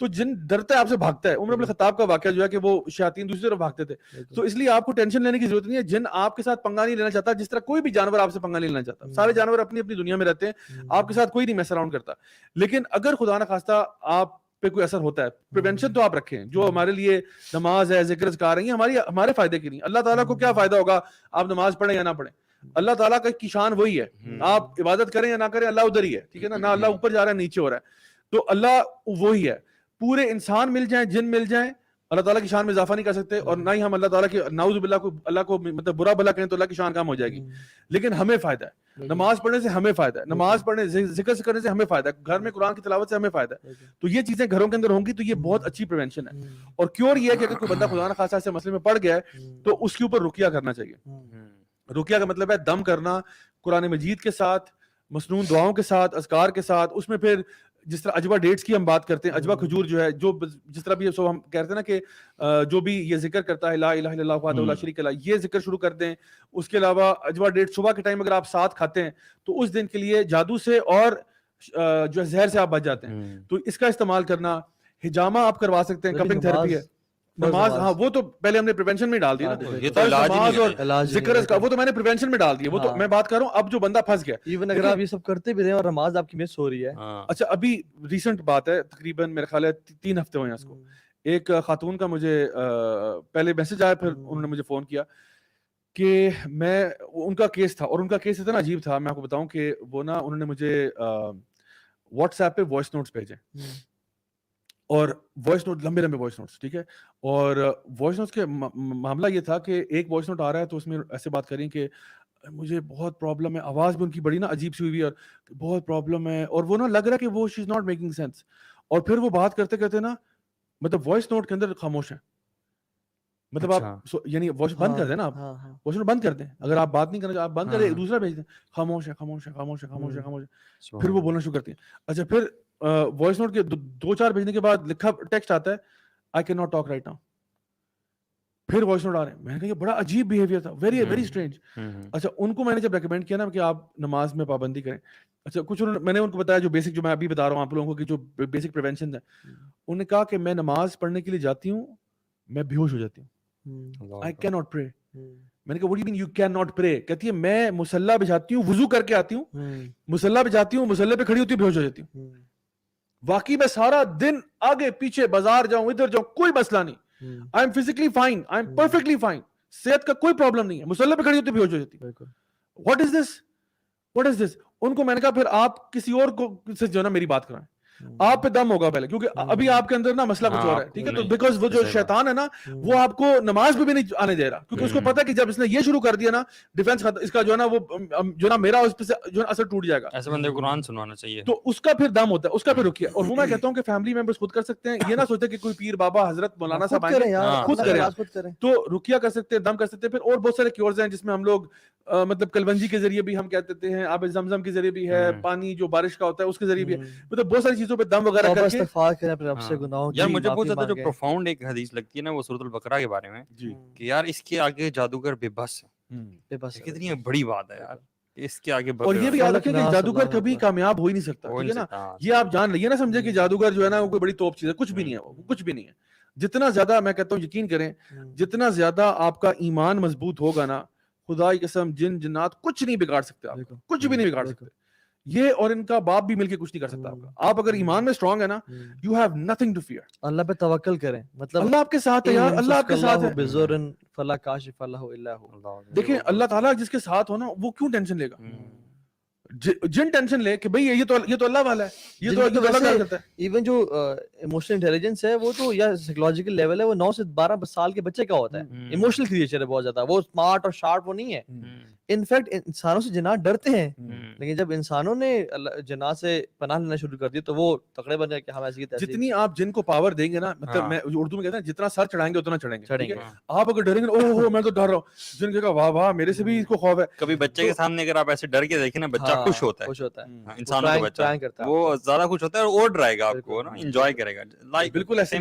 تو جن ڈرتا ہے آپ سے بھاگتا ہے. عمر بن الخطاب کا واقعہ جو ہے کہ وہ شیاطین دوسری طرف بھاگتے تھے, تو اس لیے آپ کو ٹینشن لینے کی ضرورت نہیں ہے. جن آپ کے ساتھ پنگا نہیں لینا چاہتا, جس طرح کوئی بھی جانور آپ سے پنگا نہیں لینا چاہتا. سارے جانور اپنی اپنی دنیا میں رہتے ہیں, آپ کے ساتھ کوئی نہیں میس اراؤنڈ کرتا. لیکن اگر خدا نخواستہ آپ پہ کوئی اثر ہوتا ہے, پریونشن تو آپ رکھیں. جو ہمارے لیے نماز ہے, ذکر اذکار ہیں, ہمارے فائدے کے لیے. اللہ تعالیٰ کو کیا فائدہ ہوگا آپ نماز پڑھیں یا نہ پڑھیں؟ اللہ تعالیٰ کی شان وہی ہے, آپ عبادت کریں یا نہ کریں, اللہ ادھر ہی ہے, ٹھیک ہے نا. نہ اللہ اوپر جا رہا ہے نیچے ہو رہا ہے, تو اللہ وہی ہے. پورے انسان مل جائیں, جن مل جائیں, اللہ تعالیٰ کی شان میں اضافہ نہیں کر سکتے, اور نہ ہی ہم اللہ تعالیٰ کی نعوذ باللہ کو اللہ کو مطلب برا بھلا کہیں تو اللہ کی شان کم ہو جائے گی. لیکن ہمیں فائدہ ہے, نماز پڑھنے سے ہمیں فائدہ ہے, نماز پڑھنے ذکر کرنے سے ہمیں فائدہ ہے, گھر میں قرآن کی تلاوت سے ہمیں فائدہ ہے. تو یہ چیزیں گھروں کے اندر ہوں گی تو یہ بہت اچھی پریونشن ہے. اور کیور یہ ہے کہ اگر کوئی بندہ خدا نخواستہ سے مسئلے میں پڑ گیا ہے تو اس کے اوپر رقیہ کرنا چاہیے. رقیہ کا مطلب ہے دم کرنا قرآن مجید کے ساتھ, مسنون دعاؤں کے ساتھ, اذکار کے ساتھ. اس میں پھر جس طرح اجوا ڈیٹس کی ہم بات کرتے ہیں, اجوا کھجور جو ہے, جو جس طرح بھی ہم کہتے ہیں نا کہ جو بھی یہ ذکر کرتا ہے لا الہ الا اللہ وحدہ لا شریک لہ, یہ ذکر شروع کر دیں. اس کے علاوہ اجوا ڈیٹ صبح کے ٹائم اگر آپ ساتھ کھاتے ہیں تو اس دن کے لیے جادو سے اور جو ہے زہر سے آپ بچ جاتے ہیں. تو اس کا استعمال کرنا. حجامہ آپ کروا سکتے ہیں, کپنگ تھراپی ہے. نماز, ہاں وہ تو پہلے ہم نے پریونشن میں ڈال دیا نا, نماز اور ذکر کا وہ تو میں نے پریونشن میں ڈال دیا. وہ تو میں بات کر رہا ہوں اب جو بندہ پھنس گیا, ایون اگر آپ یہ سب کرتے بھی رہے اور نماز آپ کی مس ہو رہی ہے. اچھا ابھی ریسنٹ بات ہے, تقریباً میرے خیال ہے 3 ہفتے ہوئے ہیں اس کو. ایک خاتون کا مجھے پہلے میسج آیا, پھر انہوں نے مجھے فون کیا کہ میں, ان کا کیس تھا, اور ان کا کیس اتنا عجیب تھا, میں آپ کو بتاؤں کہ وہ نا انہوں نے مجھے واٹس ایپ پہ وائس نوٹس بھیجے, اور وائس نوٹ لمبے لمبے وائس نوٹس, ٹھیک ہے. اور وائس نوٹس کے معاملہ یہ تھا کہ ایک وائس نوٹ آ رہا ہے تو اس میں ایسے بات کریں کہ مجھے بہت پرابلم ہے, آواز بھی ان کی بڑی نا عجیب سی ہوئی ہے, اور بہت پرابلم ہے, اور وہ نا لگ رہا ہے کہ وہ شی از ناٹ میکنگ سینس. اور پھر وہ بات کرتے کرتے نا مطلب وائس نوٹ کے اندر خاموش ہیں, مطلب آپ یعنی وائس بند کر دیں نا, آپ وائس نوٹ بند کر دیں, اگر آپ بات نہیں کرنا آپ بند کریں, دوسرا بھیج دیں, خاموش ہے خاموش ہے خاموش ہے خاموش ہے خاموش ہے, پھر وہ بولنا شروع کرتی ہیں. اچھا پھر وائس نوٹ کے 2-4 بھیجنے کے بعد لکھا ٹیکسٹ آتا ہے I can not talk right now. پھر وائس نوٹ آ رہے ہیں. میں نے کہا یہ بڑا عجیب بیہیویئر تھا, ویری ویری اسٹرینج. اچھا ان کو میں نے جب ریکمینڈ کیا نا کہ آپ نماز میں پابندی کریں, اچھا کچھ میں نے ان کو بتایا جو بیسک, جو میں ابھی بتا رہا ہوں آپ لوگوں کو کہ جو بیسک پریونشن ہے. انہوں نے کہا کہ میں نماز پڑھنے کے لیے جاتی ہوں, میں بے ہوش ہو جاتی ہوں, آئی کین ناٹ پرے. میں نے کہا what do you mean you cannot pray؟ کہتی ہے میں مصلی بجھاتی ہوں, وضو کر کے آتی ہوں, مصلی بجھاتی ہوں, مصلی پہ کھڑی ہوتی ہوں, بے ہوش ہو جاتی ہوں. واقعی میں سارا دن آگے پیچھے بازار جاؤں ادھر جاؤں کوئی مسئلہ نہیں, I am physically fine, I am perfectly fine, صحت کا کوئی پرابلم نہیں ہے, مصلی پہ کھڑی ہوتی بے ہوش ہو جاتی. What is this, what is دس. ان کو میں نے کہا پھر آپ کسی اور کو سے جو ہے نا میری بات کرائیں, آپ پہ دم ہوگا پہلے, کیونکہ ابھی آپ کے اندر نا مسئلہ کچھ اور ہے, ٹھیک ہے. تو بیکاز وہ جو شیطان ہے نا وہ آپ کو نماز پہ بھی نہیں آنے دے رہا, کیونکہ اس کو پتا ہے کہ جب اس نے یہ شروع کر دیا نا ڈیفینس اس کا جو ہے نا وہ جو نا میرا اس پہ جو ہے اثر ٹوٹ جائے گا. ایسے بندے کو قرآن سنوانا چاہیے, تو اس کا پھر دم ہوتا ہے, اس کا پھر رکیے. اور وہ میں کہتا ہوں کہ فیملی ممبرس خود کر سکتے ہیں, یہ نہ سوچتے کہ کوئی پیر بابا حضرت مولانا صاحب آئیں خود کریں, تو رکیہ کر سکتے ہیں, دم کر سکتے ہیں. پھر اور بہت سارے کیورز ہیں جس میں ہم لوگ مطلب کلونجی کے ذریعے بھی ہم کہہ دیتے ہیں, آب زمزم کے ذریعے بھی ہے, پانی جو بارش کا ہوتا ہے اس کے ذریعے بھی ہے, مطلب بہت ساری چیزوں پہ دم وغیرہ کر کے. یار مجھے بہت زیادہ جو پروفاؤنڈ ایک حدیث لگتی ہے نا وہ سورۃ البقرہ کے بارے میں, کہ یار اس کے آگے جادوگر بے بس ہے. کتنی بڑی بات ہے یار اس کے آگے. اور یہ بھی یاد رکھیں کہ جادوگر کبھی کامیاب ہو ہی نہیں سکتا, ٹھیک ہے نا. یہ آپ جان لیں, یہ نہ سمجھے کہ جادوگر جو ہے نا وہ کوئی بڑی توپ چیز ہے, کچھ بھی نہیں ہے, وہ کچھ بھی نہیں ہے. جتنا زیادہ میں کہتا ہوں یقین کریں, جتنا زیادہ آپ کا ایمان مضبوط ہوگا نا, خدا کی قسم جن جنات کچھ نہیں بگاڑ سکتے, آپ کچھ بھی نہیں بگاڑ سکتے. یہ اور ان کا باپ بھی مل کے کچھ نہیں کر سکتا آپ کا. آپ اگر ایمان میں اسٹرانگ ہے نا, you have nothing to fear. اللہ پہ توکل کریں, مطلب اللہ آپ کے ساتھ ہے یار, اللہ آپ کے ساتھ ہے. بزرن فلا کاشف اللہ الا ہو. دیکھیں اللہ تعالیٰ جس کے ساتھ ہو نا وہ کیوں ٹینشن لے گا. جن ٹینشن لے کہ بھئی یہ تو اللہ والا ہے, یہ تو اللہ کیا کرتا ہے. ایون جو ایموشنل انٹیلیجنس ہے وہ تو یا سائیکولوجیکل لیول ہے, وہ 9 سے 12 سال کے بچے کا ہوتا ہے. ایموشنل کریچر ہے بہت زیادہ, وہ اسمارٹ اور شارپ وہ نہیں ہے. انفیکٹ انسانوں سے جنات ڈرتے ہیں, لیکن جب انسانوں نے جنات سے پناہ لینا شروع کر دی تو وہ تکڑے بن گئے کہ ہم ایسی جتنی آپ جن کو پاور دیں گے نا, مطلب میں اردو میں کہتا ہوں جتنا سر چڑھائیں گے اتنا چڑھیں گے. آپ اگر ڈریں گے اوہ میں تو ڈر رہا ہوں, جن کہے گا واہ واہ میرے سے بھی اس کو خوف ہے. کبھی بچے کے سامنے اگر آپ ایسے ڈر کے دیکھیں نا, بچہ خوش ہوتا ہے, انسانوں کا بچہ وہ زیادہ خوش ہوتا ہے اور ڈرائے گا آپ کو نا, انجوائے کرے گا. لائک بالکل ایسے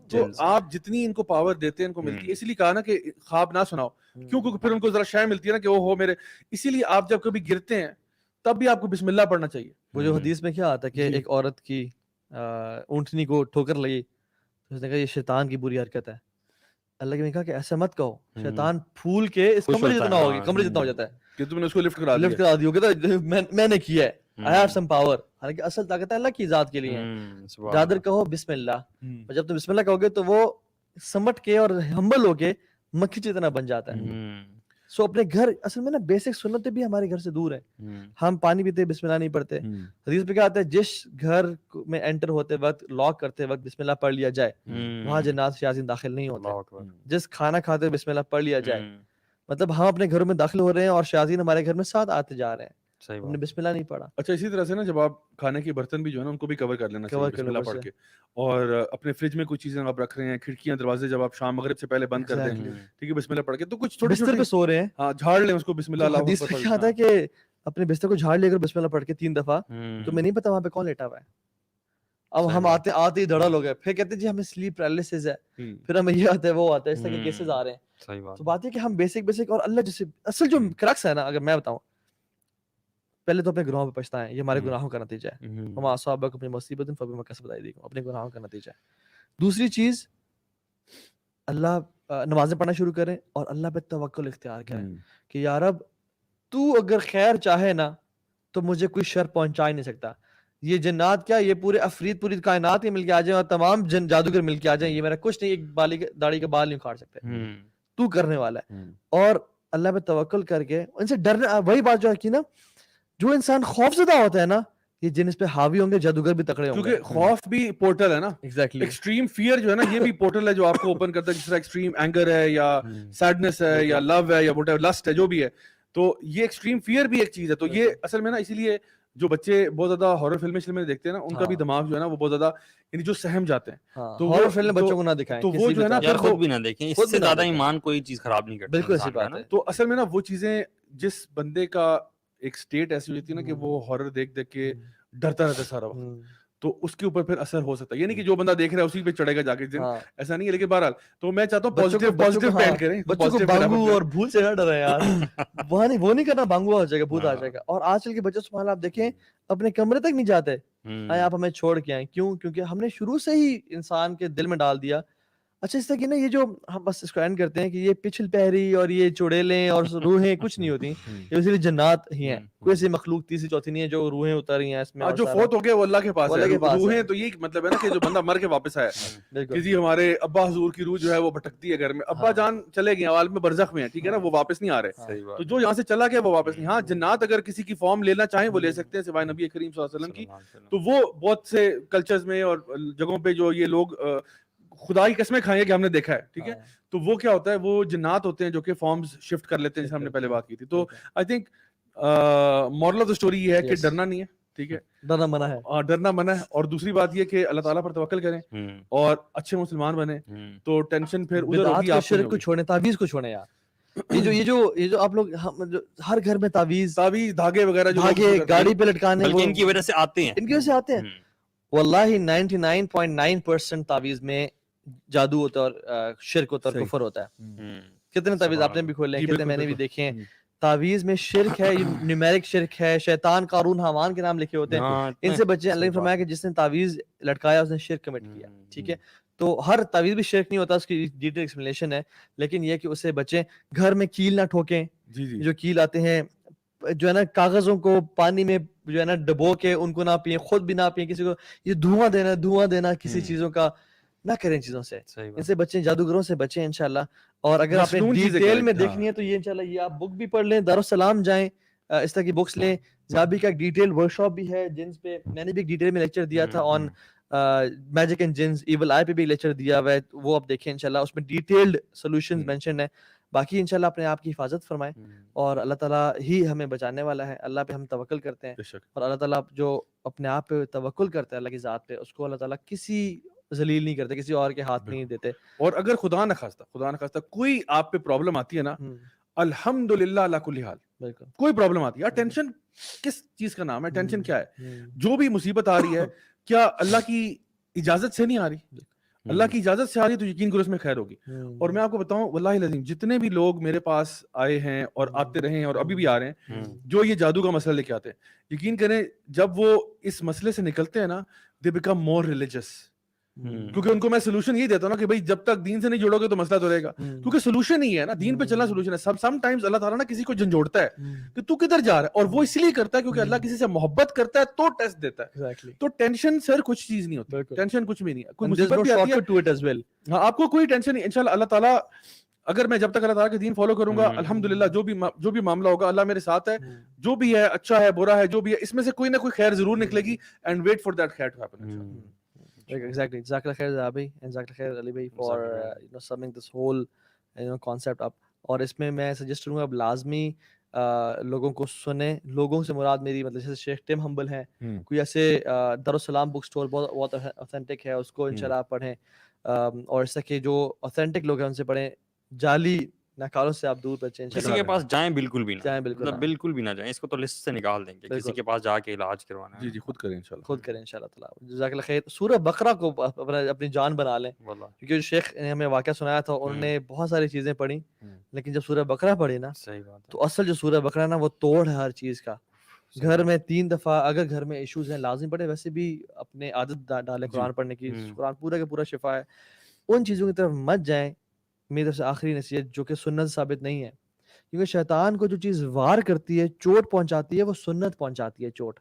تو آپ جتنی ان کو پاور دیتے ہیں ان کو ملتی ہے. اسی لیے کہا نا کہ خواب نہ سناؤ, کیوں کہ پھر ان کو ذرا شے ملتی ہے نا کہ اوہ میرے. اسی لیے آپ جب کبھی گرتے ہیں تب بھی آپ کو بسم اللہ پڑھنا چاہیے. وہ جو حدیث میں کیا آتا ہے کہ ایک عورت کی اونٹنی کو ٹھوکر لگی, اس نے کہا یہ شیطان کی بری حرکت ہے. اللہ نے کہا کہ ایسا مت کہو, شیطان پھول کے اس کمرے جتنا ہوگی, کمرے جتنا ہو جاتا ہے کہ تم نے اس کو لفٹ کرا دی ہوگی, میں نے کیا ہے, I have some power. حالانکہ اصل طاقت اللہ کی ذات کے لیے ہے. زیادہ کہو بسم اللہ, اور جب تم بسم اللہ کہو گے تو وہ سمٹ کے اور ہمبل ہو کے مکھی جتنا بن جاتا ہے. سو اپنے گھر اصل میں نا بیسک سنتیں بھی ہمارے گھر سے دور ہیں. ہم پانی پیتے بسم اللہ نہیں پڑھتے. حدیث پہ کیا آتا ہے, جس گھر میں انٹر ہوتے وقت لاک کرتے وقت بسم اللہ پڑھ لیا جائے وہاں جنات شیاطین داخل نہیں ہوتے. جس کھانا کھاتے بسم اللہ پڑھ لیا جائے, مطلب ہم اپنے گھروں میں داخل ہو رہے ہیں اور شیاطین ہمارے گھر میں ساتھ آتے جا رہے ہیں, ہم نے بسم اللہ نہیں پڑھا. اچھا اسی طرح سے نا جب آپ کھانے کے برتن بھی جو ہے نا ان کو بھی کور کر لینا چاہیے بسم اللہ پڑھ کے. اور اپنے فریج میں کوئی چیزیں آپ رکھ رہے ہیں, کھڑکیاں دروازے جب آپ شام مغرب سے پہلے بند کر دیں, ٹھیک ہے, بسم اللہ پڑھ کے. تو کچھ چھوٹے بستر پہ سو رہے ہیں, ہاں جھاڑ لیں اس کو بسم اللہ. حدیث میں کیا آتا ہے کہ اپنے بستر کو جھاڑ لے کر بسم اللہ پڑھ کے 3 دفعہ, تو میں نہیں پتا وہاں پہ کون لیٹا ہوا ہے. اب ہم آتے ہی دھڑل ہو گئے, پھر کہتے ہیں جی ہمیں سلیپ پیرالسس ہے, پھر ہمیں یہ آتا ہے وہ آتا ہے, اس طرح کے کیسز آ رہے ہیں. تو بات ہے کہ ہم بیسک اور اللہ جیسے اصل جو کرکس ہے نا, اگر میں بتاؤں, پہلے تو اپنے گناہوں پہ پچھتائیں, یہ ہمارے گناہوں کا نتیجہ ہے. ہم اصابکم اپنی مصیبت فبما کسبت ایدیکم, اپنے گناہوں کا نتیجہ ہے. دوسری چیز, اللہ نمازیں پڑھنا شروع کریں اور اللہ پہ توکل اختیار کریں کہ یا رب تو اگر خیر چاہے نا تو مجھے کوئی شر پہنچا ہی نہیں سکتا. یہ جنات کیا, یہ پورے افرید پوری کائنات ہی مل کے آ جائیں اور تمام جادوگر مل کے آ جائیں, یہ میرا کچھ نہیں, ایک داڑھی کا بال نہیں اکھاڑ سکتے. تو کرنے والا ہے. اور اللہ پہ توکل کر کے ان سے ڈرنا, وہی بات جو ہے کہ نا جو انسان خوف زدہ ہوتا ہے نا, یہ جن اس پہ حاوی ہوں گے جادوگر بھی تکڑے ہوں گے. کیونکہ خوف بھی پورٹل ہے نا. ایگزیکٹلی, ایکسٹریم فیئر جو ہے نا, یہ بھی پورٹل ہے جو آپ کو اوپن کرتا ہے. جس طرح ایکسٹریم اینگر ہے یا سیڈنس ہے یا لو ہے یا واٹ ایور لسٹ ہے جو بھی ہے, تو یہ ایکسٹریم فیئر بھی ایک چیز ہے. تو یہ اصل میں نا اسی لیے جو بچے بہت زیادہ ہارر فلمیں دیکھتے ہیں نا, ان کا بھی دماغ جو ہے نا وہ بہت زیادہ یعنی جو سہم جاتے ہیں. تو ہارر فلم بچوں کو نہ دکھائیں, تو وہ جو ہے نا یار خود بھی نہ دیکھیں, اس سے زیادہ ایمان کوئی چیز خراب نہیں کرتا. بالکل ایسی بات ہے. تو اصل میں نا وہ چیزیں, جس بندے کا ایک سٹیٹ ایسی ہوتی ہے نا کہ وہ ہارر دیکھ کے ڈرتا رہتا ہے سارا وقت, تو اس کے اوپر پھر اثر ہو سکتا ہے. یعنی کہ جو بندہ دیکھ رہا ہے اسی پہ چڑھے گا جا کے, ایسا نہیں ہے. لیکن بہرحال تو میں چاہتا ہوں پازیٹیو پینٹ کریں, بچوں کو بانگو اور بھوت سے نہ ڈریں یار. وہ نہیں کرنا, بانگو آ جائے گا, بھوت آ جائے گا. اور آج کل کے بچے سبحان اللہ آپ دیکھیں اپنے کمرے تک نہیں جاتے, آپ ہمیں چھوڑ کے آئیں. کیوں؟ کیونکہ ہم نے شروع سے ہی انسان کے دل میں ڈال دیا. اچھا اس طرح کی نا یہ جو ہم بس اس کو اینڈ کرتے ہیں کہ یہ پچھل پہری اور یہ چڑیلیں اور روحیں کچھ نہیں ہوتی, یہ اسی لیے جنات ہی ہیں. کوئی ایسی مخلوق تیسری چوتھی نہیں ہے جو روحیں اتر رہی ہیں اس میں. جو فوت ہو گیا وہ اللہ کے پاس ہے. روحیں تو یہ مطلب ہے نا کہ جو بندہ مر کے واپس آیا, کہ جی ہمارے ابا حضور کی روح جو ہے وہ بھٹکتی ہے گھر میں, ابا جان چلے گئے عالم میں برزخ میں ہے, ٹھیک ہے نا, وہ واپس نہیں آ رہے. تو جو یہاں سے چلا گیا وہ واپس نہیں. ہاں جنات اگر کسی کی فارم لینا چاہیں وہ لے سکتے ہیں سوائے نبی کریم صلی اللہ علیہ وسلم کی. تو وہ بہت سے کلچرز میں اور جگہوں پہ جو یہ لوگ خدا کی قسمیں کھائیں گے کہ ہم نے دیکھا ہے, ٹھیک ہے. تو وہ کیا ہوتا ہے, وہ جنات ہوتے ہیں جو کہ فارمز شفٹ کر لیتے ہیں, جیسے ہم نے پہلے بات کی تھی. تو I think moral of the story یہ ہے کہ ڈرنا نہیں ہے, ٹھیک ہے, ڈرنا منع ہے, ڈرنا منع ہے. اور دوسری بات یہ کہ اللہ تعالیٰ پر توکل کریں اور اچھے مسلمان بنیں, تو ٹینشن پھر ادھر ہوگی. آپ شرک کو چھوڑیں, تعویذ کو چھوڑیں یار. یہ جو آپ لوگ ہر گھر میں تعویذ دھاگے وغیرہ جو گاڑی پہ لٹکانے, ان کی وجہ سے آتے ہیں, ان کی وجہ سے آتے ہیں. واللہ 99.9% تعویذ میں جادو ہوتا ہے اور شرک ہوتا ہے اور کفر ہوتا ہے. کتنے تعویذ آپ نے بھی کھولے ہیں, کتنے میں نے بھی دیکھے ہیں. تعویذ میں شرک ہے, نیومیرک شرک ہے, شیطان قارون حامان کے نام لکھے ہوتے ہیں, ان سے بچے. اللہ نے فرمایا کہ جس نے تعویذ لٹکایا اس نے شرک کمٹ کیا, ٹھیک ہے. تو ہر تعویذ بھی شرک نہیں ہوتا, اس کی ڈیٹیل ایکسپلینیشن ہے, لیکن یہ کہ اسے بچیں. گھر میں کیل نہ ٹھوکیں, جو کیل آتے ہیں جو ہے نا کاغذوں کو پانی میں جو ہے نا ڈبو کے ان کو نہ پئیں، خود بھی نہ پئیں، کسی کو یہ دھواں دینا کسی چیزوں کا نہ کریں چیزوں سے، ان سے بچیں، جادوگروں سے بچیں انشاءاللہ. اور اگر آپ نے ڈیٹیل میں دیکھنی ہے تو یہ انشاءاللہ یہ آپ بک بھی پڑھ لیں، دارالسلام جائیں، اس طرح کی بکس لیں. جابی کا ایک ڈیٹیل ورک شاپ بھی ہے جنس پہ، میں نے بھی ایک ڈیٹیل میں لیکچر دیا تھا آن میجک اینڈ جنس، ایول آئی پہ بھی لیکچر دیا ہوا ہے، وہ آپ دیکھیں انشاءاللہ، اس میں ڈیٹیلڈ سولوشنز مینشن ہے. باقی انشاءاللہ اپنے آپ کی حفاظت فرمائیں، اور اللہ تعالیٰ ہی ہمیں بچانے والا ہے. اللہ پہ ہم توکل کرتے ہیں، اور اللہ تعالیٰ جو اپنے آپ پہ توکل کرتا ہے اللہ کی ذات پہ، اس کو اللہ تعالیٰ کسی ذلیل نہیں کرتے، کسی اور کے ہاتھ نہیں دیتے. اور اگر خدا نخواستہ کوئی آپ پہ پرابلم آتی ہے نا، الحمدللہ علی کل حال، بالکل کوئی پرابلم آتی ہے، ٹینشن کس چیز کا نام ہے، ٹینشن کیا ہے؟ جو بھی مصیبت آ رہی ہے کیا اللہ کی اجازت سے نہیں آ رہی؟ اللہ کی اجازت سے آ رہی ہے تو یقین کرو اس میں خیر ہوگی. اور میں آپ کو بتاؤں واللہ العظیم جتنے بھی لوگ میرے پاس آئے ہیں اور آتے رہے ہیں اور ابھی بھی آ رہے ہیں جو یہ جادو کا مسئلہ لے کے آتے ہیں، یقین کریں جب وہ اس مسئلے سے نکلتے ہیں نا، دے بیکم مور ریلیجس. کیونکہ ان کو میں سولوشن یہی دیتا ہوں نا کہ بھائی جب تک دین سے نہیں جوڑو گے تو مسئلہ تو رہے گا، کیونکہ سولوشن ہی ہے نا، دین پہ چلنا سولوشن ہے. سم ٹائمز اللہ تعالیٰ نا کسی کو جھنجھوڑتا ہے کہ تو کدھر جا رہا ہے، اور وہ اس لیے کرتا ہے کیونکہ اللہ کسی سے محبت کرتا ہے تو ٹیسٹ دیتا ہے. تو ٹینشن سر کچھ چیز نہیں ہوتی، ٹینشن کچھ بھی نہیں ہے. کوئی مصیبت بھی آتی ہے ہاں آپ کو کوئی ٹینشن نہیں. انشاءاللہ اللہ تعالیٰ اگر میں جب تک اللہ تعالیٰ کے دین فالو کروں گا، الحمدللہ جو بھی معاملہ ہوگا اللہ میرے ساتھ ہے. جو بھی ہے اچھا ہے برا ہے جو بھی ہے، اس میں سے کوئی نہ کوئی خیر ضرور نکلے گی. اینڈ ویٹ فار دیٹ خیر to happen. Exactly. Jazakallah khair Zabi and Jazakallah khair Ali bhai for summing this whole concept up. اور اس میں میں سجیسٹ کروں گا اب لازمی لوگوں کو سنیں. لوگوں سے مراد میری مطلب جیسے شیخ ٹم ہمبل ہیں، کوئی ایسے دارالسلام بک سٹور بہت اوتھینٹک ہے، اس کو انشاءاللہ آپ پڑھیں. اور اس طرح کے جو اوتھینٹک لوگ ہیں ان سے پڑھیں. جعلی ناکاروں سے آپ دور بچیں. کسی کے پاس جائیں بالکل بھی نہ جائیں، بالکل بھی نہ جائیں. اس کو تو لسٹ سے نکال دیں گے. کسی کے پاس جا کے علاج کروانا ہے جی خود کریں انشاءاللہ، خود کریں انشاءاللہ تعالیٰ. جزاک اللہ خیر. سورہ بقرہ کو اپنی جان بنا لیں، کیونکہ جو شیخ نے ہمیں واقعہ سنایا تھا انہوں نے بہت ساری چیزیں پڑھی، لیکن جب سورہ بقرہ پڑھی نا تو اصل جو سورہ بقرہ نا وہ توڑ ہے ہر چیز کا. گھر میں 3 دفعہ اگر گھر میں ایشوز ہیں لازم پڑھے، ویسے بھی اپنے عادت ڈالیں قرآن پڑھنے کی. قرآن پورا کا پورا شفا ہے. ان چیزوں کی طرف مت جائیں. میری طرف سے آخری نصیحت جو کہ سنت ثابت نہیں ہے، کیونکہ شیطان کو جو چیز وار کرتی ہے، چوٹ پہنچاتی ہے، وہ سنت پہنچاتی ہے چوٹ.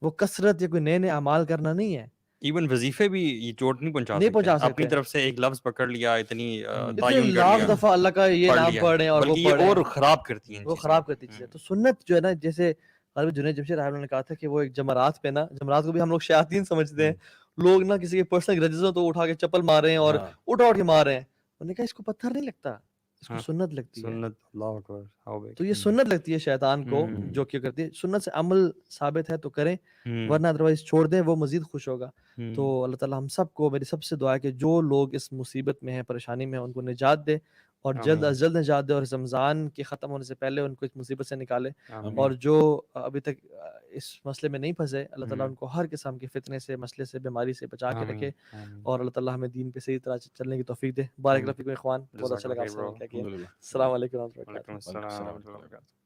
وہ کثرت یا کوئی نئے نئے اعمال کرنا نہیں ہے. ایون وظیفے بھی یہ چوٹ نہیں پہنچا سکتے. اپنی طرف سے ایک لفظ پکڑ لیا، اتنی تعین کر لاکھ دفعہ اللہ کا یہ نام پڑھیں اور وہ پڑھیں، اور خراب کرتی ہیں، وہ خراب کرتی چیزیں. تو سنت جو ہے نا، جیسے غالب جنید جمشید رحمہ اللہ نے کہا تھا کہ وہ ایک جمرات پہ نا، جمرات کو بھی ہم لوگ شیاطین سمجھتے ہیں. لوگ نا کسی کے پرسنل گرجز ہوں تو اٹھا کے چپل مار رہے ہیں اور اٹھا کے مار رہے ہیں. انہوں نے کہا اس کو پتھر نہیں لگتا، اس کو سنت لگتی ہے. اللہ اکبر. تو یہ سنت لگتی ہے شیطان کو، جو کیا کرتی ہے. سنت سے عمل ثابت ہے تو کریں، ورنہ ادروائز چھوڑ دیں، وہ مزید خوش ہوگا. تو اللہ تعالیٰ ہم سب کو، میری سب سے دعا ہے کہ جو لوگ اس مصیبت میں ہیں، پریشانی میں ہیں، ان کو نجات دے، اور جلد از جلد نجات دے، اور رمضان کے ختم ہونے سے پہلے ان کو اس مصیبت سے نکالے. اور جو ابھی تک اس مسئلے میں نہیں پھنسے، اللہ تعالیٰ ان کو ہر قسم کے فتنے سے، مسئلے سے، بیماری سے بچا کے رکھے. اور اللہ تعالیٰ ہمیں دین پہ صحیح طرح چلنے کی توفیق دے. بارک اللہ فیکم اخوان. بہت اچھا لگا آپ سے مل کے. السلام علیکم ورحمۃ اللہ وبرکاتہ.